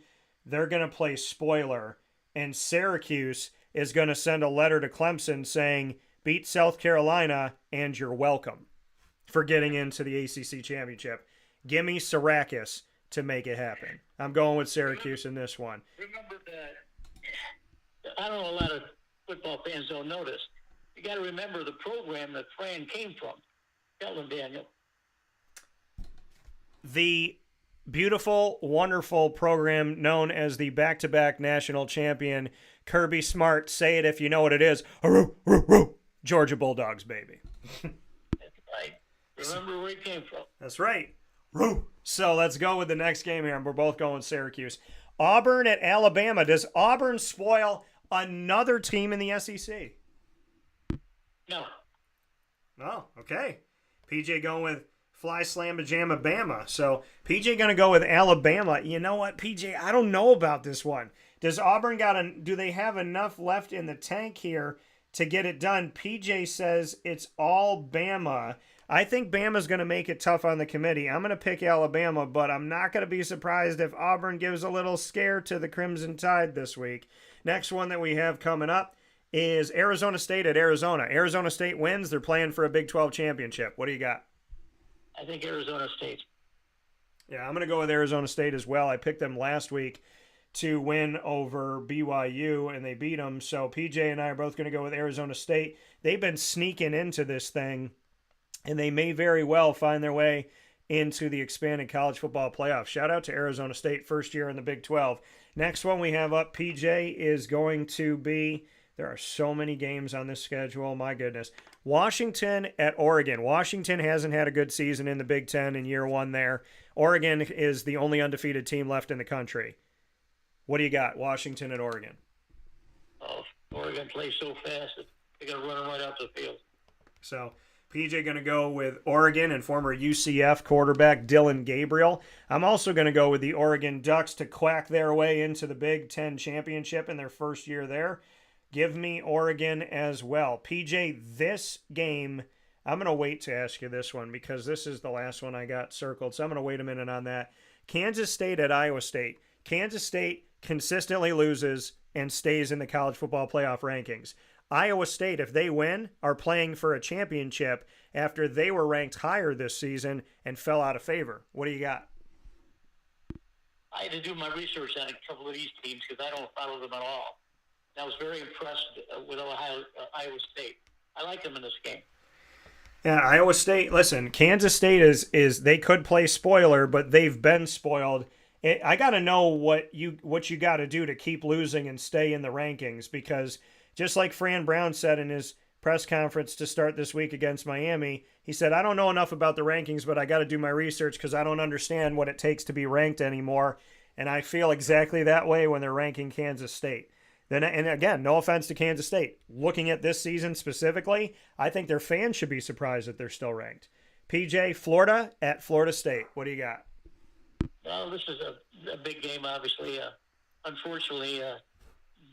they're going to play spoiler. And Syracuse is going to send a letter to Clemson saying, beat South Carolina and you're welcome for getting into the ACC championship. Give me Syracuse to make it happen. I'm going with Syracuse in this one. Remember that, I don't know, a lot of football fans don't notice. You got to remember the program that Fran came from. Tell them, Daniel. The beautiful, wonderful program known as the back-to-back national champion, Kirby Smart. Say it if you know what it is. Georgia Bulldogs, baby. That's right. Remember where he came from. That's right. So let's go with the next game here, and we're both going Syracuse. Auburn at Alabama. Does Auburn spoil another team in the SEC? No. Oh, okay. PJ going with Fly Slam Pajama Bama. So PJ going to go with Alabama. You know what, PJ? I don't know about this one. Does Auburn do they have enough left in the tank here to get it done? PJ says it's all Bama. I think Bama's going to make it tough on the committee. I'm going to pick Alabama, but I'm not going to be surprised if Auburn gives a little scare to the Crimson Tide this week. Next one that we have coming up is Arizona State at Arizona. Arizona State wins. They're playing for a Big 12 championship. What do you got? I think Arizona State. Yeah, I'm going to go with Arizona State as well. I picked them last week to win over BYU, and they beat them. So PJ and I are both going to go with Arizona State. They've been sneaking into this thing, and they may very well find their way into the expanded college football playoff. Shout out to Arizona State, first year in the Big 12. Next one we have up, PJ, is going to be, there are so many games on this schedule, my goodness. Washington at Oregon. Washington hasn't had a good season in the Big Ten in year one there. Oregon is the only undefeated team left in the country. What do you got, Washington at Oregon? Oh, Oregon plays so fast that they're going to run them right out the field. So PJ going to go with Oregon and former UCF quarterback Dylan Gabriel. I'm also going to go with the Oregon Ducks to quack their way into the Big Ten championship in their first year there. Give me Oregon as well. PJ, this game, I'm going to wait to ask you this one because this is the last one I got circled, so I'm going to wait a minute on that. Kansas State at Iowa State. Kansas State consistently loses and stays in the college football playoff rankings. Iowa State, if they win, are playing for a championship after they were ranked higher this season and fell out of favor. What do you got? I had to do my research on a couple of these teams because I don't follow them at all. I was very impressed with Iowa State. I like them in this game. Yeah, Iowa State, listen, Kansas State is they could play spoiler, but they've been spoiled. I got to know what you got to do to keep losing and stay in the rankings because just like Fran Brown said in his press conference to start this week against Miami, he said, I don't know enough about the rankings, but I got to do my research because I don't understand what it takes to be ranked anymore. And I feel exactly that way when they're ranking Kansas State. Then, and again, no offense to Kansas State. Looking at this season specifically, I think their fans should be surprised that they're still ranked. PJ, Florida at Florida State. What do you got? Well, this is a big game, obviously. Unfortunately,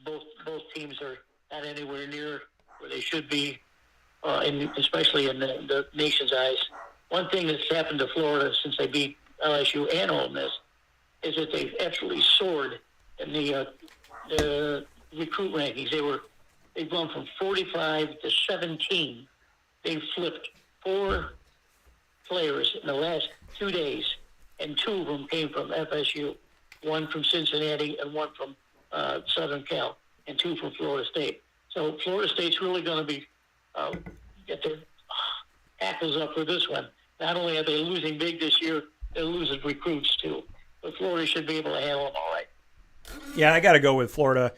both teams are not anywhere near where they should be, especially in the nation's eyes. One thing that's happened to Florida since they beat LSU and Ole Miss is that they've absolutely soared in the recruit rankings. They've gone from 45 to 17. They've flipped 4 players in the last 2 days, and 2 of them came from FSU, 1 from Cincinnati and 1 from Southern Cal, and 2 from Florida State. So Florida State's really going to be get their hackles up for this one. Not only are they losing big this year, they're losing recruits too. But Florida should be able to handle them all right. Yeah, I got to go with Florida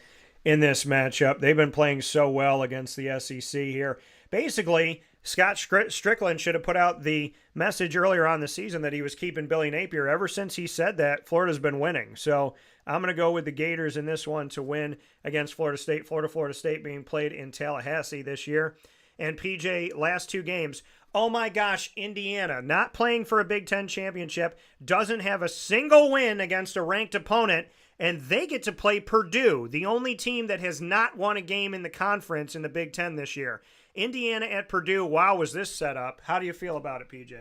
in this matchup. They've been playing so well against the SEC here. Basically, Scott Strickland should have put out the message earlier on the season that he was keeping Billy Napier. Ever since he said that, Florida's been winning. So I'm going to go with the Gators in this one to win against Florida State. Florida State being played in Tallahassee this year. And PJ, last 2 games. Oh my gosh, Indiana, not playing for a Big Ten championship, doesn't have a single win against a ranked opponent, and they get to play Purdue, the only team that has not won a game in the conference in the Big Ten this year. Indiana at Purdue, wow, was this set up? How do you feel about it, PJ?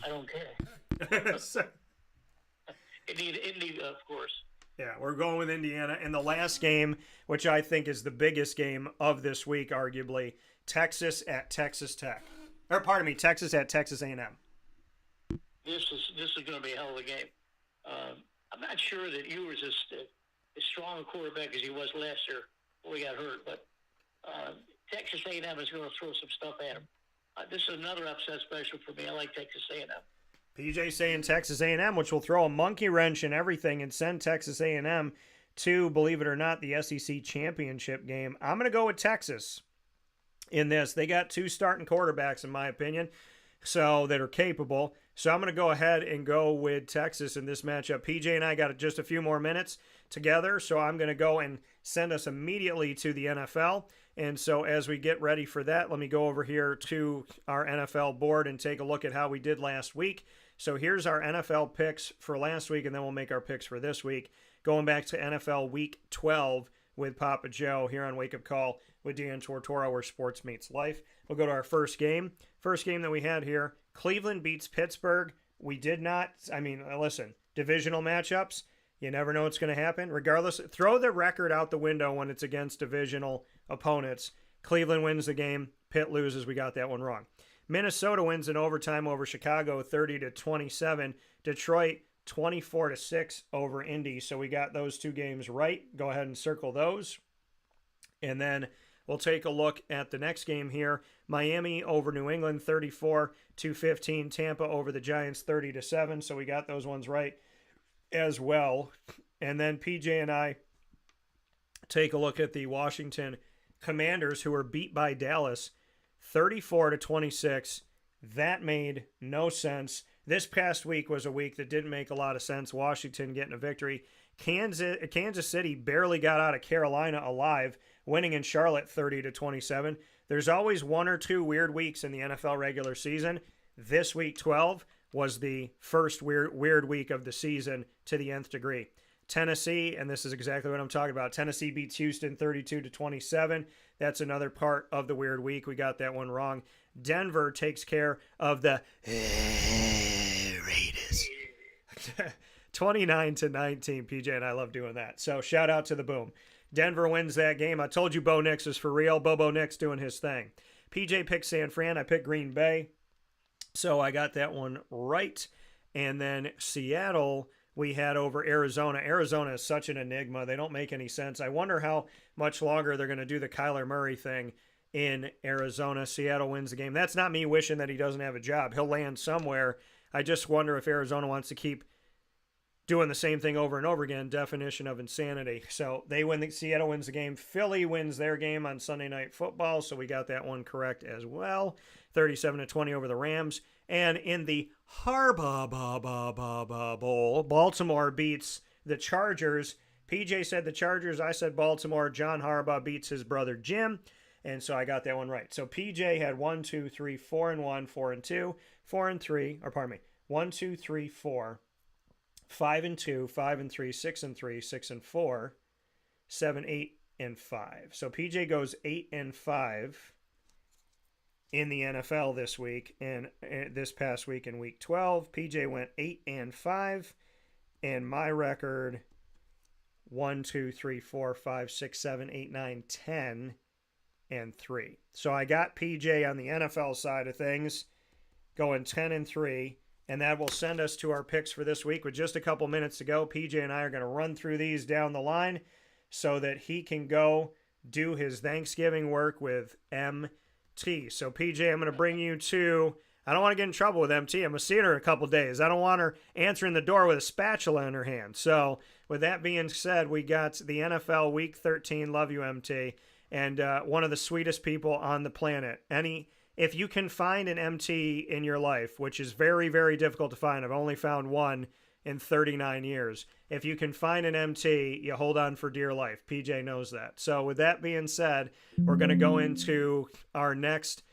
I don't care. Indy, of course. Yeah, we're going with Indiana. And the last game, which I think is the biggest game of this week, arguably, Texas at Texas Tech. Or pardon me, Texas at Texas A&M. This is going to be a hell of a game. I'm not sure that Ewers is as strong a quarterback as he was last year before he got hurt, but Texas A&M is going to throw some stuff at him. This is another upset special for me. I like Texas A&M. PJ saying Texas A&M, which will throw a monkey wrench in everything and send Texas A&M to, believe it or not, the SEC championship game. I'm going to go with Texas in this. They got 2 starting quarterbacks, in my opinion, so that are capable. So I'm going to go ahead and go with Texas in this matchup. PJ and I got just a few more minutes together, so I'm going to go and send us immediately to the NFL. And so as we get ready for that, let me go over here to our NFL board and take a look at how we did last week. So here's our NFL picks for last week, and then we'll make our picks for this week. Going back to NFL Week 12 with Papa Joe here on Wake Up Call with Dan Tortora, where sports meets life. We'll go to our first game. First game that we had here, Cleveland beats Pittsburgh. We did not, listen, divisional matchups, you never know what's going to happen. Regardless, throw the record out the window when it's against divisional opponents. Cleveland wins the game. Pitt loses. We got that one wrong. Minnesota wins in overtime over Chicago 30-27. Detroit 24-6 over Indy. So we got those 2 games right. Go ahead and circle those. And then we'll take a look at the next game here. Miami over New England 34-15. Tampa over the Giants 30-7. So we got those ones right as well. And then PJ and I take a look at the Washington Commanders, who were beat by Dallas 34-26. That made no sense. This past week was a week that didn't make a lot of sense. Washington getting a victory. Kansas City barely got out of Carolina alive, winning in Charlotte 30-27. There's always 1 or 2 weird weeks in the NFL regular season. This week 12 was the first weird week of the season to the nth degree. Tennessee, and this is exactly what I'm talking about, Tennessee beats Houston 32-27. That's another part of the weird week. We got that one wrong. Denver takes care of the Raiders 29-19. PJ and I love doing that. So shout out to the Boom. Denver wins that game. I told you Bo Nix is for real. Bobo Nix doing his thing. PJ picked San Fran. I picked Green Bay. So I got that one right. And then Seattle, we had over Arizona. Arizona is such an enigma. They don't make any sense. I wonder how much longer they're going to do the Kyler Murray thing in Arizona. Seattle wins the game. That's not me wishing that he doesn't have a job. He'll land somewhere. I just wonder if Arizona wants to keep doing the same thing over and over again. Definition of insanity. So they win. Seattle wins the game. Philly wins their game on Sunday Night Football. So we got that one correct as well. 37-20 over the Rams. And in the Harbaugh Bowl, Baltimore beats the Chargers. PJ said the Chargers. I said Baltimore. John Harbaugh beats his brother Jim. And so I got that one right. So PJ had 1, 2, 3, 4 and 1, 4 and 2, 4 and 3, or pardon me, 1, 2, 3, 4, 5 and 2, 5 and 3, 6 and 3, 6 and 4, 7, 8 and 5. So PJ goes 8 and 5 in the NFL this week, and this past week in week 12. PJ went 8 and 5, and my record 1, 2, 3, 4, 5, 6, 7, 8, 9, 10 and 3. So I got PJ on the NFL side of things going 10 and 3, and that will send us to our picks for this week with just a couple minutes to go. PJ and I are going to run through these down the line so that he can go do his Thanksgiving work with MT. So PJ, I'm going to bring you to, I don't want to get in trouble with MT. I'm going to see her in a couple days. I don't want her answering the door with a spatula in her hand. So with that being said, we got the NFL Week 13. Love you, MT. And one of the sweetest people on the planet. if you can find an MT in your life, which is very, very difficult to find, I've only found one in 39 years. If you can find an MT, you hold on for dear life. PJ knows that. So with that being said, we're going to go into our next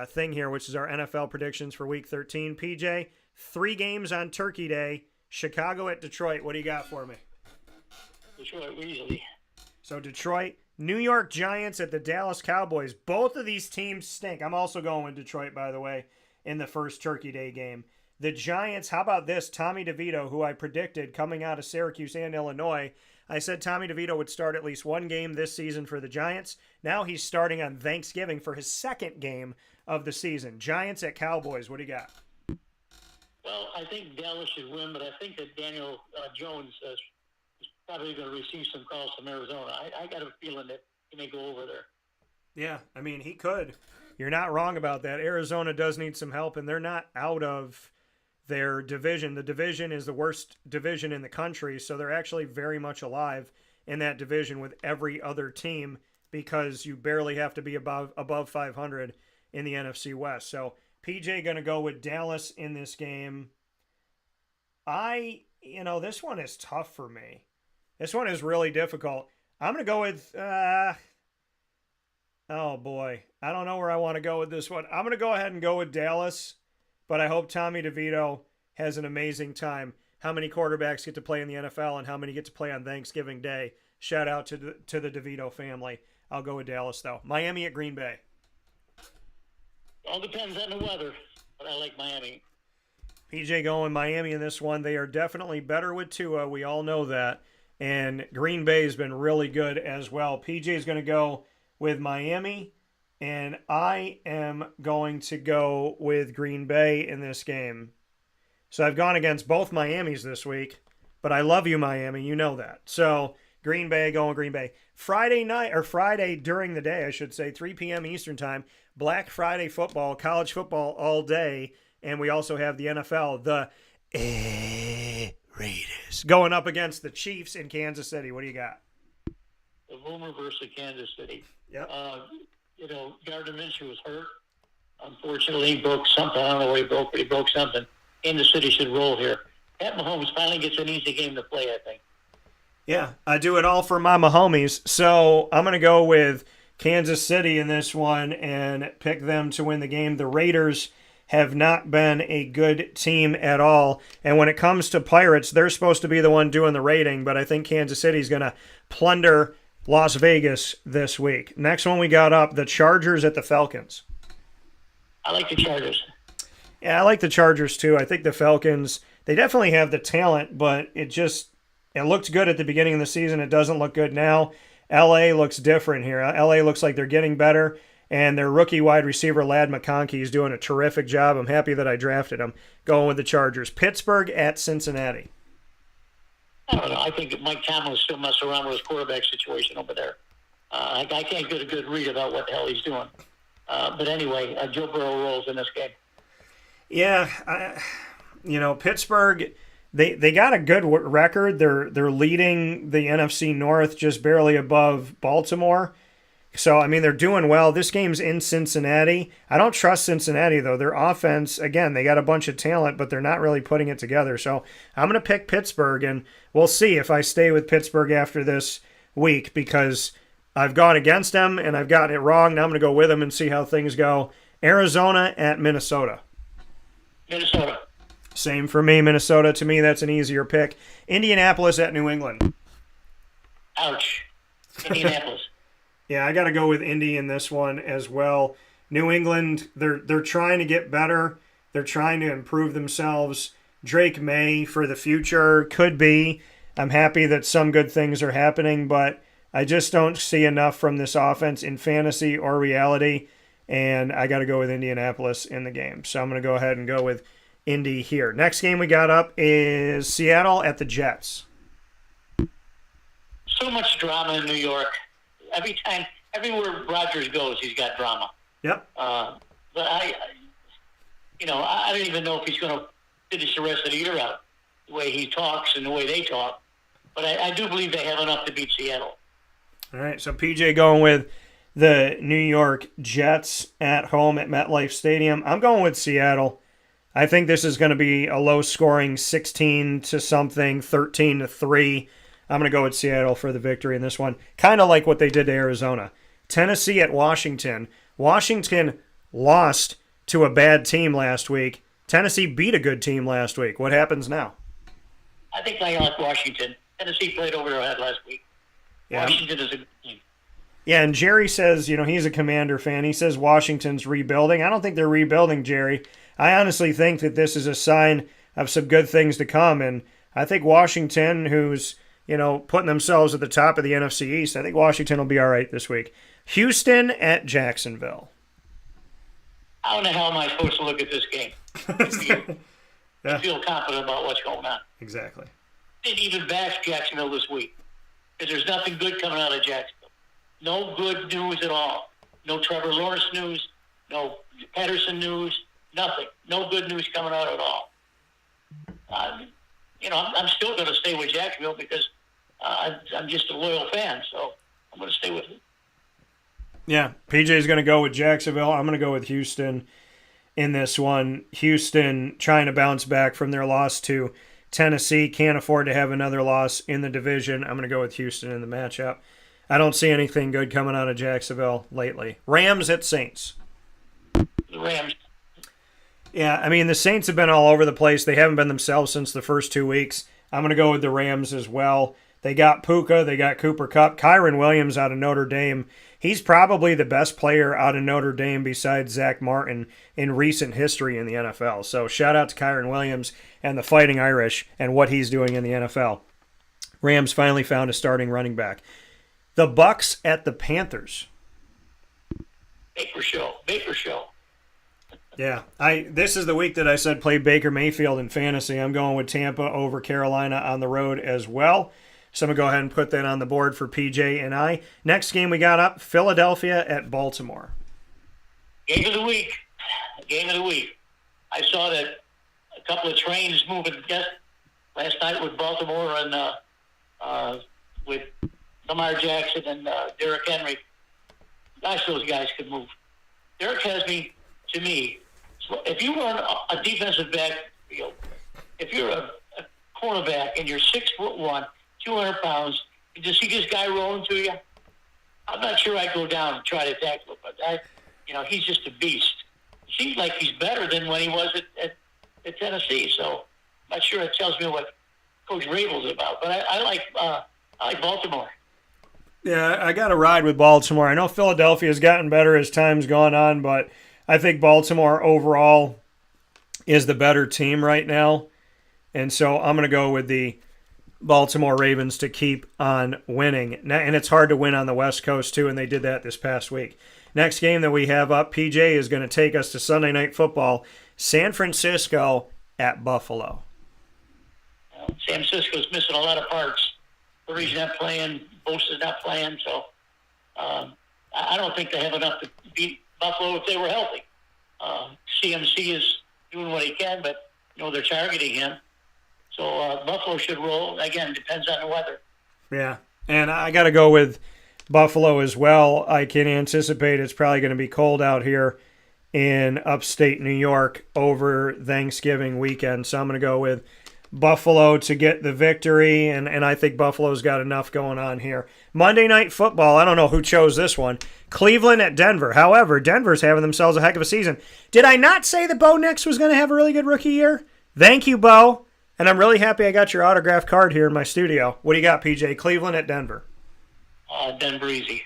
thing here, which is our NFL predictions for Week 13. PJ, 3 games on Turkey Day. Chicago at Detroit. What do you got for me? Detroit, easily. So Detroit, New York Giants at the Dallas Cowboys. Both of these teams stink. I'm also going with Detroit, by the way, in the first Turkey Day game. The Giants, how about this? Tommy DeVito, who I predicted coming out of Syracuse and Illinois. I said Tommy DeVito would start at least one game this season for the Giants. Now he's starting on Thanksgiving for his second game of the season. Giants at Cowboys. What do you got? Well, I think Dallas should win, but I think that Daniel Jones is probably going to receive some calls from Arizona. I got a feeling that he may go over there. Yeah, I mean, he could. You're not wrong about that. Arizona does need some help, and they're not out of their division. The division is the worst division in the country, so they're actually very much alive in that division with every other team because you barely have to be above 500 in the NFC West. So PJ going to go with Dallas in this game. This one is tough for me. This one is really difficult. I'm going to go with, oh boy, I don't know where I want to go with this one. I'm going to go ahead and go with Dallas, but I hope Tommy DeVito has an amazing time. How many quarterbacks get to play in the NFL and how many get to play on Thanksgiving Day? Shout out to the DeVito family. I'll go with Dallas, though. Miami at Green Bay. All depends on the weather, but I like Miami. PJ going Miami in this one. They are definitely better with Tua. We all know that. And Green Bay has been really good as well. PJ is going to go with Miami, and I am going to go with Green Bay in this game. So I've gone against both Miamis this week, but I love you, Miami. You know that. So Green Bay, going Green Bay. Friday during the day, I should say, 3 p.m. Eastern time, Black Friday football, college football all day, and we also have the NFL, the Raiders, going up against the Chiefs in Kansas City. What do you got? The Boomer versus Kansas City. Yep. Gardner Minshew was hurt. Unfortunately, he broke something. I don't know what he broke, but he broke something. Kansas City should roll here. Pat Mahomes finally gets an easy game to play, I think. Yeah, I do it all for my Mahomies. So I'm going to go with Kansas City in this one and pick them to win the game. The Raiders have not been a good team at all. And when it comes to Pirates, they're supposed to be the one doing the rating, but I think Kansas City's going to plunder Las Vegas this week. Next one we got up, the Chargers at the Falcons. I like the Chargers. Yeah, I like the Chargers too. I think the Falcons, they definitely have the talent, but it looked good at the beginning of the season. It doesn't look good now. LA looks different here. LA looks like they're getting better, and their rookie wide receiver, Ladd McConkey, is doing a terrific job. I'm happy that I drafted him. Going with the Chargers. Pittsburgh at Cincinnati. I don't know. I think Mike Tomlin still messing around with his quarterback situation over there. I can't get a good read about what the hell he's doing. But anyway, Joe Burrow rolls in this game. Yeah, Pittsburgh, they got a good record. They're leading the NFC North just barely above Baltimore. So, I mean, they're doing well. This game's in Cincinnati. I don't trust Cincinnati, though. Their offense, again, they got a bunch of talent, but they're not really putting it together. So I'm going to pick Pittsburgh, and we'll see if I stay with Pittsburgh after this week because I've gone against them, and I've gotten it wrong. Now I'm going to go with them and see how things go. Arizona at Minnesota. Minnesota. Same for me, Minnesota. To me, that's an easier pick. Indianapolis at New England. Ouch. Indianapolis. Yeah, I got to go with Indy in this one as well. New England, they're trying to get better. They're trying to improve themselves. Drake May for the future could be. I'm happy that some good things are happening, but I just don't see enough from this offense in fantasy or reality, and I got to go with Indianapolis in the game. So I'm going to go ahead and go with Indy here. Next game we got up is Seattle at the Jets. So much drama in New York. Everywhere Rodgers goes, he's got drama. Yep. But I don't even know if he's going to finish the rest of the year out the way he talks and the way they talk. But I do believe they have enough to beat Seattle. All right, so PJ going with the New York Jets at home at MetLife Stadium. I'm going with Seattle. I think this is going to be a low-scoring 16 to something, 13 to 3. I'm going to go with Seattle for the victory in this one. Kind of like what they did to Arizona. Tennessee at Washington. Washington lost to a bad team last week. Tennessee beat a good team last week. What happens now? I think I like Washington. Tennessee played over their head last week. Yeah. Washington is a good team. Yeah, and Jerry says, he's a Commander fan. He says Washington's rebuilding. I don't think they're rebuilding, Jerry. I honestly think that this is a sign of some good things to come. And I think Washington, who's, putting themselves at the top of the NFC East, I think Washington will be all right this week. Houston at Jacksonville. How in the hell am I supposed to look at this game? I feel confident about what's going on. Exactly. Didn't even bash Jacksonville this week because there's nothing good coming out of Jacksonville. No good news at all. No Trevor Lawrence news. No Patterson news. Nothing. No good news coming out at all. I'm still going to stay with Jacksonville because I'm just a loyal fan, so I'm going to stay with it. Yeah, PJ's going to go with Jacksonville. I'm going to go with Houston in this one. Houston trying to bounce back from their loss to Tennessee. Can't afford to have another loss in the division. I'm going to go with Houston in the matchup. I don't see anything good coming out of Jacksonville lately. Rams at Saints. The Rams. Yeah, the Saints have been all over the place. They haven't been themselves since the first 2 weeks. I'm going to go with the Rams as well. They got Puka. They got Cooper Kupp. Kyron Williams out of Notre Dame. He's probably the best player out of Notre Dame besides Zach Martin in recent history in the NFL. So shout out to Kyron Williams and the Fighting Irish and what he's doing in the NFL. Rams finally found a starting running back. The Bucks at the Panthers. Baker show. Yeah, this is the week that I said play Baker Mayfield in fantasy. I'm going with Tampa over Carolina on the road as well. So I'm going to go ahead and put that on the board for PJ and I. Next game we got up, Philadelphia at Baltimore. Game of the week. I saw that a couple of trains moving last night with Baltimore and with Lamar Jackson and Derrick Henry. Gosh, those guys could move. Derrick has to me, if you run a defensive back field, if you're a cornerback and you're 6'1", 200 pounds, and just see this guy rolling to you, I'm not sure I'd go down and try to tackle him, but he's just a beast. It seems like he's better than when he was at Tennessee, so I'm not sure it tells me what Coach Rabel's about, but I like Baltimore. Yeah, I got to ride with Baltimore. I know Philadelphia has gotten better as time's gone on, but I think Baltimore overall is the better team right now. And so I'm going to go with the Baltimore Ravens to keep on winning. And it's hard to win on the West Coast, too, and they did that this past week. Next game that we have up, PJ is going to take us to Sunday Night Football, San Francisco at Buffalo. San Francisco's missing a lot of parts. Murray's not playing, Bosa's not playing, so I don't think they have enough to beat Buffalo if they were healthy. CMC is doing what he can, but they're targeting him. So Buffalo should roll. Again, it depends on the weather. Yeah, and I got to go with Buffalo as well. I can anticipate it's probably going to be cold out here in upstate New York over Thanksgiving weekend. So I'm going to go with Buffalo to get the victory, and I think Buffalo's got enough going on here. Monday Night Football, I don't know who chose this one. Cleveland at Denver. However, Denver's having themselves a heck of a season. Did I not say that Bo Nix was going to have a really good rookie year? Thank you, Bo. And I'm really happy I got your autographed card here in my studio. What do you got, PJ? Cleveland at Denver. Denver easy.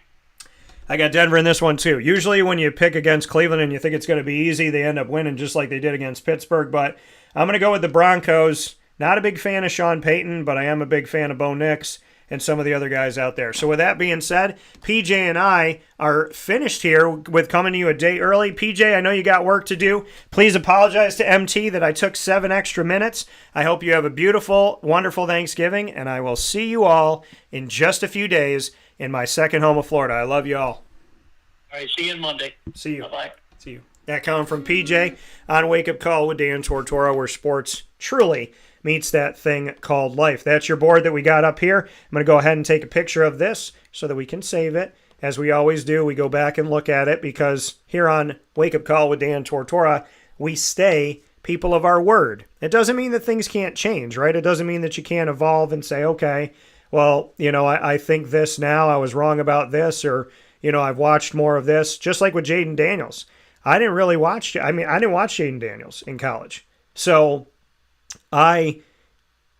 I got Denver in this one, too. Usually when you pick against Cleveland and you think it's going to be easy, they end up winning just like they did against Pittsburgh. But I'm going to go with the Broncos. Not a big fan of Sean Payton, but I am a big fan of Bo Nix and some of the other guys out there. So with that being said, PJ and I are finished here with coming to you a day early. PJ, I know you got work to do. Please apologize to MT that I took 7 extra minutes. I hope you have a beautiful, wonderful Thanksgiving, and I will see you all in just a few days in my second home of Florida. I love you all. All right, see you on Monday. See you. Bye-bye. See you. That coming from PJ on Wake Up Call with Dan Tortora, where sports truly meets that thing called life. That's your board that we got up here. I'm going to go ahead and take a picture of this so that we can save it as we always do, we go back and look at it, because here on Wake Up Call with Dan Tortora, we stay people of our word. It doesn't mean that things can't change, right? It doesn't mean that you can't evolve and say, okay, well, I think this now, I was wrong about this, or, I've watched more of this, just like with Jaden Daniels. I didn't watch Jaden Daniels in college. So I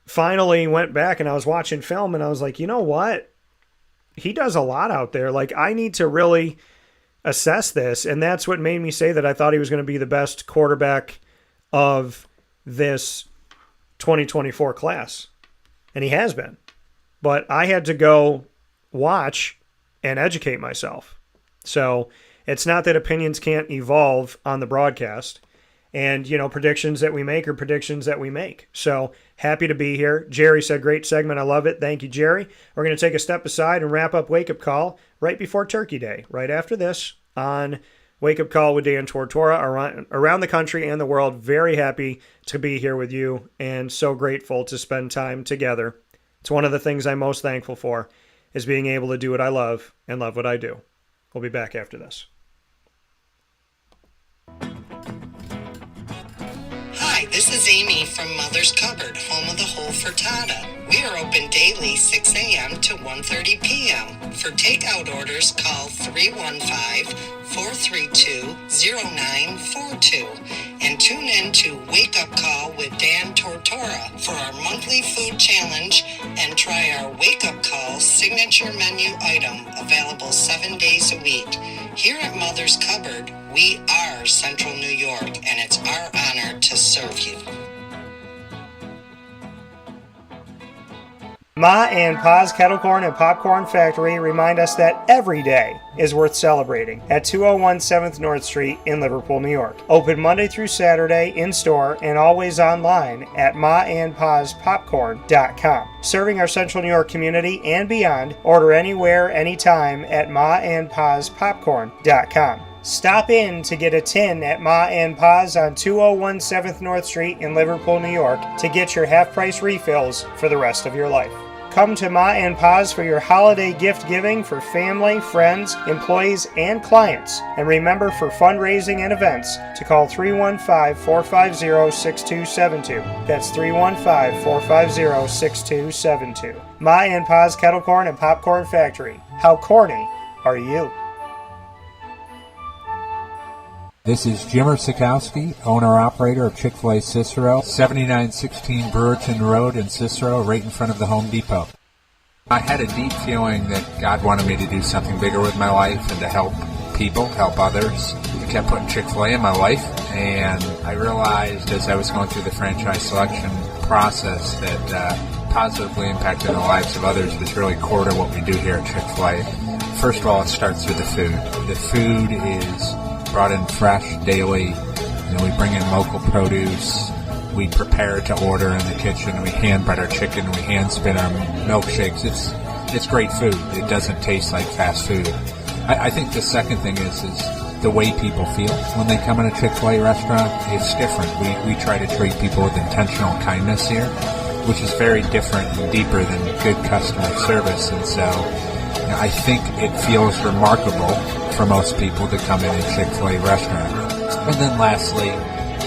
finally went back and I was watching film and I was like, you know what? He does a lot out there. Like, I need to really assess this. And that's what made me say that I thought he was going to be the best quarterback of this 2024 class. And he has been. But I had to go watch and educate myself. So it's not that opinions can't evolve on the broadcast. And, predictions that we make are predictions that we make. So happy to be here. Jerry said, great segment. I love it. Thank you, Jerry. We're going to take a step aside and wrap up Wake Up Call right before Turkey Day, right after this on Wake Up Call with Dan Tortora around the country and the world. Very happy to be here with you and so grateful to spend time together. It's one of the things I'm most thankful for, is being able to do what I love and love what I do. We'll be back after this. Hi, this is Amy from Mother's Cupboard, home of the whole frittata. We are open daily 6 a.m. to 1:30 p.m. For takeout orders, call 315-432-0942 and tune in to Wake Up Call with Dan Tortora for our monthly food challenge and try our Wake Up Call signature menu item available 7 days a week. Here at Mother's Cupboard, we are Central New York, and it's our honor to serve you. Ma and Pa's Kettle Corn and Popcorn Factory remind us that every day is worth celebrating at 201 7th North Street in Liverpool, New York. Open Monday through Saturday in-store and always online at maandpaspopcorn.com. Serving our Central New York community and beyond, order anywhere, anytime at maandpaspopcorn.com. Stop in to get a tin at Ma and Pa's on 201 7th North Street in Liverpool, New York to get your half-price refills for the rest of your life. Come to Ma and Pa's for your holiday gift giving for family, friends, employees, and clients. And remember, for fundraising and events, to call 315-450-6272. That's 315-450-6272. Ma and Pa's Kettle Corn and Popcorn Factory. How corny are you? This is Jimmer Sikowski, owner-operator of Chick-fil-A Cicero, 7916 Brewerton Road in Cicero, right in front of the Home Depot. I had a deep feeling that God wanted me to do something bigger with my life and to help people, help others. I kept putting Chick-fil-A in my life, and I realized as I was going through the franchise selection process that positively impacting the lives of others was really core to what we do here at Chick-fil-A. First of all, it starts with the food. The food is brought in fresh daily. We bring in local produce. We prepare to order in the kitchen. We hand bread our chicken. We hand spin our milkshakes. It's great food. It doesn't taste like fast food. I think the second thing is the way people feel when they come in a Chick-fil-A restaurant. It's different. We try to treat people with intentional kindness here, which is very different and deeper than good customer service. And so I think it feels remarkable for most people to come in a Chick-fil-A restaurant. And then lastly,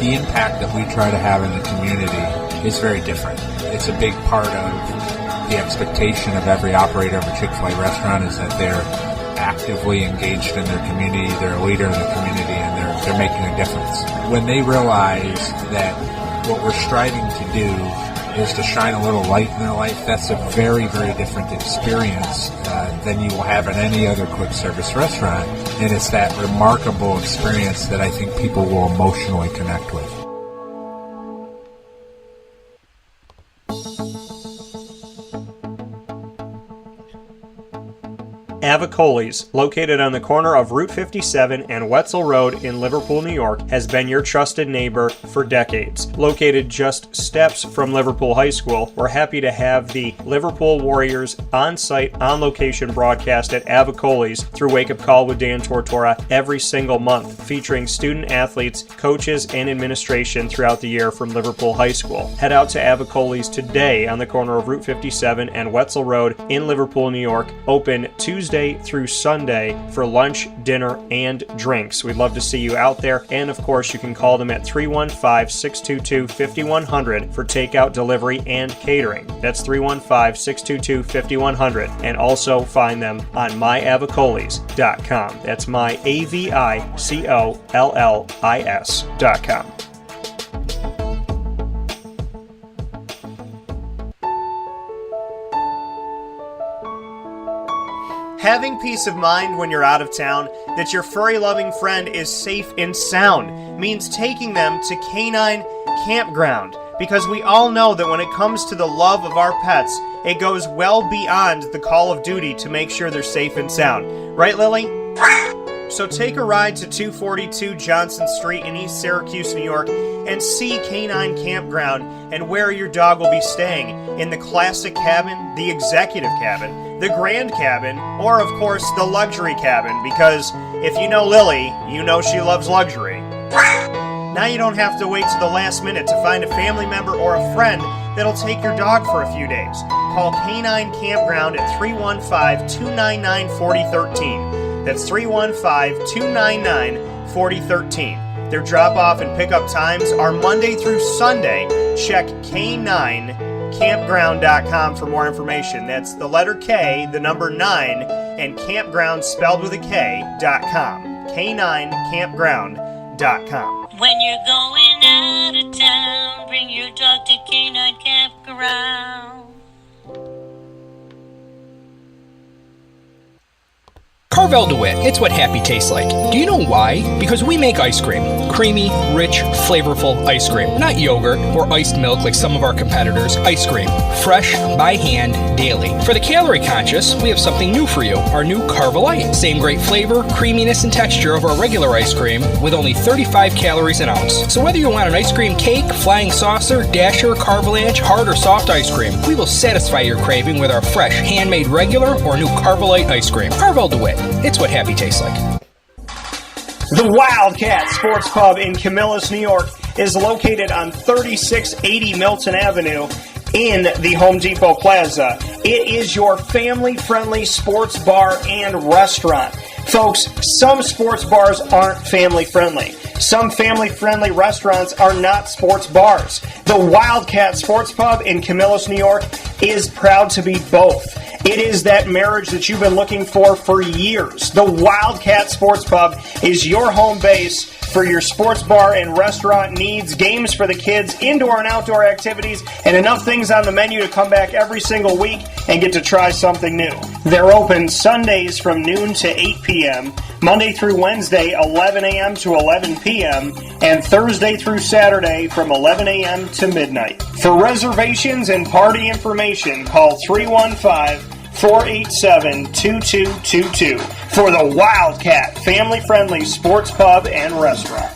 the impact that we try to have in the community is very different. It's a big part of the expectation of every operator of a Chick-fil-A restaurant is that they're actively engaged in their community, they're a leader in the community, and they're making a difference. When they realize that what we're striving to do is to shine a little light in their life, that's a very, very different experience than you will have in any other quick service restaurant. And it's that remarkable experience that I think people will emotionally connect with. Avicoli's, located on the corner of Route 57 and Wetzel Road in Liverpool, New York, has been your trusted neighbor for decades. Located just steps from Liverpool High School, we're happy to have the Liverpool Warriors on-site, on-location broadcast at Avicoli's through Wake Up Call with Dan Tortora every single month, featuring student athletes, coaches, and administration throughout the year from Liverpool High School. Head out to Avicoli's today on the corner of Route 57 and Wetzel Road in Liverpool, New York, open Tuesday Tuesday through Sunday for lunch, dinner, and drinks. We'd love to see you out there. And of course, you can call them at 315-622-5100 for takeout, delivery, and catering. That's 315-622-5100. And also find them on myavicollis.com. That's myavicollis.com. Having peace of mind when you're out of town that your furry-loving friend is safe and sound means taking them to Canine Kampground, because we all know that when it comes to the love of our pets, it goes well beyond the call of duty to make sure they're safe and sound. Right, Lily? So take a ride to 242 Johnson Street in East Syracuse, New York, and see Canine Kampground and where your dog will be staying, in the classic cabin, the executive cabin, the grand cabin, or of course the luxury cabin, because if you know Lily, you know she loves luxury. Now you don't have to wait to the last minute to find a family member or a friend that'll take your dog for a few days. Call Canine Kampground at 315-299-4013. That's 315-299-4013. Their drop-off and pickup times are Monday through Sunday. Check K9Kampground.com for more information. That's the letter K, the number 9, and campground spelled with a K.com. K9Kampground.com. When you're going out of town, bring your dog to Canine Campground. Carvel DeWitt, it's what happy tastes like. Do you know why? Because we make ice cream. Creamy, rich, flavorful ice cream. Not yogurt or iced milk like some of our competitors. Ice cream. Fresh, by hand, daily. For the calorie conscious, we have something new for you. Our new Carvelite. Same great flavor, creaminess, and texture of our regular ice cream with only 35 calories an ounce. So whether you want an ice cream cake, flying saucer, dasher, carvalanche, hard or soft ice cream, we will satisfy your craving with our fresh, handmade regular or new Carvelite ice cream. Carvel DeWitt. It's what happy tastes like. The Wildcat Sports Pub in Camillus, New York is located on 3680 Milton Avenue in the Home Depot Plaza. It is your family-friendly sports bar and restaurant. Folks, some sports bars aren't family-friendly. Some family-friendly restaurants are not sports bars. The Wildcat Sports Pub in Camillus, New York is proud to be both. It is that marriage that you've been looking for years. The Wildcat Sports Pub is your home base for your sports bar and restaurant needs, games for the kids, indoor and outdoor activities, and enough things on the menu to come back every single week and get to try something new. They're open Sundays from noon to 8 p.m., Monday through Wednesday, 11 a.m. to 11 p.m., and Thursday through Saturday from 11 a.m. to midnight. For reservations and party information, call 315-487-2222 for the Wildcat family-friendly sports pub and restaurant.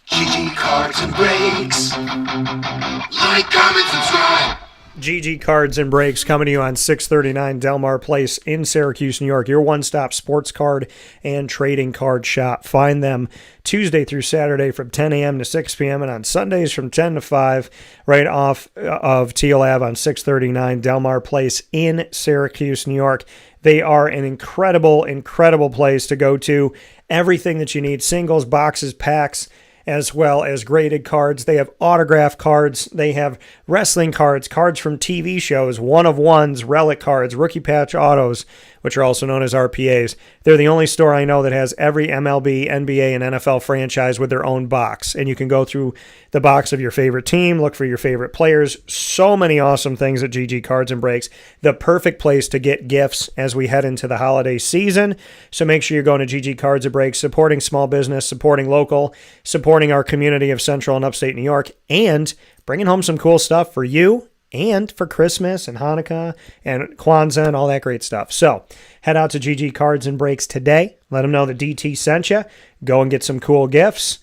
GG Cards and Breaks. Like, comment, subscribe. GG Cards and Breaks coming to you on 639 Delmar Place in Syracuse, New York. Your one-stop sports card and trading card shop. Find them Tuesday through Saturday from 10 a.m. to 6 p.m. and on Sundays from 10 to 5 right off of Teal Ave on 639 Delmar Place in Syracuse, New York. They are an incredible, incredible place to go to. Everything that you need, singles, boxes, packs, as well as graded cards. They have autograph cards. They have wrestling cards, cards from TV shows, one-of-ones, relic cards, rookie patch autos, which are also known as RPAs. They're the only store I know that has every MLB, NBA, and NFL franchise with their own box. And you can go through the box of your favorite team, look for your favorite players. So many awesome things at GG Cards and Breaks. The perfect place to get gifts as we head into the holiday season. So make sure you're going to GG Cards and Breaks, supporting small business, supporting local, supporting our community of Central and Upstate New York, and bringing home some cool stuff for you and for Christmas and Hanukkah and Kwanzaa and all that great stuff. So head out to GG Cards and Breaks today. Let them know that DT sent you. Go and get some cool gifts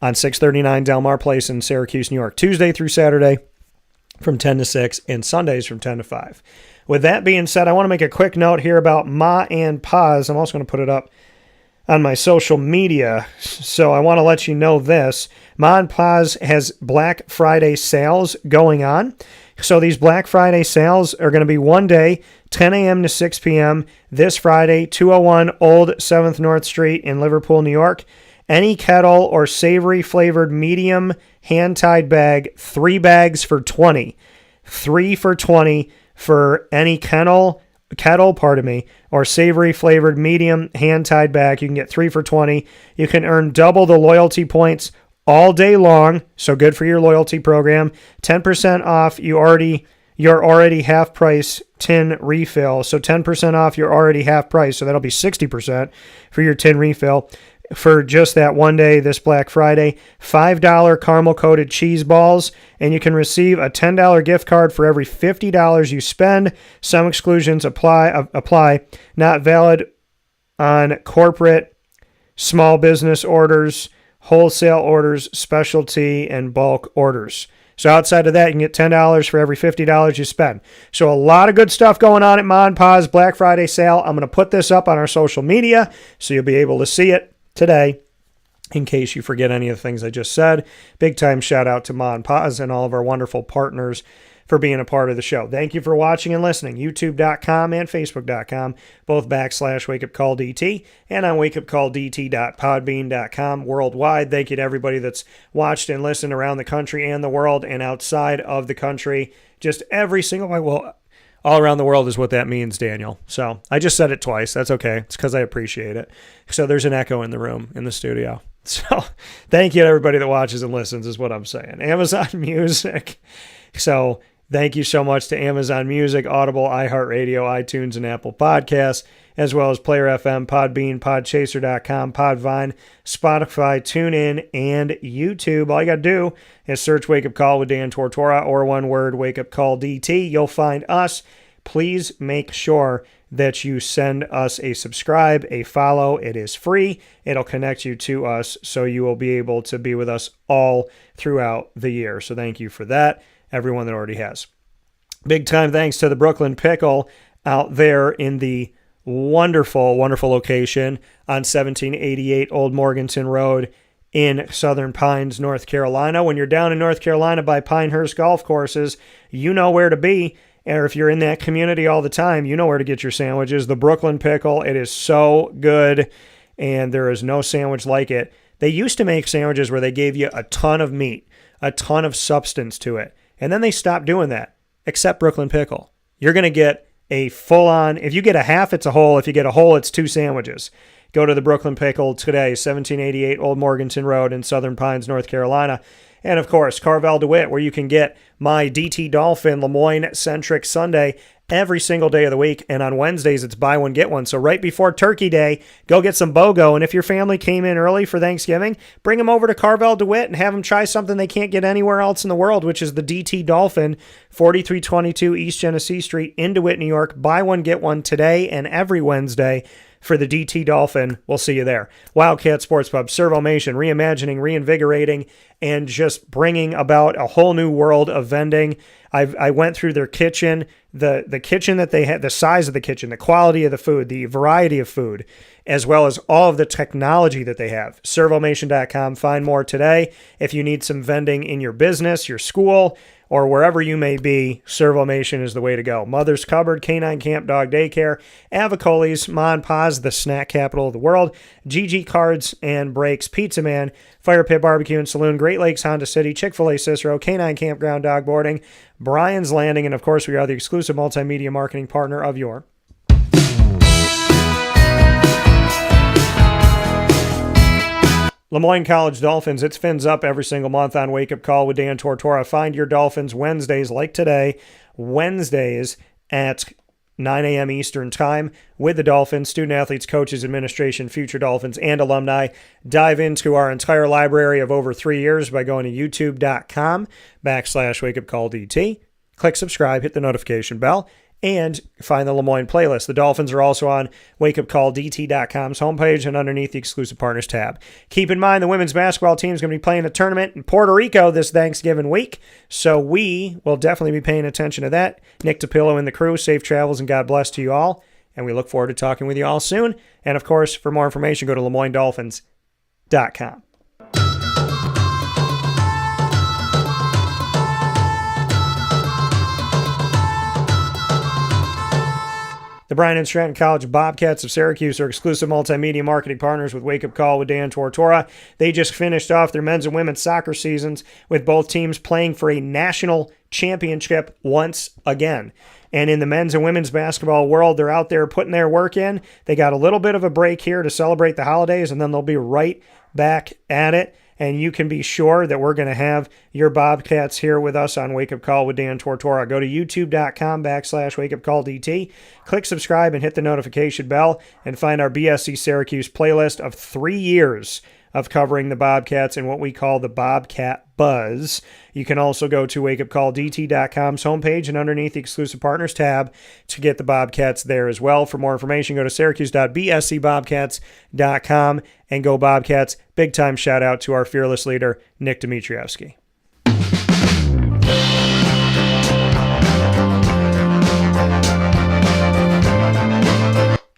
on 639 Delmar Place in Syracuse, New York. Tuesday through Saturday from 10 to 6 and Sundays from 10 to 5. With that being said, I want to make a quick note here about Ma and Pa's. I'm also going to put it up on my social media, so I want to let you know this. Mon Paz has Black Friday sales going on. So these Black Friday sales are going to be one day, 10 a.m. to 6 p.m. this Friday, 201 Old 7th North Street in Liverpool, New York. Any kettle or savory flavored medium hand-tied bag, 3 bags for $20. 3 for $20 for any kettle, or savory flavored medium hand-tied bag. You can get 3 for $20. You can earn double the loyalty points all day long, so good for your loyalty program. 10% off your already half price tin refill. So 10% off your already half price. So that'll be 60% for your tin refill for just that one day this Black Friday. $5 caramel coated cheese balls, and you can receive a $10 gift card for every $50 you spend. Some exclusions apply. Not valid on corporate, small business orders, wholesale orders, specialty, and bulk orders. So outside of that, you can get $10 for every $50 you spend. So a lot of good stuff going on at Mon Paz Black Friday sale. I'm going to put this up on our social media, so you'll be able to see it today in case you forget any of the things I just said. Big time shout out to Mon Paz and all of our wonderful partners for being a part of the show. Thank you for watching and listening. YouTube.com and Facebook.com, both /WakeUpCallDT, and on WakeUpCallDT.podbean.com worldwide. Thank you to everybody that's watched and listened around the country and the world and outside of the country. Just every single way. Well, all around the world is what that means, Daniel. So I just said it twice. That's okay. It's because I appreciate it. So there's an echo in the room, in the studio. So thank you to everybody that watches and listens is what I'm saying. Amazon Music. So thank you so much to Amazon Music, Audible, iHeartRadio, iTunes, and Apple Podcasts, as well as Player FM, Podbean, Podchaser.com, Podvine, Spotify, TuneIn, and YouTube. All you got to do is search Wake Up Call with Dan Tortora, or one word, Wake Up Call DT. You'll find us. Please make sure that you send us a subscribe, a follow. It is free. It'll connect you to us, so you will be able to be with us all throughout the year. So thank you for that, everyone that already has. Big time thanks to the Brooklyn Pickle out there in the wonderful, wonderful location on 1788 Old Morganton Road in Southern Pines, North Carolina. When you're down in North Carolina by Pinehurst Golf Courses, you know where to be. Or if you're in that community all the time, you know where to get your sandwiches. The Brooklyn Pickle, it is so good, and there is no sandwich like it. They used to make sandwiches where they gave you a ton of meat, a ton of substance to it, and then they stopped doing that, except Brooklyn Pickle. You're going to get a full-on, if you get a half, it's a whole. If you get a whole, it's 2 sandwiches. Go to the Brooklyn Pickle today, 1788 Old Morganton Road in Southern Pines, North Carolina. And, of course, Carvel DeWitt, where you can get my DT Dolphin Lemoyne-centric Sunday every single day of the week. And on Wednesdays, it's buy one, get one. So right before Turkey Day, go get some BOGO. And if your family came in early for Thanksgiving, bring them over to Carvel DeWitt and have them try something they can't get anywhere else in the world, which is the DT Dolphin, 4322 East Genesee Street in DeWitt, New York. Buy one, get one today and every Wednesday for the DT Dolphin. We'll see you there. Wildcat Sports Pub, Servomation, reimagining, reinvigorating, and just bringing about a whole new world of vending. I went through their kitchen, the kitchen that they had, the size of the kitchen, the quality of the food, the variety of food, as well as all of the technology that they have. Servomation.com. Find more today. If you need some vending in your business, your school, or wherever you may be, Servomation is the way to go. Mother's Cupboard, Canine Camp Dog Daycare, Avicoli's, Mon Paz, the snack capital of the world, GG Cards and Brakes, Pizza Man, Fire Pit Barbecue and Saloon, Great Lakes Honda City, Chick-fil-A Cicero, Canine Kampground Dog Boarding, Brian's Landing, and of course we are the exclusive multimedia marketing partner of your Lemoyne College Dolphins. It's fins up every single month on Wake Up Call with Dan Tortora. Find your Dolphins Wednesdays like today, Wednesdays at 9 a.m. Eastern Time with the Dolphins, student athletes, coaches, administration, future Dolphins, and alumni. Dive into our entire library of over 3 years by going to youtube.com/wakeupcalldt. Click subscribe, hit the notification bell, and find the Lemoyne playlist. The Dolphins are also on wakeupcalldt.com's homepage and underneath the exclusive partners tab. Keep in mind the women's basketball team is going to be playing a tournament in Puerto Rico this Thanksgiving week, so we will definitely be paying attention to that. Nick DePillo and the crew, safe travels and God bless to you all, and we look forward to talking with you all soon. And of course, for more information, go to LeMoyneDolphins.com. The Bryan and Stratton College Bobcats of Syracuse are exclusive multimedia marketing partners with Wake Up Call with Dan Tortora. They just finished off their men's and women's soccer seasons with both teams playing for a national championship once again. And in the men's and women's basketball world, they're out there putting their work in. They got a little bit of a break here to celebrate the holidays, and then they'll be right back at it. And you can be sure that we're going to have your Bobcats here with us on Wake Up Call with Dan Tortora. Go to youtube.com/wakeupcalldt. Click subscribe and hit the notification bell and find our BSC Syracuse playlist of 3 years of covering the Bobcats and what we call the Bobcat Buzz. You can also go to wakeupcalldt.com's homepage and underneath the exclusive partners tab to get the Bobcats there as well. For more information, go to syracuse.bscbobcats.com and go Bobcats. Big time shout out to our fearless leader, Nick Dimitrievsky.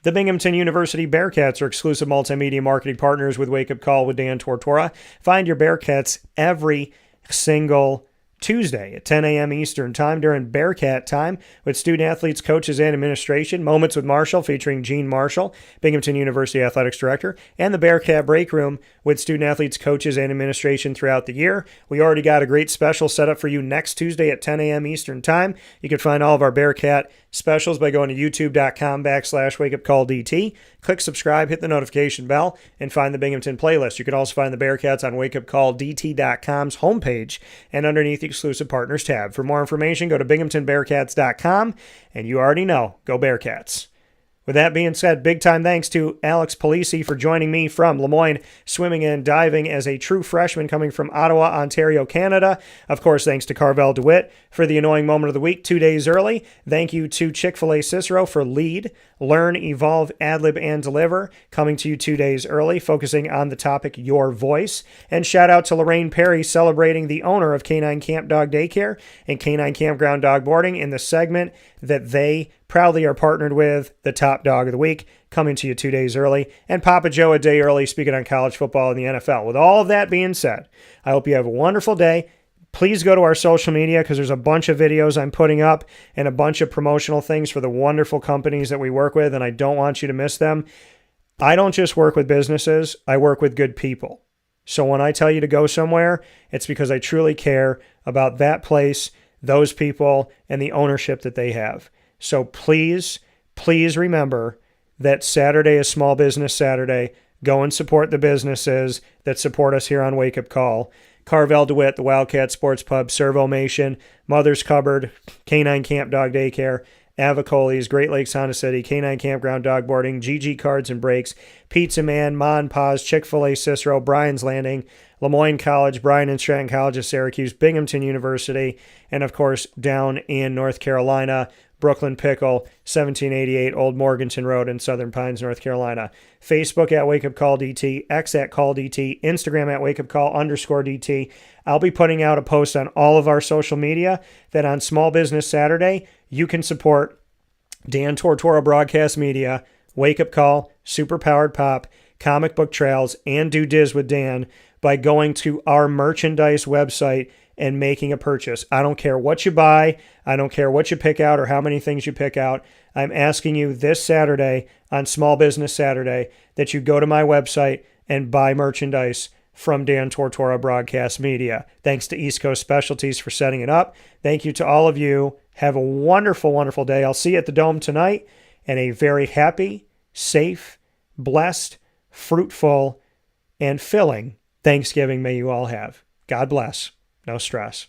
The Binghamton University Bearcats are exclusive multimedia marketing partners with Wake Up Call with Dan Tortora. Find your Bearcats every single Tuesday at 10 a.m. Eastern Time during Bearcat Time with student athletes, coaches, and administration. Moments with Marshall featuring Gene Marshall, Binghamton University Athletics Director, and the Bearcat Break Room with student athletes, coaches, and administration throughout the year. We already got a great special set up for you next Tuesday at 10 a.m. Eastern Time. You can find all of our Bearcat specials by going to youtube.com/wakeupcalldt. Click subscribe, hit the notification bell, and find the Binghamton playlist. You can also find the Bearcats on wakeupcalldt.com's homepage and underneath the exclusive partners tab. For more information, go to binghamtonbearcats.com, and you already know, go Bearcats. With that being said, big time thanks to Alex Pilieci for joining me from Moyne Swimming and Diving as a true freshman coming from Ottawa, Ontario, Canada. Of course, thanks to Carvel DeWitt for the annoying moment of the week 2 days early. Thank you to Chick-fil-A Cicero for Lead, Learn, Evolve, Adlib, and Deliver, coming to you 2 days early, focusing on the topic Your Voice. And shout out to Lorraine Perry celebrating the owner of Canine Camp Dog Daycare and Canine Kampground Dog Boarding in the segment that they proudly are partnered with, the Top Dog of the Week, coming to you 2 days early, and Papa Joe a day early, speaking on college football and the NFL. With all of that being said, I hope you have a wonderful day. Please go to our social media because there's a bunch of videos I'm putting up and a bunch of promotional things for the wonderful companies that we work with, and I don't want you to miss them. I don't just work with businesses, I work with good people. So when I tell you to go somewhere, it's because I truly care about that place, those people, and the ownership that they have. So please, please remember that Saturday is Small Business Saturday. Go and support the businesses that support us here on Wake Up Call. Carvel DeWitt, the Wildcat Sports Pub, Servomation, Mother's Cupboard, Canine Camp Dog Daycare, Avicoli's, Great Lakes Honda City, Canine Campground Dog Boarding, GG Cards and Breaks, Pizza Man, Mon Paz, Chick-fil-A Cicero, Bryan's Landing, Lemoyne College, Bryan and Stratton College of Syracuse, Binghamton University, and of course down in North Carolina, Brooklyn Pickle, 1788 Old Morganton Road in Southern Pines, North Carolina. Facebook at Wake Up Call DT, X at Call DT, Instagram at Wake Up Call _DT. I'll be putting out a post on all of our social media that on Small Business Saturday, you can support Dan Tortora Broadcast Media, Wake Up Call, Super Powered Pop, Comic Book Trails, and Do Diz with Dan by going to our merchandise website and making a purchase. I don't care what you buy. I don't care what you pick out or how many things you pick out. I'm asking you this Saturday on Small Business Saturday that you go to my website and buy merchandise from Dan Tortora Broadcast Media. Thanks to East Coast Specialties for setting it up. Thank you to all of you. Have a wonderful, wonderful day. I'll see you at the Dome tonight, and a very happy, safe, blessed, fruitful, and filling Thanksgiving may you all have. God bless. No stress.